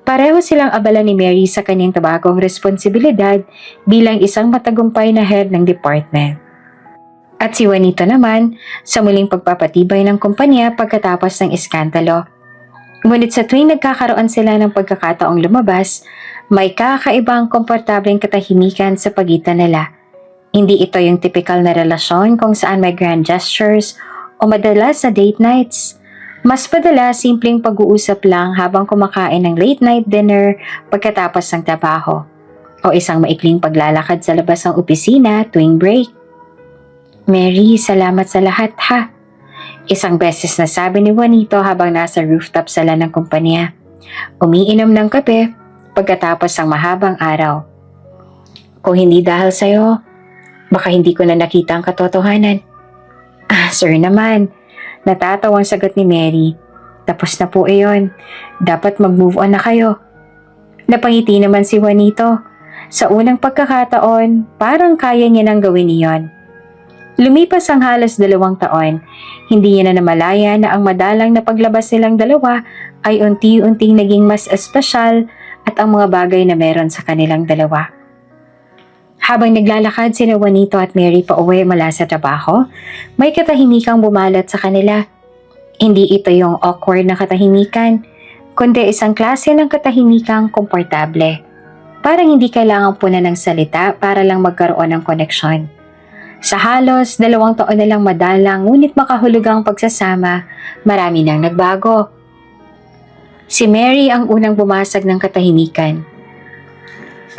Pareho silang abala ni Mary sa kanyang tabagong responsibilidad bilang isang matagumpay na head ng department. At si Juanito naman sa muling pagpapatibay ng kumpanya pagkatapos ng iskandalo. Ngunit sa tuwing nagkakaroon sila ng pagkakataong lumabas, may kakaibang komportableng katahimikan sa pagitan nila. Hindi ito yung typical na relasyon kung saan may grand gestures o madalas na date nights. Mas madalas simpleng pag-uusap lang habang kumakain ng late night dinner pagkatapos ng trabaho o isang maikling paglalakad sa labas ng opisina tuwing break. Mary, salamat sa lahat ha. Isang beses na sabi ni Juanito habang nasa rooftop sala ng kumpanya. Umiinom ng kape pagkatapos ng mahabang araw. Kung hindi dahil sa'yo, baka hindi ko na nakita ang katotohanan. Sir naman, natatawang sagot ni Mary. Tapos na po iyon. Dapat mag-move on na kayo. Napangiti naman si Juanito. Sa unang pagkakataon, parang kaya niya nang gawin iyon. Lumipas ang halos 2 taon, hindi niya na namalaya na ang madalang na paglabas nilang dalawa ay unti-unting naging mas espesyal at ang mga bagay na meron sa kanilang dalawa. Habang naglalakad sina Juanito at Mary pauwi mula sa trabaho, may katahimikang bumalat sa kanila. Hindi ito yung awkward na katahimikan, kundi isang klase ng katahimikang komportable. Parang hindi kailangang punan ng salita para lang magkaroon ng koneksyon. Sa halos 2 taon na lang madalang ngunit makahulugang pagsasama, marami nang nagbago. Si Mary ang unang bumasag ng katahimikan.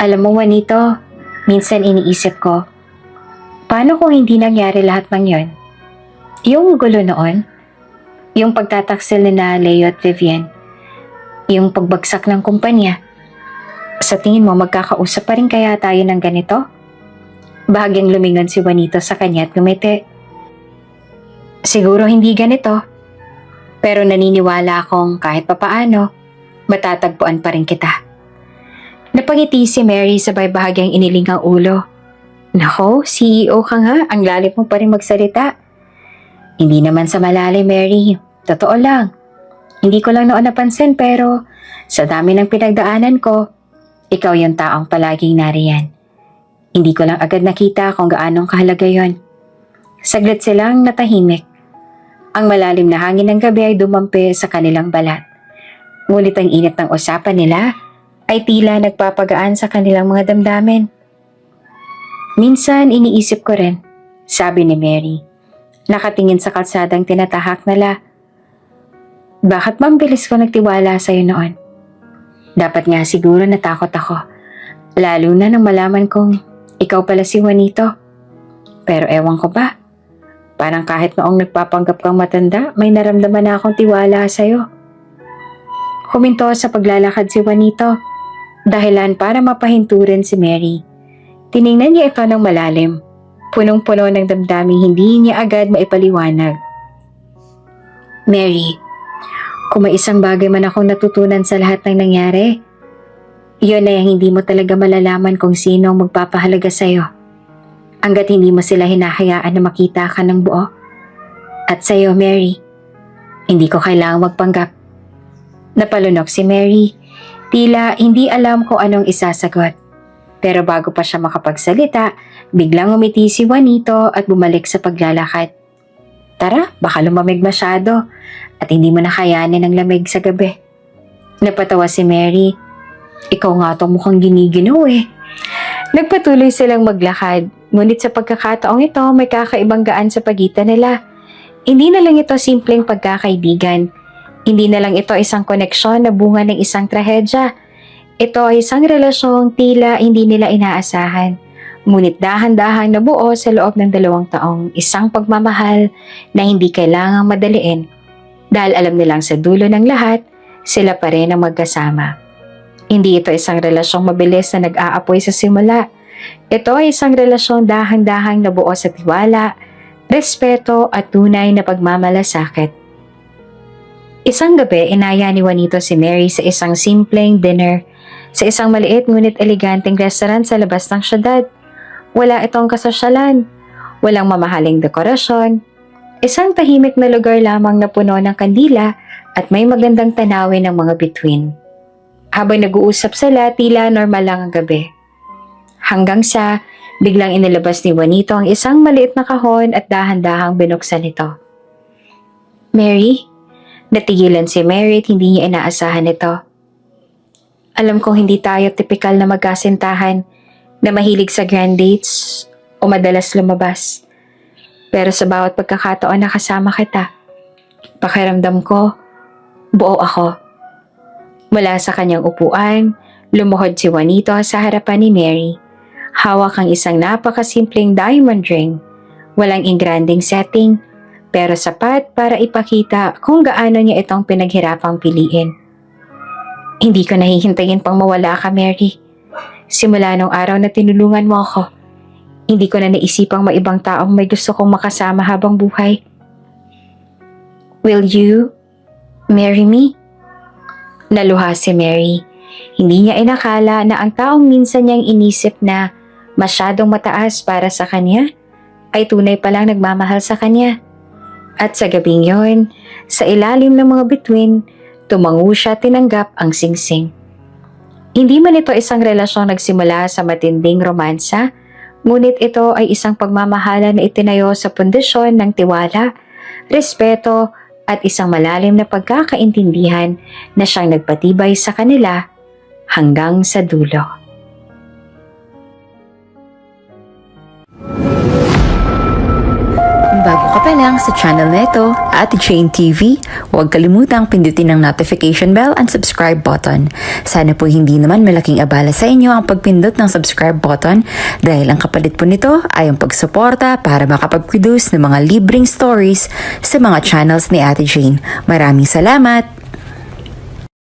Alam mo Juanito, minsan iniisip ko, paano kung hindi nangyari lahat ng yon? Yung gulo noon, yung pagtataksil na Leo at Vivian, yung pagbagsak ng kumpanya. Sa tingin mo magkakausap pa rin kaya tayo ng ganito? Bahagyang lumingon si Juanito sa kanya at ngumiti. Siguro hindi ganito, pero naniniwala akong kahit papaano, matatagpuan pa rin kita. Napangiti si Mary sabay bahagyang iniling ang ulo. Nako, CEO ka nga, ang lalim mo pa rin magsalita. Hindi naman sa malalim, Mary. Totoo lang. Hindi ko lang noon napansin pero sa dami ng pinagdaanan ko, ikaw yung taong palaging nariyan. Hindi ko lang agad nakita kung gaanong kahalaga yon. Saglit silang natahimik. Ang malalim na hangin ng gabi ay dumampi sa kanilang balat. Ngunit ang init ng usapan nila ay tila nagpapagaan sa kanilang mga damdamin. Minsan iniisip ko rin, sabi ni Mary, nakatingin sa kalsadang tinatahak nila. Bakit bang bilis ko nagtiwala sa'yo noon? Dapat nga siguro natakot ako, lalo na nang malaman kong ikaw pala si Juanito. Pero ewan ko ba, parang kahit noong nagpapanggap kang matanda, may naramdaman na akong tiwala sa'yo. Huminto sa paglalakad si Juanito, dahilan para mapahinturin si Mary. Tiningnan niya ito ng malalim, punong-puno ng damdaming hindi niya agad maipaliwanag. Mary, kung may isang bagay man akong natutunan sa lahat ng nangyari, iyon ay ang hindi mo talaga malalaman kung sino ang magpapahalaga sa'yo. Hanggat hindi mo sila hinahayaan na makita ka ng buo. At sa'yo, Mary, hindi ko kailangang magpanggap. Napalunok si Mary. Tila hindi alam kung anong isasagot. Pero bago pa siya makapagsalita, biglang umiti si Juanito at bumalik sa paglalakad. Tara, baka lumamig masyado at hindi mo nakayanin ang lamig sa gabi. Napatawa si Mary. Ikaw nga itong mukhang giniginaw eh. Nagpatuloy silang maglakad, ngunit sa pagkakataong ito may kakaibang gaan sa pagitan nila. Hindi na lang ito simpleng pagkakaibigan. Hindi na lang ito isang koneksyon na bunga ng isang trahedya. Ito ay isang relasyong tila hindi nila inaasahan. Ngunit dahan-dahan nabuo sa loob ng 2 taong isang pagmamahal na hindi kailangang madaliin. Dahil alam nilang sa dulo ng lahat, sila pa rin ang magkasama. Hindi ito isang relasyong mabilis na nag-aapoy sa simula. Ito ay isang relasyong dahang-dahang nabuo sa tiwala, respeto at tunay na pagmamalasakit. Isang gabi, inaya ni Juanito si Mary sa isang simpleng dinner sa isang maliit ngunit eleganteng restaurant sa labas ng syudad. Wala itong kasosyalan. Walang mamahaling dekorasyon. Isang tahimik na lugar lamang na puno ng kandila at may magandang tanawin ng mga bituin. Habang nag-uusap sila, tila normal lang ang gabi. Hanggang sa biglang inilabas ni Juanito ang isang maliit na kahon at dahan-dahang binuksan ito. Mary? Natigilan si Mary at hindi niya inaasahan ito. Alam kong hindi tayo tipikal na magkasintahan na mahilig sa grand dates o madalas lumabas. Pero sa bawat pagkakataon na kasama kita, pakiramdam ko, buo ako. Mula sa kanyang upuan, lumuhod si Juanito sa harapan ni Mary. Hawak ang isang napakasimpleng diamond ring. Walang ingranding setting, pero sapat para ipakita kung gaano niya itong pinaghirapang piliin. Hindi ko nahihintayin pang mawala ka, Mary. Simula nung araw na tinulungan mo ako, hindi ko na naisipang maibang taong may gusto kong makasama habang buhay. Will you marry me? Naluha si Mary. Hindi niya inakala na ang taong minsan niyang inisip na masyadong mataas para sa kanya ay tunay palang nagmamahal sa kanya. At sa gabing yon, sa ilalim ng mga bituin, tumango siya tinanggap ang singsing. Hindi man ito isang relasyong nagsimula sa matinding romansa, ngunit ito ay isang pagmamahala na itinayo sa pundasyon ng tiwala, respeto at isang malalim na pagkakaintindihan na siyang nagpatibay sa kanila hanggang sa dulo. Kung bago ka pa lang sa channel na ito, Ate Jane TV, huwag kalimutang pindutin ang notification bell and subscribe button. Sana po hindi naman malaking abala sa inyo ang pagpindot ng subscribe button dahil ang kapalit po nito ay ang pagsuporta para makapag-produce ng mga libreng stories sa mga channels ni Ate Jane. Maraming salamat!